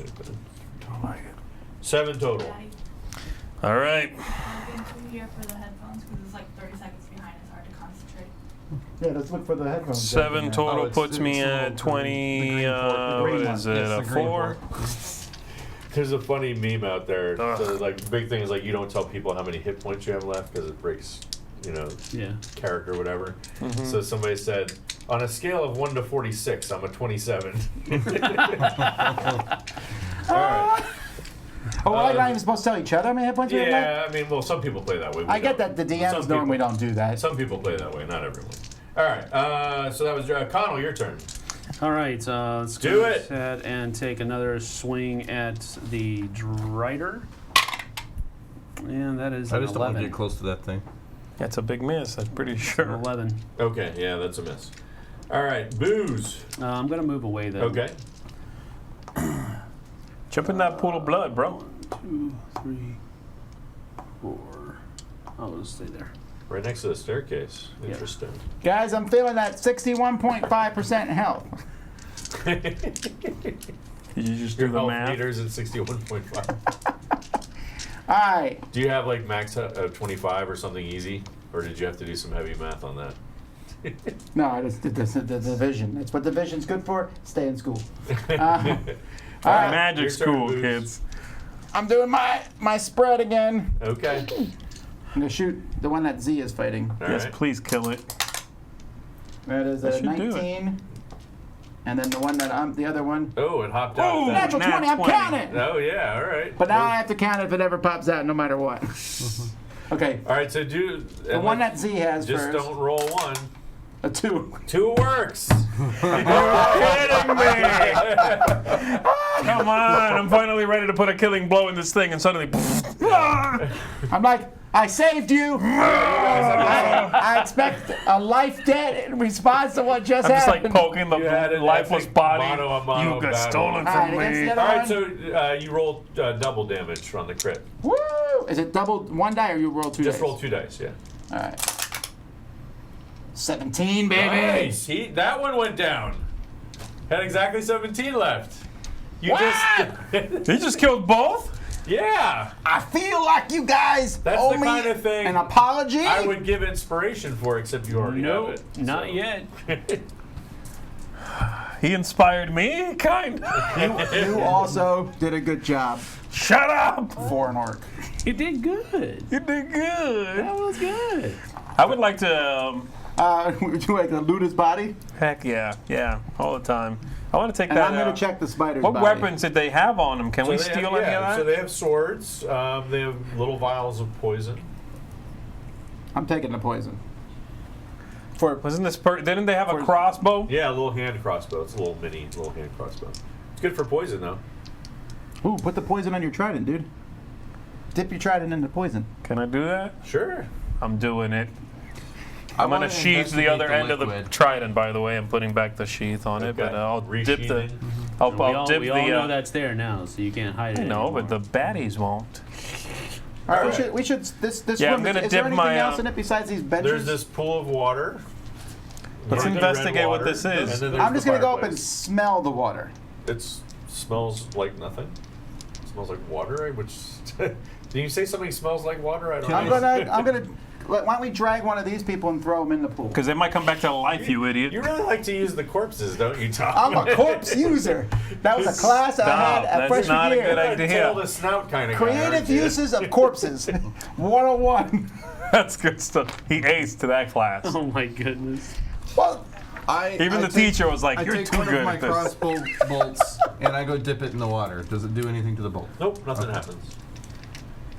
thing. Don't like it. 7 total. Daddy, All right. I've been through here for the headphones because it's like 30 seconds behind. It's hard to concentrate. Yeah, let's look for the headphones. 7 total Oh, it's- puts me it's the at little 20. green port, the What green is one. it? Yes, A the green 4? port. There's a funny meme out there. Ugh. So, like, the big thing is, like, you don't tell people how many hit points you have left because it breaks, Yeah. character or whatever. Mm-hmm. So somebody said, on a scale of 1 to 46, I'm a 27. All right. Oh, we're not even supposed to tell each other how many hit points we have left? Yeah, I mean, well, some people play that way. We I get don't. that the Some DMs normally people- don't do that. Some people play that way, not everyone. All right, so that was Connell, your turn. All right, let's Do go it. ahead and take another swing at the Drider. And that is I an just don't want 11. to get close to that thing. That's a big miss. I'm pretty sure. 11. Okay, yeah, that's a miss. All right, booze. I'm going to move away then. Okay. Jump in that pool of blood, bro. 1, 2, 3, 4. I'll just stay there. Right next to the staircase. Interesting. Guys, I'm feeling that 61.5% health. Did you just do Your the health math? meter's at 61.5. All right. Do you have like max 25 or something easy? Or did you have to do some heavy math on that? No, I just did this, the division. That's what division's good for. Stay in school. All right. Magic Your turn, school, Booze. kids. I'm doing my spread again. Okay. I'm gonna shoot the one that Z is fighting. All Yes, right. please kill it. That is That a should do it. 19. And then the one that the other one. Oh, it hopped out. Whoa, Then. Natural nat 20, I'm 20. counting. Oh, yeah, all right. But now I have to count it if it ever pops out, no matter what. Okay. All right, so do. The one that Z has Just first. don't roll one. A 2. 2 works. Kidding me! Come on! I'm finally ready to put a killing blow in this thing, and suddenly, I'm like, I saved you. I expect a life debt in response to what just I'm just like happened. poking the You had an lifeless epic body. mano-a-mano You got battle. stolen All right, from against me. the other All right, one. so you roll double damage on the crit. Woo! Is it double one die or you roll 2 Just dice? roll 2 dice, yeah. All right. 17, baby. Nice. That one went down. Had exactly 17 left. You What? just. He just killed both? Yeah. I feel like you guys That's owe the me kind of thing an apology. I would give inspiration for, except you already Nope, have it. not so. yet. He inspired me? Kind. You also did a good job Shut up! for an orc. You did good. You did good. That was good. I would like to, Would you like to loot his body? heck yeah, all the time. I want to take And that I'm going to check the spider's What body. weapons did they have on them? Can we So they steal have, any of that? So they have swords. They have little vials of poison. I'm taking the poison. Wasn't this didn't they have a For- crossbow? Yeah, a little hand crossbow. It's a little hand crossbow. It's good for poison, though. Ooh, put the poison on your trident, dude. Dip your trident into poison. Can I do that? Sure. I'm doing it. I'm gonna sheath the other end of the trident, by the way. I'm putting back the sheath on it, Okay. but I'll dip the. Resheathing. I'll dip we the. all know that's there now, so you can't hide it. No, anymore. but the baddies won't. All right, Okay. we should. This Yeah, I'm room. gonna Is there dip anything my, else in it besides these benches? There's this pool of water. Let's Murky investigate red what water, this and is. then there's I'm just the gonna go up and fireplace. smell the water. It smells like nothing. It smells like water. Which did you say something smells like water? I don't know. I'm gonna. Why don't we drag one of these people and throw them in the pool? Because they might come back to life, you idiot. You really like to use the corpses, don't you, Tom? I'm a corpse user. That was a class I had at that's freshman not a year. good idea. Tail to snout kind of guy, aren't Creative you? uses of corpses. 101. That's good stuff. He aced to that class. Oh my goodness. Well, Even the teacher was like, I "You're take too one good of my at this." crossbow bolts and I go dip it in the water. Does it do anything to the bolt? Nope, nothing happens.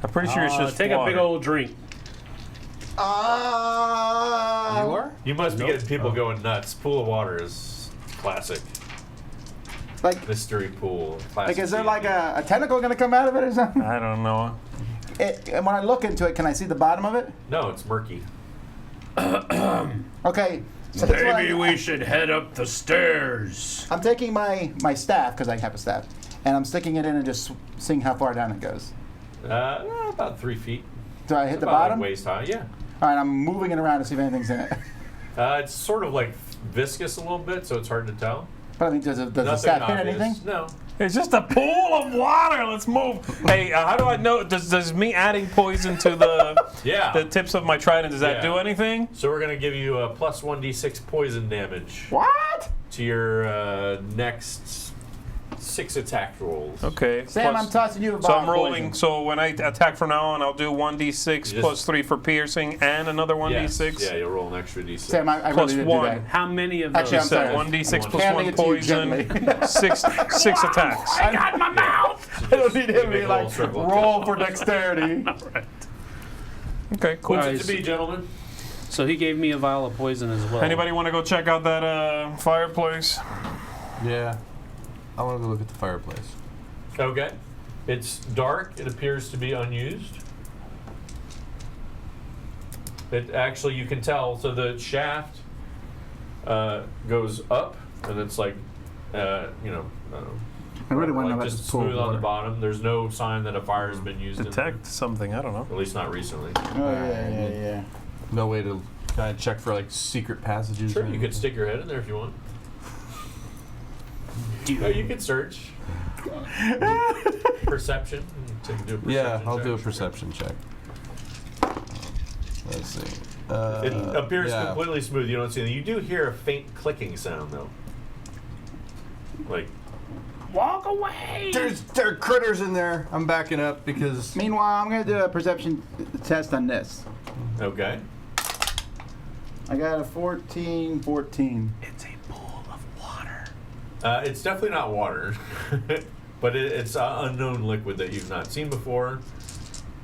I'm pretty sure it's just take water. a big old drink. You are? You must be getting people going nuts. Pool of water is classic. like, Mystery pool. Classic is there D&D. like a tentacle gonna come out of it or something? I don't know. And when I look into it, can I see the bottom of it? No, it's murky. Okay. So this Maybe one, we should head up the stairs. I'm taking my staff, because I have a staff, and I'm sticking it in and just seeing how far down it goes. About 3 feet. Do I hit the About bottom? like waist high, yeah. All right, I'm moving it around to see if anything's in it. It's sort of like viscous a little bit, so it's hard to tell. But I mean, does the Nothing staff hit obvious. anything? No. It's just a pool of water. Let's move. Hey, how do I know? Does me adding poison to the Yeah. the tips of my trident, does that Yeah. do anything? So we're gonna give you a plus 1d6 poison damage What? to your next 6 attack rolls. Okay. Sam, plus- I'm tossing you a So bottle I'm of rolling. poison. So when I attack from now on, I'll do 1d6 You plus just- 3 for piercing and another 1d6. Yes. Yeah, you'll roll an extra d6. Sam, I Plus really did one. do that. How many of those? Actually, I'm sorry. 1d6 plus Handing 1 it to you poison. gently. six attacks. I got my mouth. I don't need him to Make be a like, little circle. roll for dexterity. Okay, cool. What's Alright, it to be, gentlemen? So he gave me a vial of poison as well. Anybody want to go check out that fireplace? Yeah. I want to go look at the fireplace. Okay. It's dark. It appears to be unused. It actually, you can tell. So the shaft goes up, and it's like, I really want to know like about just this pool. smooth on the bottom. There's no sign that a fire has been used. Detect something. I don't know. At least not recently. Oh, yeah. No way to kind of check for like secret passages. Sure, or you anything? could stick your head in there if you want. No, you can search. Perception. Do a perception Yeah, I'll do a check. perception check. Let's see. It appears yeah. completely smooth. You don't see anything. You do hear a faint clicking sound, though. Like, Walk away! There are critters in there. I'm backing up because. Meanwhile, I'm going to do a perception test on this. okay. I got a 14. It's a pool of water. It's definitely not water, but it's an unknown liquid that you've not seen before.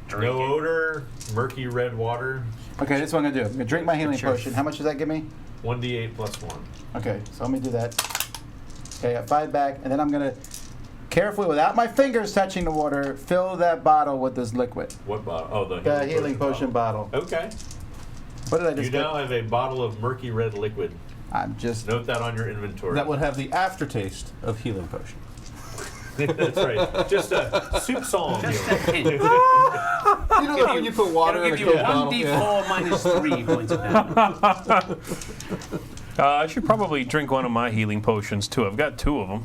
Drink No it. odor, murky red water. Okay, this is what I'm going to do. I'm going to drink my healing Sure. potion. How much does that give me? 1d8 plus 1. Okay, so let me do that. Okay, I got 5 back, and then I'm going to carefully, without my fingers touching the water, fill that bottle with this liquid. What bottle? Oh, the The healing potion bottle. Okay. What did I You just get? now have a bottle of murky red liquid. I'm just... Note that on your inventory. That would have the aftertaste of healing potion. That's right. Just a soup song. You know, like when you put water in It'll a give you Coke bottle. 1d4 minus 3 points of damage. I should probably drink one of my healing potions too. I've got 2 of them.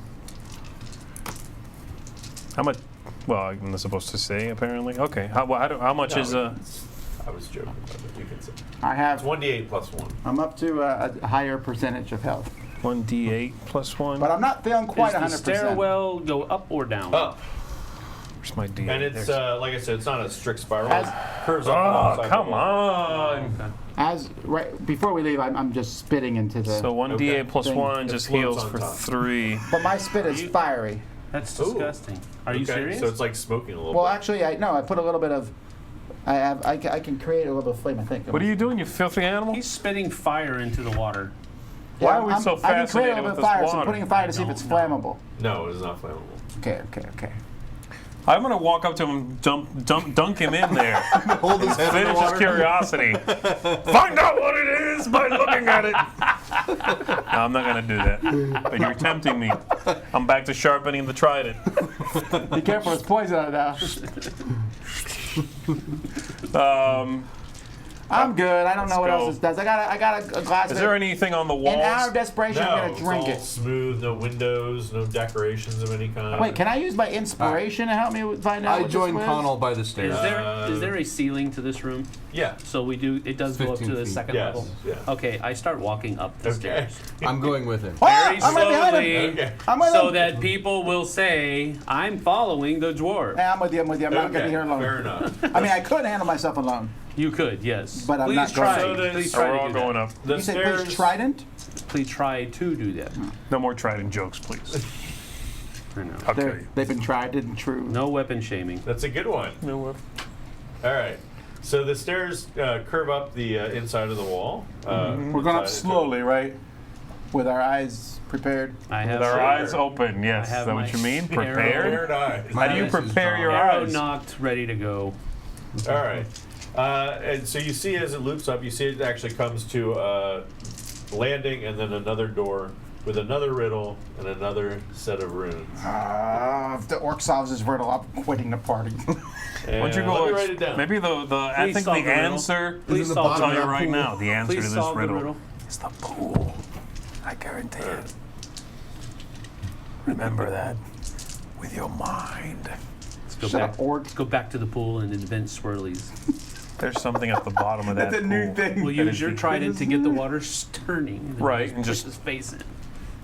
How much? Well, I'm not supposed to say apparently. Okay. How much is I was joking about it. You can say. I It's have... 1d8 plus 1. I'm up to a higher percentage of health. 1d8 plus 1? But I'm not feeling quite Does 100%. the stairwell go up or down? Up. Where's my d8? And it's, There's- like I said, it's not a strict spiral. As- It curves up. Oh, alongside come the wall. on! As right before we leave, I'm just spitting into the... So 1d8 Okay. plus Thing. 1 It just floats heals on for top. 3. But my spit is fiery. That's Ooh. disgusting. Are you Okay, serious? So it's like smoking a little Well, bit. actually, I put a little bit of... I can create a little bit of flame, I think. What are you doing, you filthy animal? He's spitting fire into the water. Why are we so I can create a fascinated little with bit this of fire, so I'm water? putting a fire to see if it's flammable. No, it is not flammable. Okay. I'm gonna walk up to him, dunk him in there. Hold his head in the Finish his water. curiosity. Find out what it is by looking at it. No, I'm not gonna do that. But you're tempting me. I'm back to sharpening the trident. Be careful, it's poison out now. I'm good. I don't know what go. else this does. I got a glass Is of there it. anything on the In our walls? desperation, I'm No, going it's to drink all it. smooth, no windows, no decorations of any kind. Wait, can I use my inspiration to help me find out I what joined this was? Connell by the stairs. Is there a ceiling to this room? Yeah. So it does go up to 15 the feet. second Yes. level? Yeah. Okay, I start walking up the Okay. stairs. I'm going with him. Oh, Very I'm right behind him. slowly, Okay. I'm with so him. that people will say, I'm following the dwarf. Yeah, I'm with you. I'm not going to be here alone. Fair enough. I mean, I could handle myself alone. You could, yes. But I'm please not try. going to. Please So try we're to all do going that. up. The You said stairs. please trident? Please try to do that. No more trident jokes, please. I know. I'll kill you. They've been tried and true. No weapon shaming. That's a good one. No what? All right. So the stairs curve up the inside of the wall. We're going up inside into- slowly, right? With our eyes prepared. I have With our my eyes open, yes. I have Is that my what you mean? arrow. Prepared? Prepared eyes. How do you This is prepare your arrow eyes? knocked, ready to go. All right. And so you see as it loops up, you see it actually comes to a landing and then another door with another riddle and another set of runes. If the orc solves this riddle, I'm quitting the party. And Why don't you let go? me write it down. Maybe I Please think solve the the riddle. answer. Please the solve I'll the tell you riddle. right now. The answer Please to this solve the riddle riddle. is the pool. I guarantee it. Remember that with your mind. Let's go Shut back. up, orc. Let's go back to the pool and invent swirlies. There's something at the bottom of that That's a new pool. thing. We'll That use is your the- trident to get the water turning. Right, and and push just- his face in.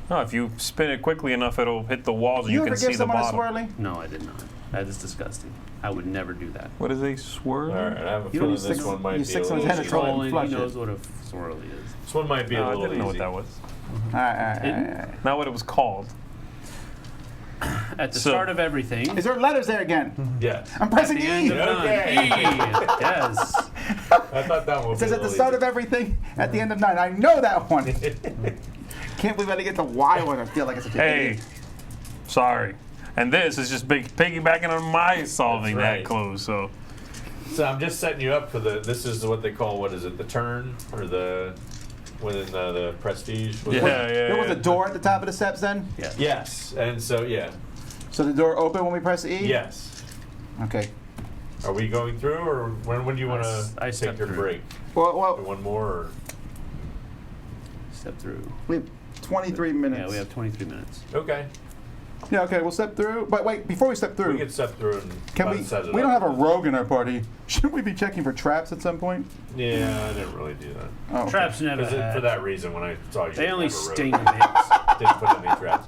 No, if you spin it quickly enough, it'll hit the walls and You you ever can see give the someone a bottom. swirly? No, I did not. That is disgusting. I would never do that. What is a swirl? All right, I have a You feeling don't this stick- one might you be a stick little someone's head in easy. a troll. Colin, flush he it. knows what a swirly is. This one might be a No, I little didn't know what easy. that was. All right. Not what it was called. At the So- start of everything. Is there letters there again? Yes. I'm pressing the end E. of none. Okay. E. Yes. I thought that one It was says at the start of everything, at the end of 9. I know that one. can't believe I didn't get the Y one. I feel like it's such a Hey, sorry. And this is just piggybacking on my solving That's right. that clue. So So I'm just setting you up for this is what they call, what is it, the turn? Or within the prestige? Was it? There was a door at the top of the steps then? Yeah. Yes, and so, yeah. So the door open when we press E? Yes. Okay. Are we going through, or when do you want I to stepped take your through. break? Well, One more, or? Step through. we have 23 minutes. Yeah, we have 23 minutes. Okay. Yeah, okay, we'll step through. But wait, before we step through, We can step through and can we? set it We up. don't have a rogue in our party. Shouldn't we be checking for traps at some point? Yeah, I didn't really do that. Oh, okay. Traps never Because had. for that reason, when I saw you, They only didn't have a rope, sting a bit. Didn't put any traps.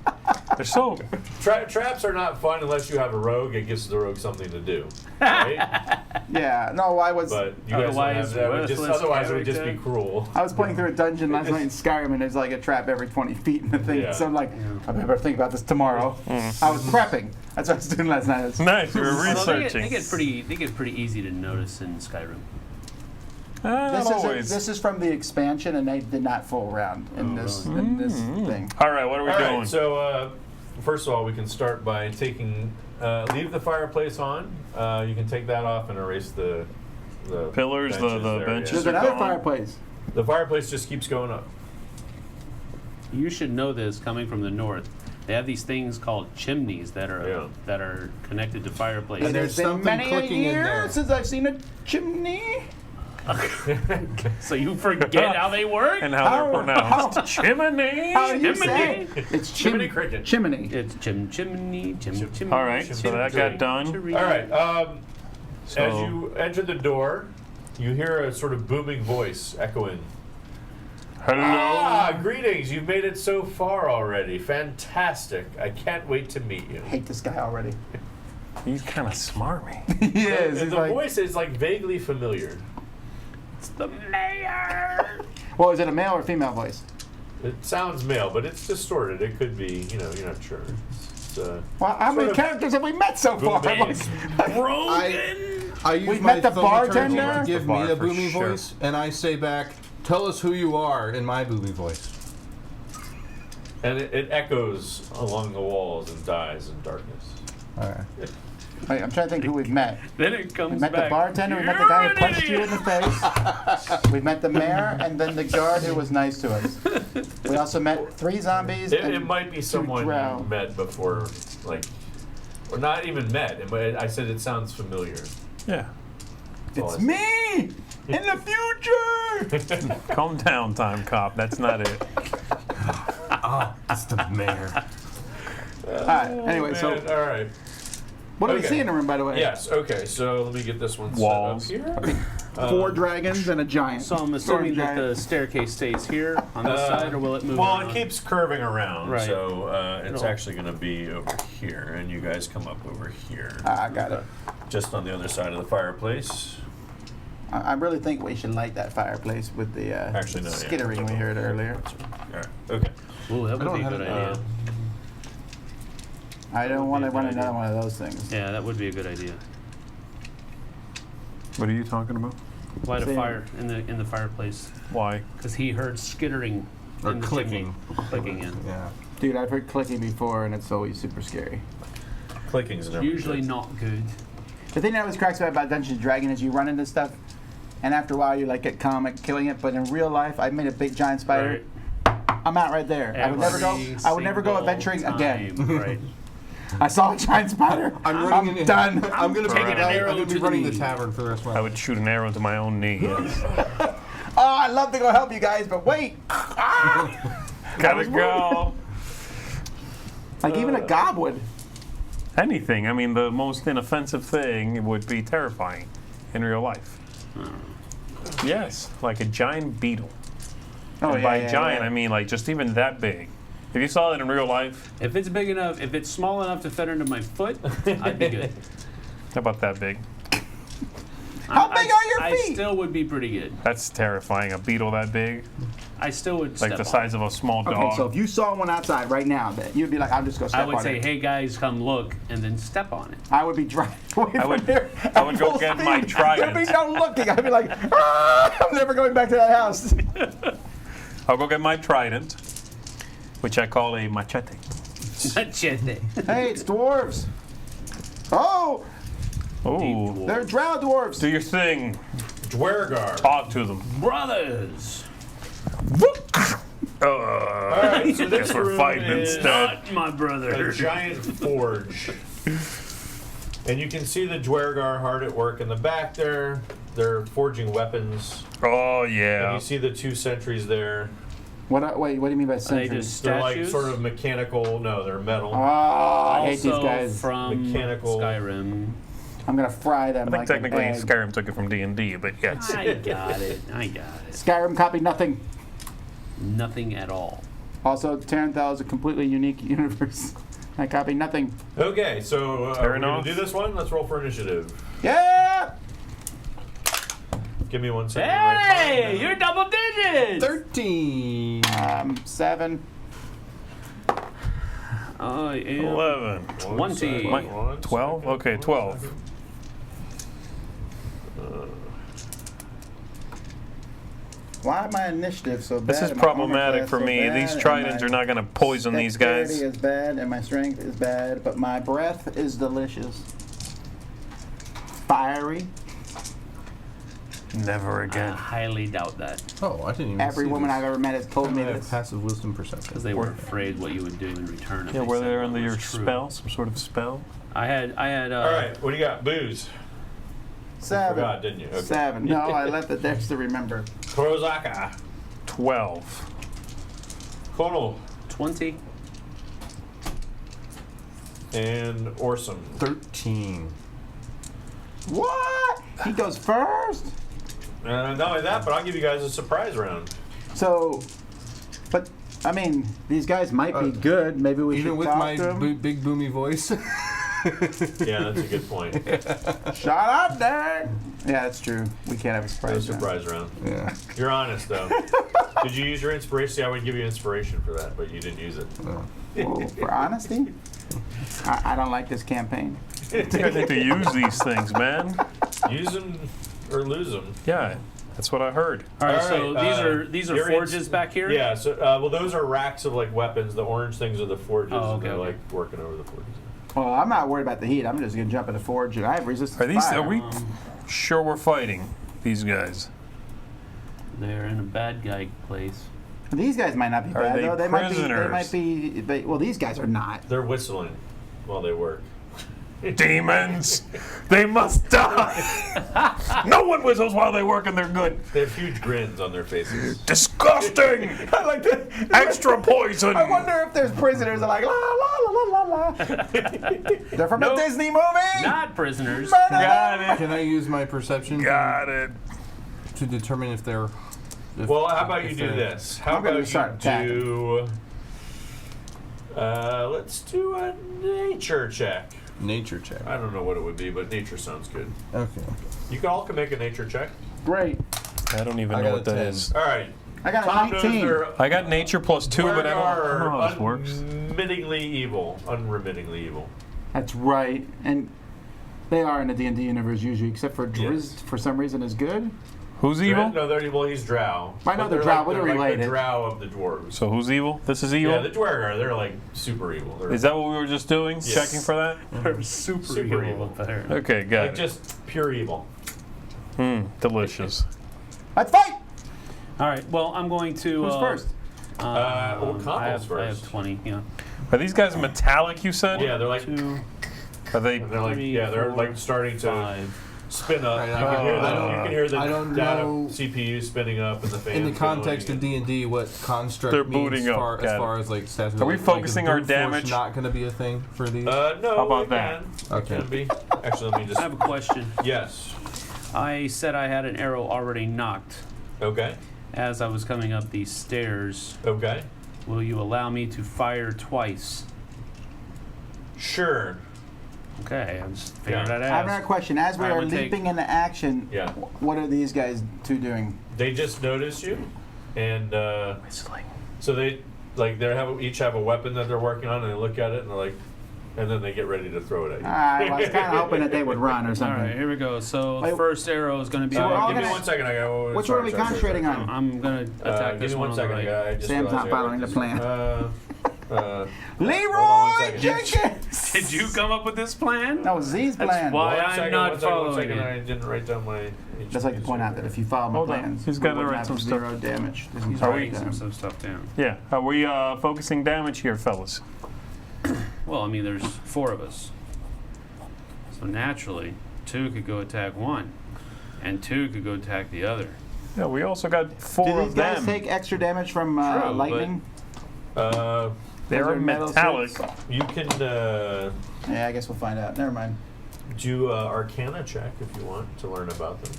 they're so. Traps are not fun unless you have a rogue. It gives the rogue something to do, right? Yeah, no, I was But you guys don't Otherwise, have that. worthless Otherwise, it would just be character. cruel. I was playing through a dungeon last night in Skyrim, and there's like a trap every 20 feet in the thing. Yeah. So I'm like, I better think about this tomorrow. I was prepping. That's what I was doing last night. It's- Nice, you were Although researching. They get pretty easy to notice in Skyrim. Not always. This is from the expansion, and they did not fool around in this thing. All right, what are we All doing? right, so first of all, we can start by taking, leave the fireplace on. You can take that off and erase the Pillars, the benches there, benches. There's are another gone. fireplace. The fireplace just keeps going up. You should know this coming from the north. They have these things called chimneys that are connected to fireplaces. And there's Been something many a clicking in year there. since I've seen a chimney. So you forget how they work? And how they're pronounced. Chimney. How do you say? Chimney. It's Chimney cricket. Chimney. It's chimney. All right, so that got done. All right. So, As you enter the door, you hear a sort of booming voice echoing. hello. Ah, greetings! You've made it so far already. Fantastic! I can't wait to meet you. I hate this guy already. He's kind of smarmy. He is. And He's the like, voice is like vaguely familiar. It's the mayor. well, is it a male or female voice? It sounds male, but it's distorted. It could be, you're not sure. It's, Well, how sort many of characters have we met so far? booming. I use We my met the thaumaturgy bartender? to give The me bar a for booming sure. voice, and I say back, "Tell us who you are" in my booming voice. And it echoes along the walls and dies in darkness. All right. Wait, I'm trying to think who we've met. Then it comes We met back. the bartender, we met the You're guy who an punched you in idiot. the face. We met the mayor, and then the guard who was nice to us. We also met 3 zombies. It and might be 2 someone drow. you met before, or not even met. I said it sounds familiar. Yeah. It's me! In the future! Calm down, time cop. That's not it. It's the mayor. Alright, anyway, so Man, all right. what do we okay. see in the room, by the way? Yes. Okay. So let me get this one Walls. set up here. 4 dragons and a giant. So I'm Storm assuming that the giant. staircase stays here on this side, or will it move Well, around? it keeps curving around, Right. so it's It'll- actually going to be over here, and you guys come up over here. I got it. Just on the other side of the fireplace. I really think we should light that fireplace with the Actually, no, yeah. skittering we heard earlier. All right. Okay. Ooh, that would don't be a have good it, idea. I don't want to Would be a run good another one of those things. Yeah, that would be a good idea. What are you talking about? Light a Same. fire in the fireplace Why? because he heard skittering Or in the clicking. chimney. Clicking in. Yeah. Dude, I've heard clicking before, and it's always super scary. Clicking's never Usually good. not good. The thing that always cracks me up about Dungeons & Dragons is you run into stuff, and after a while you like get calm at killing it. But in real life, I made a big giant spider. I'm out right there. I would never go. I would never go Every adventuring single again. time, Right. I saw a giant spider. I'm done. I'm gonna taking an arrow I'm gonna to be the running the knee. tavern for the rest of my I life. would shoot an arrow into my own knee. Yes. Oh, I'd love to go help you guys, but wait. Gotta go. Like even a gob would. Anything. I mean, the most inoffensive thing would be terrifying in real life. Yes, like a giant beetle. Oh, And by giant, I mean like just even that big. If you saw it in real life, If it's big enough, if it's small enough to fit under my foot, I'd be good. how about that big? How big are your I feet? still would be pretty good. That's terrifying. A beetle that big, I still would like step the on size of a small dog. Okay, so if you saw one outside right now, that you'd be like, I'm just gonna it. step I would on say, it. hey guys, come look, and then step on it. I would be driving away I from would- there. I would at go full get my speed. trident. There'd be no looking. I'd be like, I'm never going back to that house. I'll go get my trident, which I call a machete. Machete. Hey, it's dwarves. Oh, Oh, they're drow dwarves. do your thing. Dwergar. Talk to them. Brothers. Alright, so this Guess we're room fighting is instead. Not my a brother. giant forge. And you can see the Dwergar hard at work in the back there. They're forging weapons. Oh, And yeah. you see the 2 sentries there. Wait, what do you mean by Are they centuries? just They're like statues? sort of mechanical. No, they're metal. Oh, I hate these Also guys. from Mechanical- Skyrim. I'm gonna fry them I think like technically an egg. Skyrim took it from D&D, but yes. I got it. I got it. Skyrim copied nothing. Nothing at all. Also, Taranthal is a completely unique universe. I copy nothing. Okay, so Fair we're going enough. to do this one. Let's roll for initiative. Yeah! Give me 1 second. Hey, you're double digits. 13. 7. I am 11. 20. My- 12? Okay, 12. Why my initiative so bad? This is and my armor problematic class for so me. bad, These and tridents my are not going to poison these guys. dexterity is bad, and my strength is bad, but my breath is delicious. Fiery. Never I again. highly doubt that Oh, I didn't even Every see woman this. I've ever met has told me I have this. passive wisdom perception. because they were afraid what you would do in return. If Yeah, they were said they what under your was true. spell? Some sort of spell? I had. All right, what do you got? Booze. You 7. forgot, didn't you? Okay. 7. No, I let the Dexter remember. Krozaka. 12. Kono. 20. And Orson. 13. What? He goes first? Not only that, but I'll give you guys a surprise round. So, but, I mean, these guys might be good. Maybe we Even should with talk my to them. big boomy voice. Yeah, that's a good point. Shut up, Dad! Yeah, that's true. We can't have a A surprise. round. surprise round. Yeah. You're honest, though. Did you use your inspiration? See, I would give you inspiration for that, but you didn't use it. Whoa, for honesty, I don't like this campaign. I think I need to use these things, man. Use them or lose them. Yeah, that's what I heard. All right, All so right, these are you're forges back here. Yeah, so, well, those are racks of, like, weapons. The orange things are the forges, Oh, and they're, okay. like, working over the forges. Well, I'm not worried about the heat. I'm just gonna jump in the forge, and I have resistance. Are these? fire. Are we sure we're fighting these guys? They're in a bad guy place. These guys might not be Are bad they though. They might be. They prisoners? might be. Well, these guys are not. They're whistling while they work. Demons! They must die! No one whistles while they work and they're good. They have huge grins on their faces. Disgusting! I like that. Extra poison! I wonder if there's prisoners that are like la la la la la la. They're from Nope. a Disney movie. Not prisoners. Got it. Can I use my perception Got it. to determine if they're... Well, how about you if do they're- this? How I'm gonna about start you attacking. do... let's do a nature check. Nature check. I don't know what it would be, but nature sounds good. Okay. You all can make a nature check. Great. I don't even I know got what a that 10. is. All right. I got Tom an knows 18. they're I got nature plus 2, but I don't know how this works. unremittingly evil. Unremittingly evil. That's right. And they are in the D&D universe usually, except for Drizzt Yes. for some reason is good. Who's evil? No, they're evil. He's Drow. I know But they're they're Drow, like, but they're they're like the related. Drow of the dwarves. So who's evil? This is evil? Yeah, the Dwergar. They're like super evil. They're Is that what we were just doing? Yes. Checking for that? They're super, Super evil. up there. Okay, got like it. just pure evil. Delicious. Let's fight. All right. Well, I'm going to. Who's first? Well, Cobble's I have first. 20. Yeah. Are these guys metallic, you said? Yeah, they're like 2, Are they? they're like 3, yeah, they're 4, like starting to 5. spin up. I You can hear don't- you can hear the I don't data know- CPU spinning up and the fans. In the going context of and- D&D, what construct They're means booting as up. far, Got as it. far as like stats. Are we like, focusing is our brute force damage? not going to be a thing for these? no. How about it that? Can. Okay. It can be. Actually, let me I just. have a question. Yes. I said I had an arrow already knocked Okay. as I was coming up these stairs. Okay. Will you allow me to fire twice? Sure. Okay, I just figured Yeah. I'd I have ask. another question. As we I are would take- leaping into action, Yeah. what are these guys two doing? They just notice you, and Whistling. so they each have a weapon that they're working on, and they look at it and they're like, and then they get ready to throw it at you. I was kind of hoping that they would run or All something. right, here we go. So the Wait. first arrow is going to be. So we're all give me gonna- 1 second. I got. Which one are we concentrating on? I'm going to attack Give this me one 1 on the second. right. I just Sam's realized not I gotta following write the this. plan. Leroy second. Jenkins! Did you come up with this plan? That was Z's That's plan. why One I'm second, not one second, one following second, it. I didn't write down my. Just like to point out that if you follow my Hold on. plans, He's we gotta wouldn't write have some stuff. 0 damage. This one's Are right we down. some stuff down? Yeah. Are we focusing damage here, fellas? Well, I mean, there's 4 of us. So naturally, 2 could go attack 1, and 2 could go attack the other. Yeah, we also got 4 Do of these guys them. take extra damage from True, lightning? Uh, They're Those are metal metallic. suits? you can Yeah, I guess we'll find out. Never mind. do Arcana check if you want to learn about them.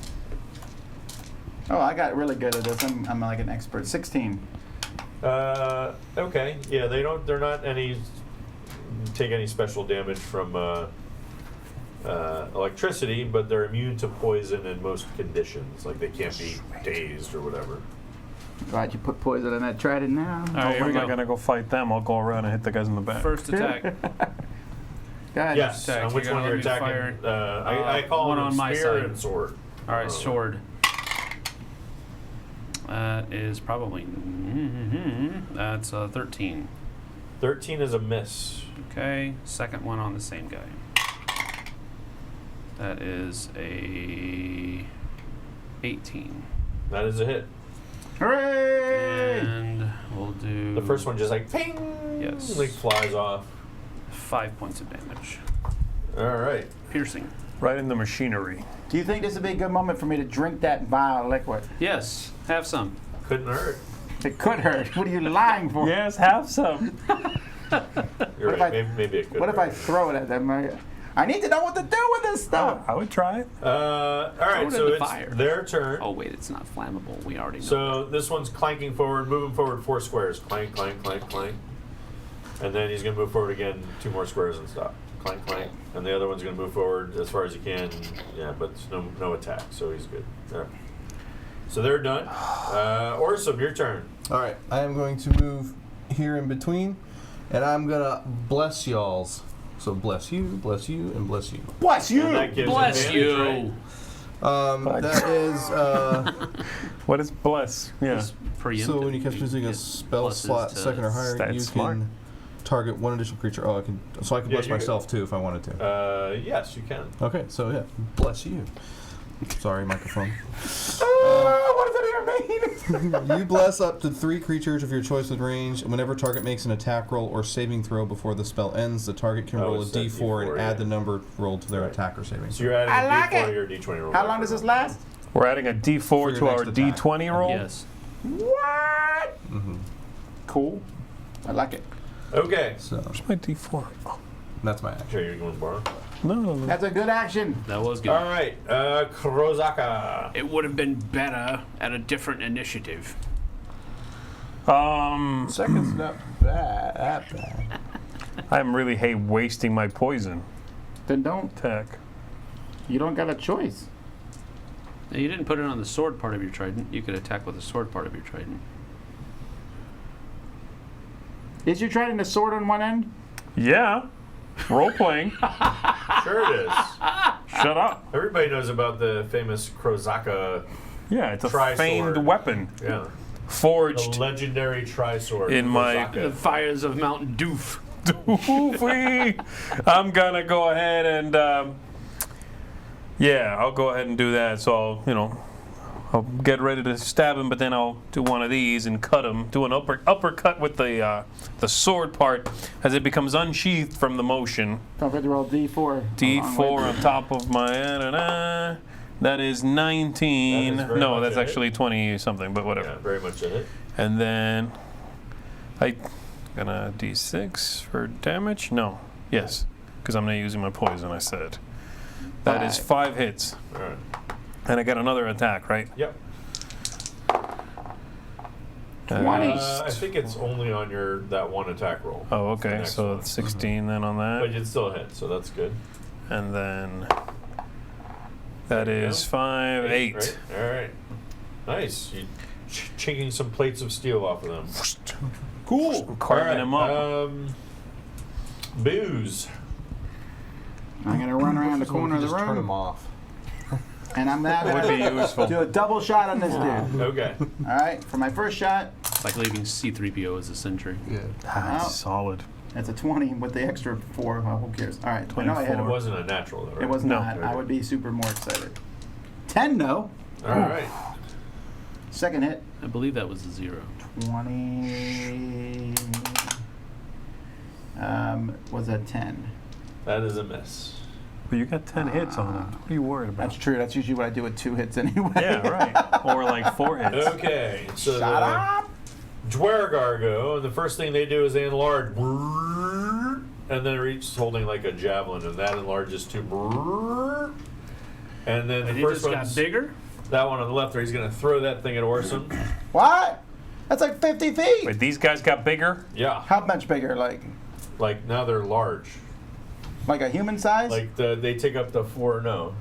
Oh, I got really good at this. I'm like an expert. 16. Okay. Yeah, they're not take any special damage from electricity, but they're immune to poison in most conditions. Like they can't be dazed or whatever. Glad you put poison in that trident now. All right, here I'm we not go. gonna go fight them. I'll go around and hit the guys in the back. First attack. Go ahead. Yes. Attack. On which You gotta one you're let me attacking? fire. I call one them on my spear side. and sword. All right, sword. That is probably. That's 13. 13 is a miss. Okay, second one on the same guy. That is a 18. That is a hit. Hooray! And we'll do. The first one just like ping. Yes. Like flies off. 5 points of damage. All right. Piercing. Right in the machinery. Do you think this would be a good moment for me to drink that vile liquid? Yes, have some. Couldn't hurt. It could hurt. What are you lying for? Yes, have some. You're What if right. I- Maybe it could. What if I hurt. throw it at them? I need to know what to do with this stuff. I would try it. All Throw right. it So in the it's fire. their turn. Oh wait, it's not flammable. We already know. So this one's clanking forward, moving forward 4 squares. Clank, clank, clank, clank. And then he's going to move forward again 2 more squares and stop. Clank, clank. And the other one's going to move forward as far as he can. Yeah, but no attack, so he's good. There. So they're done. Orsum, your turn. All right, I am going to move here in between, and I'm gonna bless y'alls. So bless you, and bless you. Bless you! And that gives Bless advantage, you. right? That is What is bless? Yeah. It's preemptive. so when you cast You using a get spell pluses slot to- second or higher, That's you smart. can target 1 additional creature. Oh, I can. So I can Yeah, bless you're myself too if I wanted to. Yes, you can. Okay, so yeah, bless you. Sorry, microphone. What does that even mean? You bless up to 3 creatures of your choice with range, and whenever target makes an attack roll or saving throw before the spell ends, the target can Oh, roll a it's that d4 and D4, add yeah. the number rolled to their Right. attack or saving. So you're adding I a like D4 it. to your D20 roll. How long does this last? We're adding a D4 your to our next attack. D20 roll. Yes. What? Cool. I like it. Okay. So Where's my D4? Oh, that's my action. Sure, you're going to borrow. no. That's a good action. That was good. All right. Krozaka. It would have been better at a different initiative. Second's not bad. That bad. I'm really hate wasting my poison Then don't. attack. You don't got a choice. Now, you didn't put it on the sword part of your trident. You could attack with the sword part of your trident. Is your trident a sword on one end? Yeah. Role playing. Sure it is. Shut up. Everybody knows about the famous Krozaka. Yeah, it's a Tri-sword. famed weapon Yeah. The forged legendary tri-sword. In my- Krozaka. The fires of Mount Doof. Doofy. I'm gonna go ahead and yeah, I'll go ahead and do that. So I'll get ready to stab him, but then I'll do one of these and cut him. Do an uppercut with the sword part as it becomes unsheathed from the motion. Don't forget to roll D4. D4 on top of my. That is 19. That is very No, much that's a hit. actually 20 something, but whatever. Yeah, very much a hit. And then I gonna D6 for damage? No. Yes, because I'm not using my poison. I said that is 5 hits, All right. and I got another attack, right? Yep. 20. I think it's only on that one attack roll. Oh, The okay. next So one. it's 16 then on But that, it's still a hit, so that's good. and then that There you is go. 5, 8. Right? All right. Nice. You chinking some plates of steel off of them. Cool. Carving him up. Booze. I'm going to run around the corner of the Just turn them room, off. and I'm now Would going be to useful. do a double shot on this dude. Okay. All right, for my first shot, It's like leaving C-3PO as a sentry. Yeah. That's Wow. solid. That's a 20 with the extra 4. Well, who cares? All right. I know I hit It him. wasn't a natural, though, right? It was No. not. I would be super more excited. 10, no. All right. Second hit. I believe that was a 0. 20. Was a 10. That is a miss. But you got 10 hits on him. What are you worried about? That's true. That's usually what I do with 2 hits anyway. Yeah, right. Or like 4 hits. Okay, so Shut up. Dwargar go, and the first thing they do is they enlarge, and then reach holding like a javelin, and that enlarges to, and then the And he first just got one's bigger? that one on the left there. He's gonna throw that thing at Orson. What? That's like 50 feet. Wait, these guys got bigger? Yeah, How much bigger? like now they're large. Like a human size? Like they take up the 4. No,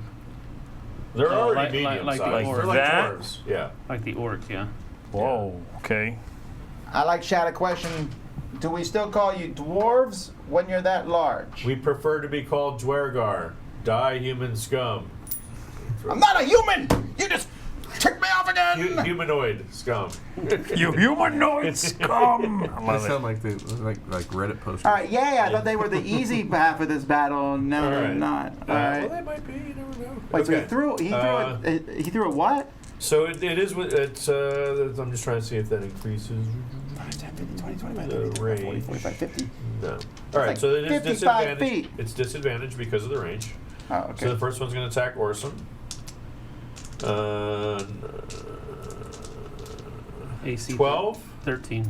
they're Oh, already like medium the sized. orc. They're like That? dwarves. Yeah. Like the orc, yeah. Whoa, okay. I like shout a question. Do we still call you dwarves when you're that large? We prefer to be called Dwargar. Die, human scum. I'm not a human. You just tricked me off again. Humanoid scum. You humanoid scum! I They love it. sound like like Reddit posters. All right, I thought they were the easy half of this battle. No, All they're right. not. All Well, right. they might be. You never know. Wait, so Okay. he threw a what? So it is. It's. I'm just trying to see if that increases 10, 50, 20, 25, the 30, 40, range. 45, 50. No. All right. like So it is 55 disadvantage. feet. It's disadvantage because of the range. Oh, So okay. the first one's going to attack Orson. AC 12. 13.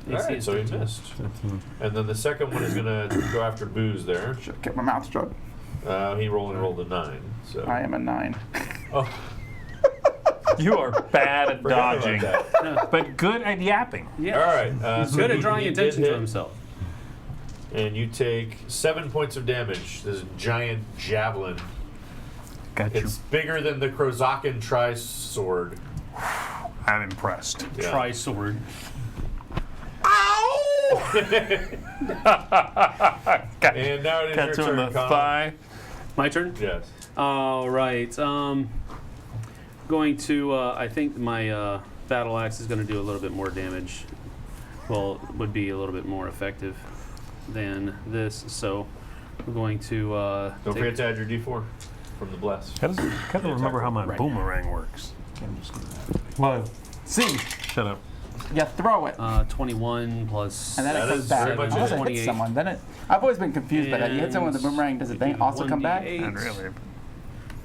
All AC right. is So he 13. missed. And then the second one is going to go after Booze there. Should have kept my mouth shut. He rolled a 9. So. I am a 9. Oh, You are bad at forgot about dodging, that. but good at yapping. Yeah. All right. He's So good at he drawing did attention to hit. himself. And you take 7 points of damage. This giant javelin. Got you. It's bigger than the Krozakan tri-sword. I'm impressed. Yeah. Tri-sword. And now it is Got your you in turn, the Connor. thigh. My turn? Yes. All right. Going to, I think my battle axe is going to do a little bit more damage. Well, would be a little bit more effective than this. So we're going to Don't forget to add your D4 from the bless. Gotta remember how my boomerang works. Well, See, Shut up. you throw it. 21 plus. And then That it comes is back. very much Unless it. it 28. hits someone, then it. I've always been confused by that. You hit someone with a boomerang, does it then also come back? 1d8 Not really.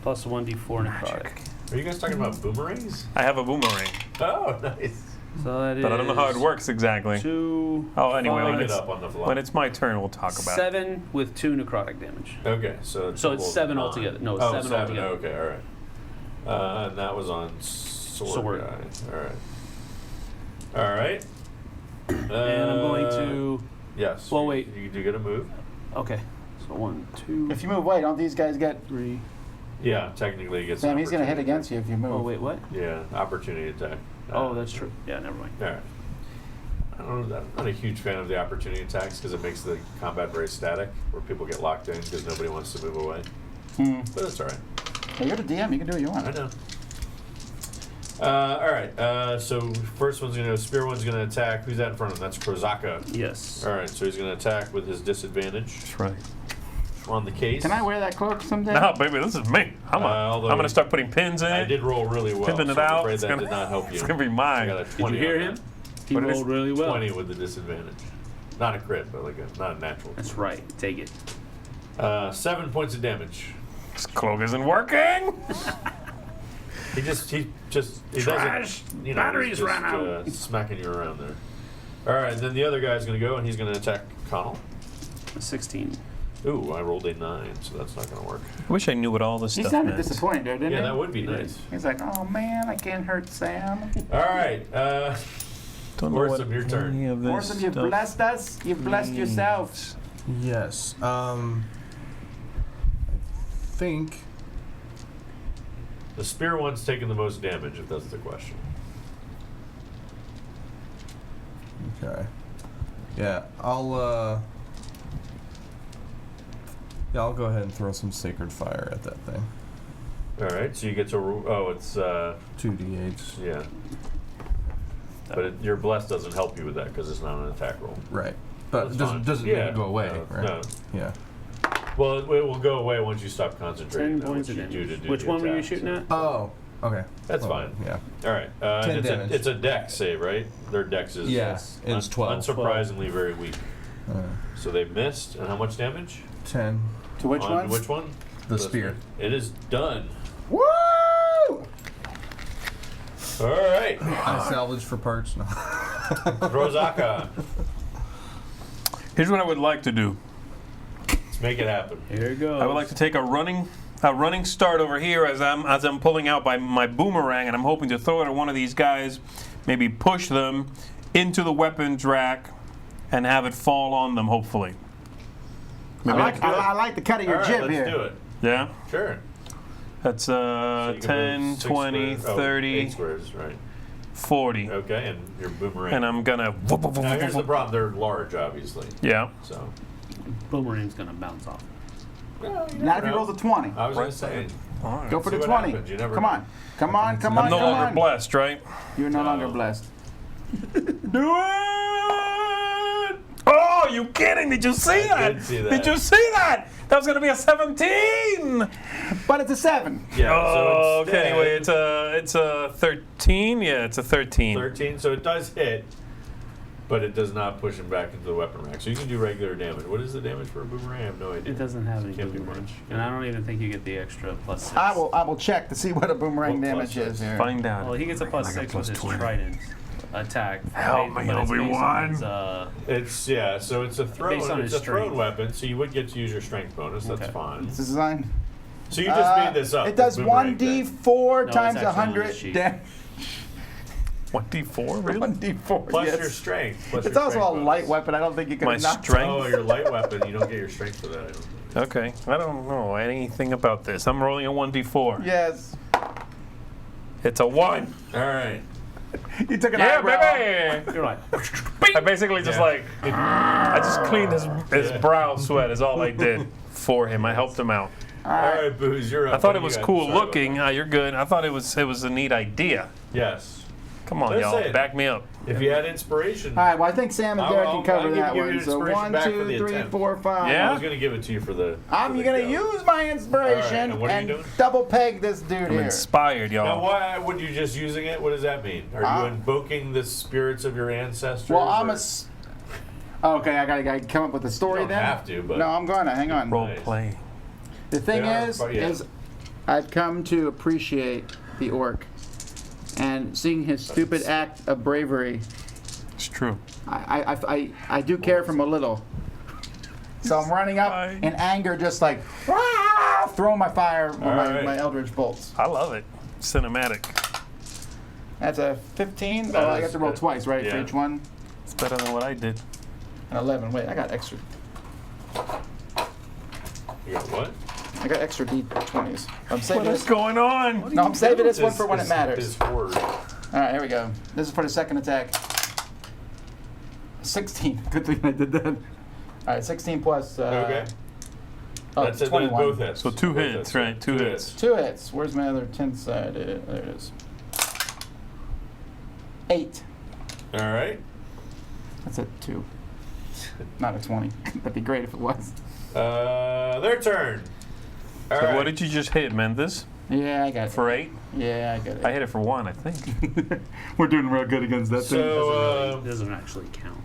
Plus 1d4 necrotic. Are you guys talking about boomerangs? I have a boomerang, Oh, nice. So that is. but I don't know how it works exactly. 2. Oh, anyway, five, when Look it it's, up on the fly. when it's my turn, we'll talk about it. 7 with 2 necrotic damage. Okay, so So it's 7 9. altogether. No, it's Oh, 7 altogether. Okay, all right. And that was on sword guy. All right. All right. And I'm going to. Yes. Well, wait. You do get a move. Okay. So 1, 2, If you move away, don't these guys get? 3. Yeah, technically he gets. Sam, an he's gonna hit opportunity against you if you move. Oh, wait, what? attack. Yeah, opportunity attack. Oh, that's true. Yeah, never mind. All right. I'm not a huge fan of the opportunity attacks because it makes the combat very static, where people get locked in because nobody wants to move away. But it's all right. Hey, you're the DM. You can do what you want. I know. All right. So first one's spear one's gonna attack. Who's that in front of him? That's Krozaka. Yes. All right. So he's gonna attack with his disadvantage That's right. on the case. Can I wear that cloak someday? No, baby, this is me. although I'm gonna start putting pins in I it. did roll really well. Pimping it so I'm out. afraid It's that gonna- did not help you. It's gonna be I mine. got a Did 20 you hear on him? that. He What it is? rolled really well. 20 with the disadvantage. Not a crit, but not a natural. That's right. Take it. 7 points of damage. This cloak isn't working. He Trash. doesn't. Batteries he's just, ran out. Smacking you around there. All right, and then the other guy's gonna go and he's gonna attack Connell. 16. Ooh, I rolled a 9, so that's not gonna work. I wish I knew what all this He stuff sounded meant. disappointed there, didn't Yeah, he? that would be nice. He's like, oh man, I can't hurt Sam. All right, Don't know Orson, what your turn. any of this Orson, you've stuff blessed us. You've blessed yourself. yes. I think. the spear one's taking the most damage, if that's the question. Okay. Yeah, I'll go ahead and throw some sacred fire at that thing. All right, so you get to. It's 2d8s. yeah. But your bless doesn't help you with that because it's not an attack roll. Right. But it That's fine. doesn't make Yeah. it go away, No, right? no. Yeah. Well, it will go away once you stop concentrating. 10 on points what of you do damage. to do Which the one were you attack, shooting so- at? Oh, okay. That's Oh, fine. Yeah. All right. 10 it's damage. it's a dex save, right? Their dex is Yes, it's 12. Unsurprisingly very weak. So they missed. And how much damage? 10. To which On one? which one? The spear. It is done. Woo! All right. I salvage for parts. No. Rozaka. Here's what I would like to do. Let's make it happen. Here it goes. I would like to take a running start over here as I'm pulling out my boomerang, and I'm hoping to throw it at one of these guys, maybe push them into the weapons rack, and have it fall on them. Hopefully. Maybe I like the cut of your All right, jib let's here. do it. Yeah. Sure. That's So you can 10, move 6 20, squares. 30, 8 squares, right? 40. Okay, and your boomerang. And I'm gonna. Now here's the problem. They're large, obviously. Yeah. So. Boomerang's gonna bounce off. Well, you Now never if he know. rolls a 20, I was going to say. All right. go for See the what 20. happens. You never Come know. on. Come on, come on, I'm no come longer on. blessed, right? You're no longer No. blessed. Do it! Oh, you kidding? Did you see that? did see that. Did you see that? That was gonna be a 17. But it's a 7. Yeah. Oh, so okay. Anyway, it's a 13. Yeah, it's a 13. 13. So it does hit, but it does not push him back into the weapon rack. So you can do regular damage. What is the damage for a boomerang? I have no idea. It doesn't have any Can't be boomerang. much. And I don't even think you get the extra +6. I will check to see what a boomerang What damage plus is is? here. Find Well, out. he gets a +6 with plus his 20. trident attack. Help me, but it's based on Obi-Wan. his, It's yeah. So it's a thrown. Based on It's his a thrown strength. weapon. So you would get to use your strength bonus. That's Okay. fine. It's designed. So you just made this up. It does this boomerang thing. 1d4 No, times it's actually on the 100 sheet. damage. 24, really? 1d4. Plus yes. your strength. Plus It's your also a strength bonus. light weapon. I don't think you can My knock strength? Oh, your light weapon. You don't get your strength for that. I don't think. Okay. I don't know anything about this. I'm rolling a 1d4. Yes. It's a 1. All right. You took an Yeah, eyebrow. baby! You're right. I basically just I just cleaned his brow sweat is all I did for him. I helped him out. All right, Booze, you're up. I thought What it do was you got? cool Sorry about looking. that. You're good. I thought it was a neat idea. Yes. Come on, Let's y'all. say it. Back me up. If you had inspiration, All right, well, I think Sam and Derek I'll can cover give that you one. an So inspiration 1, back for 2, the 3, attempt. 4, 5. Yeah? I was going to give it to you for the. I'm for the going to go. use my inspiration All right, and what are you doing? double peg this dude I'm here. inspired, Now, y'all. why would you just using it? What does that mean? Are you invoking the spirits of your ancestors? Well, I'm or- Okay, I gotta come up with a story You don't then. have to, but- No, I'm gonna. Hang on. Role Nice. play. The thing They are, is, but yeah. I've come to appreciate the orc, and seeing his stupid act of bravery, It's true. I do care for him a little. So I'm running up Bye. in anger, just like "Wah!" throwing my fire, right. my eldritch bolts. I love it. Cinematic. That's a 15. That Oh, I is got to roll good. twice, right, for Yeah. each one. It's better than what I did. An 11. Wait, I got extra. You got what? I got extra d20s. I'm saving What is this. going on? No, I'm saving this one His- for when it his- matters. His horde. All right, here we go. This is for the second attack. 16. Good thing I did that. All right, 16 plus. Okay. Oh, That's it. 21. Both hits. So 2 Both hits, right? 2 hits. 2 hits. Where's my other 10 side? There it is. 8. All right. That's a 2. Not a 20. That'd be great if it was. Their turn. All So right. what did you just hit, Mendes? Yeah, I got it. For 8? Yeah, I got it. I hit it for 1, I think. We're doing real good against that So It doesn't actually count.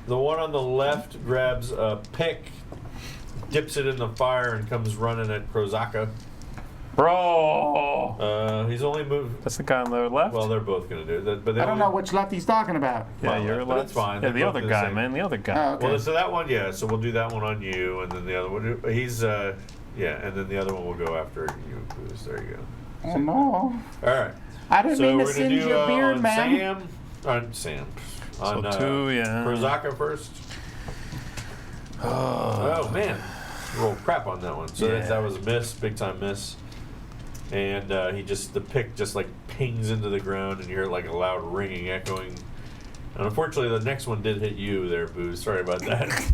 the one on the left grabs a pick, dips it in the fire, and comes running at Krozaka. Bro! He's only moved. That's the guy on the left? Well, they're both going to do that, but they I don't only, know which left he's talking about. yeah, my you're left, but left. it's fine. Yeah, They the both other do the guy, same. man. The other guy. Oh, okay. Well, so that one, yeah. So we'll do that one on you, and then the other one. He's yeah, and then the other one will go after you. Booze. There you go. Oh, no. All right. I didn't So mean to we're gonna singe do your beard, on man. Sam. So On 2, yeah. Krozaka first. Oh man, roll crap on that one. So Yeah. that was a miss, big time miss. And the pick just like pings into the ground, and you hear like a loud ringing, echoing. And unfortunately, the next one did hit you there, Boo. Sorry about that.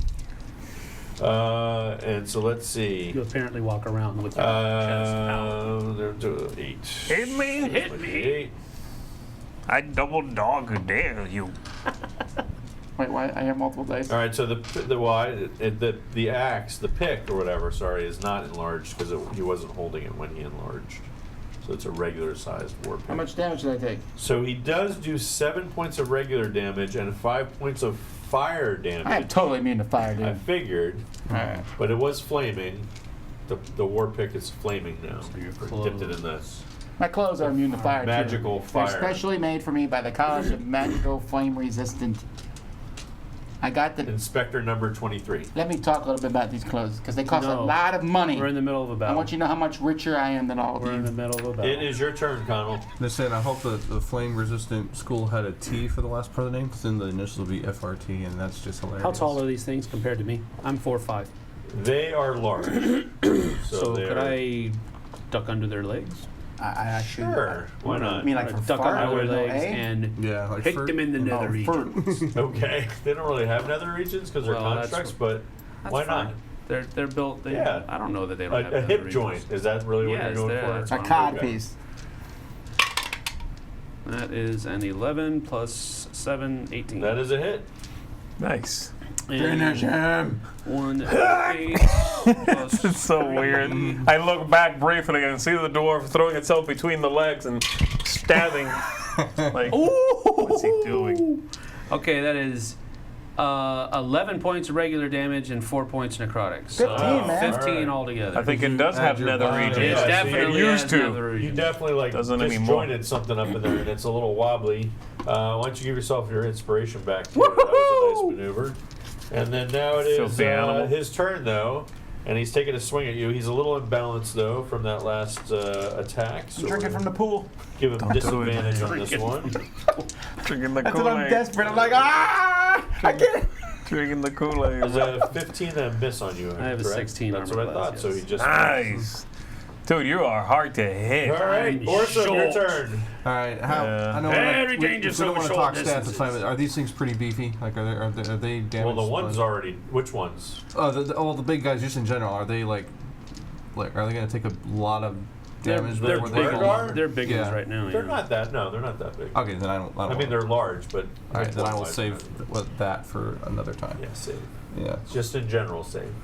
And so let's see. You apparently walk around with your chest out. They're 8. Hit me! Hit me! 8. I double dog dare you. Wait, why? I have multiple dice. All right, so the axe, the pick or whatever, sorry, is not enlarged because he wasn't holding it when he enlarged. So it's a regular sized war pick. How much damage did I take? So he does do 7 points of regular damage and 5 points of fire damage. I am totally immune to fire, dude. I figured, Alright. but it was flaming. The war pick is flaming now. your Dipped it in the My clothes are immune to fire, magical too. fire. They're specially made for me by the College of Magical Flame Resistant. I got the... Inspector number 23. Let me talk a little bit about these clothes, because they cost a No. lot of money. We're in the middle of a I battle. want you to know how much richer I am than all of We're in the you. middle of a battle. It is your turn, Connell. They're saying, I hope the flame resistant school had a T for the last part of the name, because then the initials will be FRT, and that's just hilarious. How tall are these things compared to me? I'm 4'5". They are large. So they could are- I duck under their legs? I actually... Sure, why I not? mean, like I'm for gonna duck fart, under I their would know, legs eh? and Yeah, like hit for- them in the nether region. Okay, they don't really have nether regions because they're Well, that's- constructs, but That's why fine. not? They're built. They, Yeah. I don't know that they don't have A nether hip regions. joint, is that really what Yes, you're going that's for? A what I'm cod Okay. piece. That is an 11 plus 7, 18. That is a hit. Nice. Finish him! 1, 8 plus It's so weird. I look back briefly and see the dwarf throwing itself between the legs and stabbing. Like, what's he doing? Okay, that is 11 points of regular damage and 4 points necrotic. So 15, man. 15 Alright. altogether. I think it does add have your nether body. regions. it Yeah, definitely it used has to. nether You regions. definitely like Doesn't anymore. disjointed something up in there, and it's a little wobbly. Why don't you give yourself your inspiration back? Too? That was a nice maneuver. And then now it is Filthy animal. his turn though, and he's taking a swing at you. He's a little imbalanced though from that last attack. So Drink it we're from the pool. give him Don't do it. disadvantage on this one. Drinking the That's when I'm Kool-Aid. desperate. I'm like, ah! I can't. Drinking the Kool-Aid. There's a 15 and a miss on you. I have a correct? 16 That's armor what I class, thought. So yes. he just Nice. Dude, you are hard to hit. All right, I'm Orson, your short. turn. All right, how? Yeah. I know Very we dangerous don't over want to talk short stats at the distances. time. Are these things pretty beefy? Like, are they damaged? Well, the ones by- already. Which ones? Oh, the big guys just in general. Are they like are they going to take a lot of damage They're before big. they Burger fall? are? They're big Yeah. ones right now. They're yeah. not that. No, they're not that big. Okay, then I don't. I mean, they're large, but. All right, then I will weight-wise, save they're not- that for another time. Yeah, save. Yeah. Just in general, save.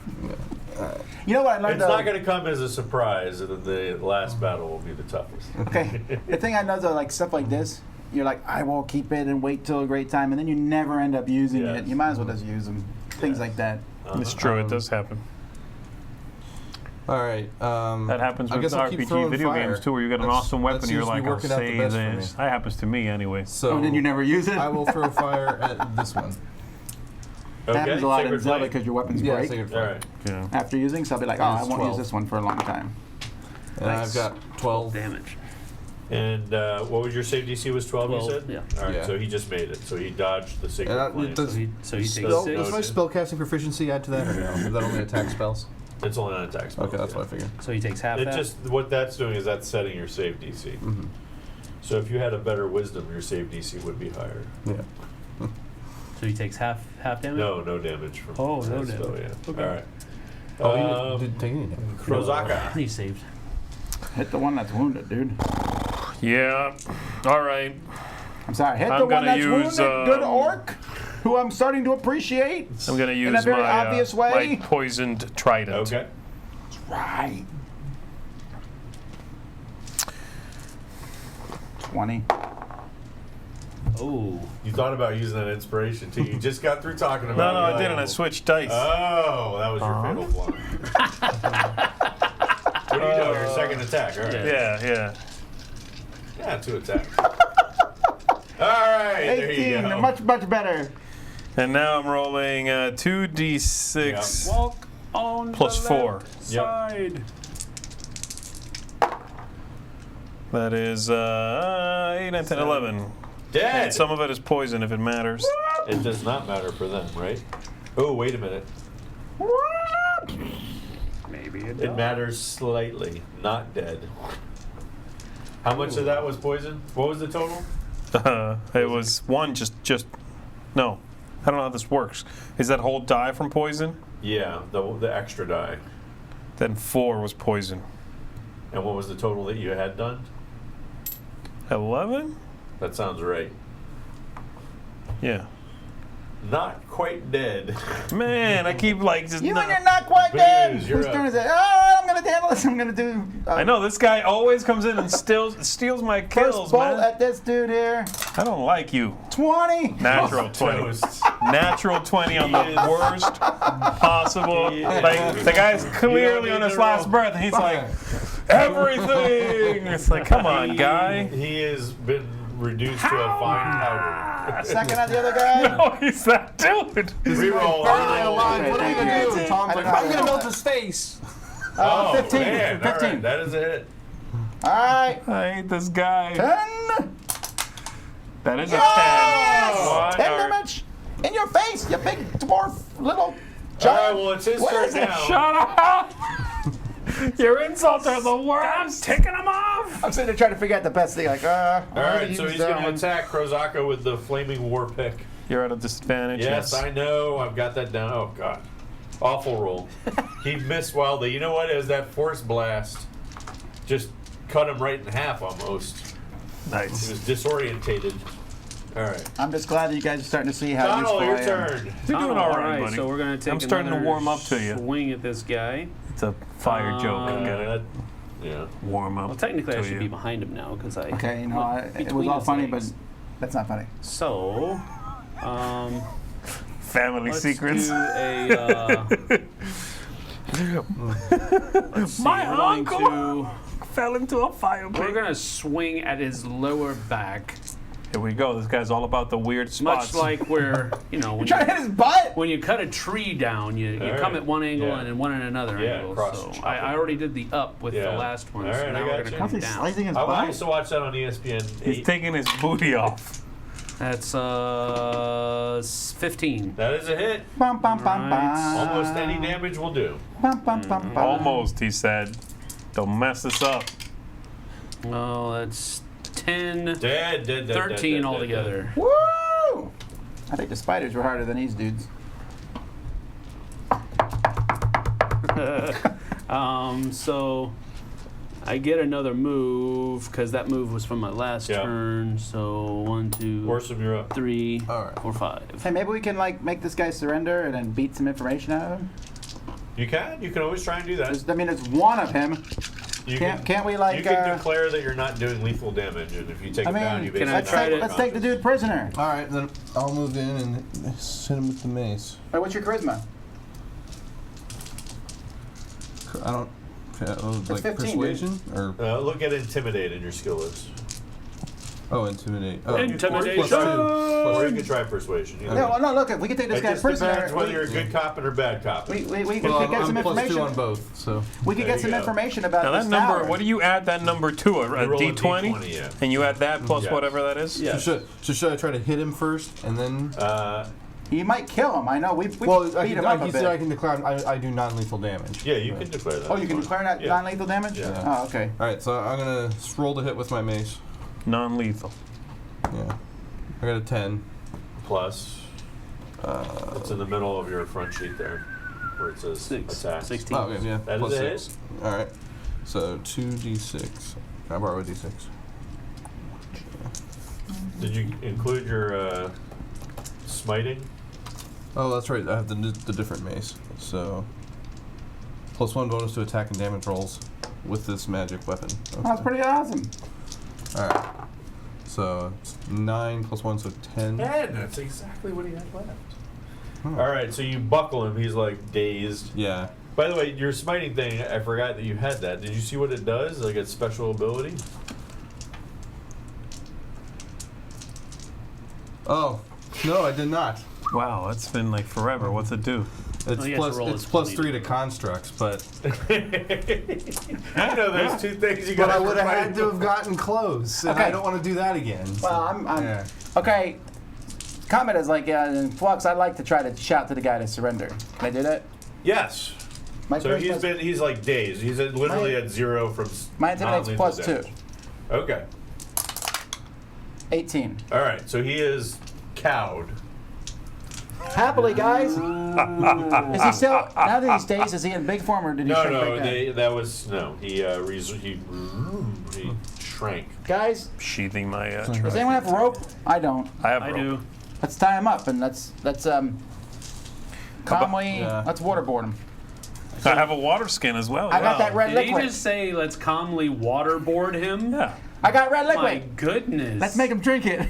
You know what I learned It's though? not going to come as a surprise that the last battle will be the toughest. Okay. The thing I know though, like stuff like this, you're like, I will keep it and wait till a great time, and then you never end up using Yes. it. You might as well just use them. Things like that. It's true, it does happen. All right. That happens I with guess I'll keep RPG throwing video fire. games too, where you got an That's- awesome that weapon and you're seems to be like, I'll working out the save best for me. this. That happens to me anyway. So Oh, and then you never use it? I will throw fire at this one. That happens a lot in Sacred Zelda Flame. because your weapons Yeah, break sacred All fire. right. Yeah. after using, so I'll be like, oh, I It's won't 12. use this one for a long time. And Nice. I've got 12. Damage. And what was your save DC? Was 12, 12, you said? yeah. All right, Yeah. so he just made it. So he dodged the Sacred And I- Flame. does- So he takes Spell- six. Does my spellcasting proficiency add to that, or no? Is that only attack spells? It's only on attack spells. Okay, that's yeah. what I figured. So he takes half It that. just what that's doing is that's setting your save DC. Mm-hmm. So if you had a better wisdom, your save DC would be higher. Yeah. So he takes half damage. No damage from Oh, no that spell, damage. yeah. Okay. All right. Oh, you didn't take any damage. Krozaka. He saved. Hit the one that's wounded, dude. Yeah. All right. I'm sorry. Hit I'm the one gonna that's use, wounded, good orc, who I'm starting to appreciate. I'm gonna use a very my obvious way? my poisoned trident. Okay. Right. 20. Oh. You thought about using that inspiration too. You just got through talking about No, I it. didn't. I switched dice. Oh, that was your fatal flaw. What are you doing? Your second attack, all right. Yeah. Yeah, 2 attacks. All right, there you 18. go. Much better. And now I'm rolling 2d6 Walk on plus the 4. left side. That is 8, 9, 10, 11. Dead. And some of it is poison if it matters. It does not matter for them, right? Oh, wait a minute. Maybe it It does. matters slightly. Not dead. How much of that was poison? What was the total? It was 1 just no. I don't know how this works. Is that whole die from poison? Yeah, the extra die. Then 4 was poison. And what was the total that you had done? 11? That sounds right. Yeah. Not quite dead. Man, I keep like just. You and you're not quite dead. Booze, you're Whose up. turn is it? Oh, I'm gonna handle this. I'm gonna do. I know this guy always comes in and steals my kills, First bolt man. at this dude here. I don't like you. 20. Natural 20. Toast. Natural 20 on the worst possible. Yeah. Like the guy's clearly You don't on need his to last roll. breath, and he's like, everything. It's like, come on, guy. He has been reduced to a fine powder. Second on the other guy. Oh, he's that dude. Reroll. Barely reroll. alive. What are you Thank gonna you. do? Tom's I like, don't know. I'm gonna melt his face. Oh, 15. man. 15. All right, that is a hit. All right. I hate this guy. 10. That is a Yes! 10. What 10 are- damage in your face, you big dwarf, little All right, giant. well, it's his What turn is it? now. Shut up! Your insults are the worst. I'm taking them off. I'm sitting there trying to figure out the best thing. Like, All right, so use he's going that to one. attack Krozaka with the flaming war pick. You're at a disadvantage. Yes, I know. I've got that down. Oh, God. Awful roll. He missed wildly. You know what? As that force blast just cut him right in half almost. He Nice. was disorientated. All right. I'm just glad that you guys are starting to see how Donald, useful your I am. turn. You're doing all right, buddy. So we're gonna take I'm starting to another warm up to you. swing at this guy. It's a fire joke. I'm gonna that, yeah. warm up. Well, technically, I to should you. be behind him now because I. Okay, you know, it was between all his funny, but legs. that's not funny. So, Family let's secrets. do a. Let's see, My we're going uncle to- fell into a fire We're pit. gonna swing at his lower back, Here we go. This guy's all about the weird spots. much like where when Trying to hit his butt. when you cut a tree down, you All come right. at one angle Yeah. and then one at another Yeah, angle. cross So chop I it. already did the up with Yeah. the last one. All so right, now I we're got gonna you. come He's down. slicing his I butt. used to watch that on ESPN. He's 8. taking his booty off. That's 15. That is a hit. Bum, bum, bum, bum. Almost any damage will do. Bum, bum, bum, bum. Almost, he said. Don't mess this up. Oh, that's 10, Dead. 13 altogether. Woo! I think the spiders were harder than these dudes. So I get another move because that move was from my last Yeah. turn. So 1, 2, Orson, you're up. 3, All right. 4, 5. Hey, maybe we can like make this guy surrender and then beat some information out of him. You can. You can always try and do that. I mean, it's one of him. You Can't we like? You can declare that you're not doing lethal damage, and if you take I him down, mean, you Can I basically try to- let's take the dude prisoner. All right, then I'll move in and hit him with the mace. Wait, what's your charisma? I don't. Like 15, persuasion or Look at intimidate in your skill list. intimidate. Oh, Intimidation. +2. Or you can try persuasion. either No, way. well, no. Look, if we can take this It guy just prisoner, depends whether you're a good cop or bad cop. we Well, could get some I'm +2 information. on both, so. We could There get you some go. information about Now this that number, tower. what do you add that number to? A You roll a D20? D20, yeah. And you add that plus Yeah. whatever that is? Yeah. So should I try to hit him first and then? You might kill him. I know. We Well, beat I him can, up he a said bit. I can declare I do non-lethal damage. Yeah, you can declare that. Oh, you can declare that Yeah. non-lethal damage? Yeah. Oh, okay. All right, so I'm gonna roll to hit with my mace. Non-lethal. Yeah, I got a 10. Plus, it's in the middle of your front sheet there, where it says 6, attack. 16. Oh, okay, yeah. That plus is a 6. All right, so 2d6. Can I borrow a d6? Did you include your smiting? Oh, that's right. I have the different mace. So +1 bonus to attack and damage rolls with this magic weapon. Okay. That's pretty awesome. All right. So it's 9 + 1, so 10. And that's exactly what he had left. All right, so you buckle him. He's like dazed. Yeah. By the way, your smiting thing, I forgot that you had that. Did you see what it does? Like its special ability? Oh, no, I did not. Wow, that's been like forever. What's it do? It's you have to roll it's his +3 to 20. constructs, but I know there's two things you got. but I would have had to have gotten close, and I Okay. don't want to do that again. so, Well, I'm yeah. okay. Comment is like, in Flux, I'd like to try to shout to the guy to surrender. Can I do that? Yes. My So charisma's- he's like dazed. He's literally My- at 0 from My intimidate's non-lethal +2. damage. Okay. 18. All right. So he is cowed. Happily, guys. Is he still, now that he stays, is he in big form or did he shrink back down? He shrank. Guys, Sheathing my. does anyone have rope? I don't. I have I rope. do. Let's tie him up and let's calmly, Yeah. let's waterboard him. I have a water skin as well. I got that red Did he liquid. just say, let's calmly waterboard him? Yeah. I got red My liquid. goodness. Let's make him drink it.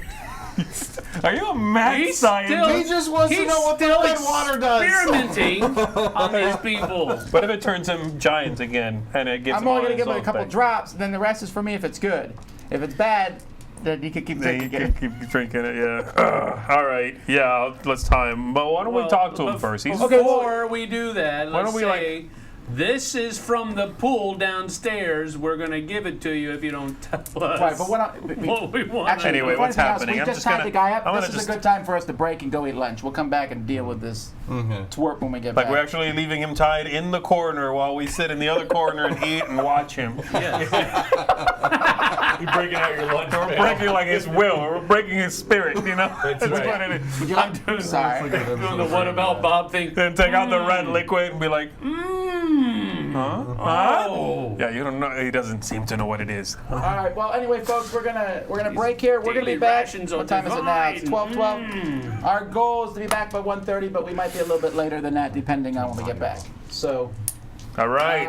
Are you a mad He's scientist? still- He just wants to He's know what the still red water does. experimenting on these people. What if it turns him giant again and it gives I'm him only all gonna his give him a own couple thing? drops, and then the rest is for me if it's good. If it's bad, then you can keep Then drinking you it. can keep drinking it, yeah. All right, yeah, let's tie him. But why don't we talk to him first? He's Before we do that, Why let's don't we, say, this is from the pool downstairs. We're going to give it to you if you don't tell us Right, but what we want. actually, Anyway, before what's anything else, happening? We I'm just just tied gonna- the guy up. I'm This gonna is a just- good time for us to break and go eat lunch. We'll come back and deal with this Okay. twerp when we get like back. we're actually leaving him tied in the corner while we sit in the other corner and eat and watch him. Yes. You're breaking out your lunch We're pail. breaking like his will. We're breaking his spirit, you know? That's That's right. what it is. Would you I'm like? doing, Sorry. doing the what about Bob thing. Then take out the red liquid and be like, huh? Oh. Yeah, you don't know. He doesn't seem to know what it is. All right. Well, anyway, folks, we're gonna break here. We're gonna be daily back. rations are What time is it now? It's divine. 12:12. Our goal is to be back by 1:30, but we might be a little bit later than that, depending on when we get back. So, All right.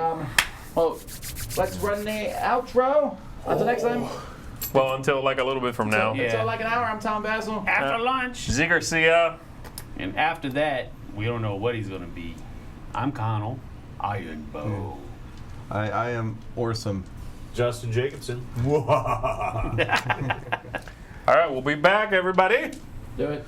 well, let's run the outro. Until next time. Well, until like a little bit from now. Yeah. Until like an hour. I'm Tom Basil. After lunch. Ziger, see ya. And after that, we don't know what he's going to be. I'm Connell. Iron Bow. I am awesome. Justin Jacobson. All right, we'll be back, everybody. Do it.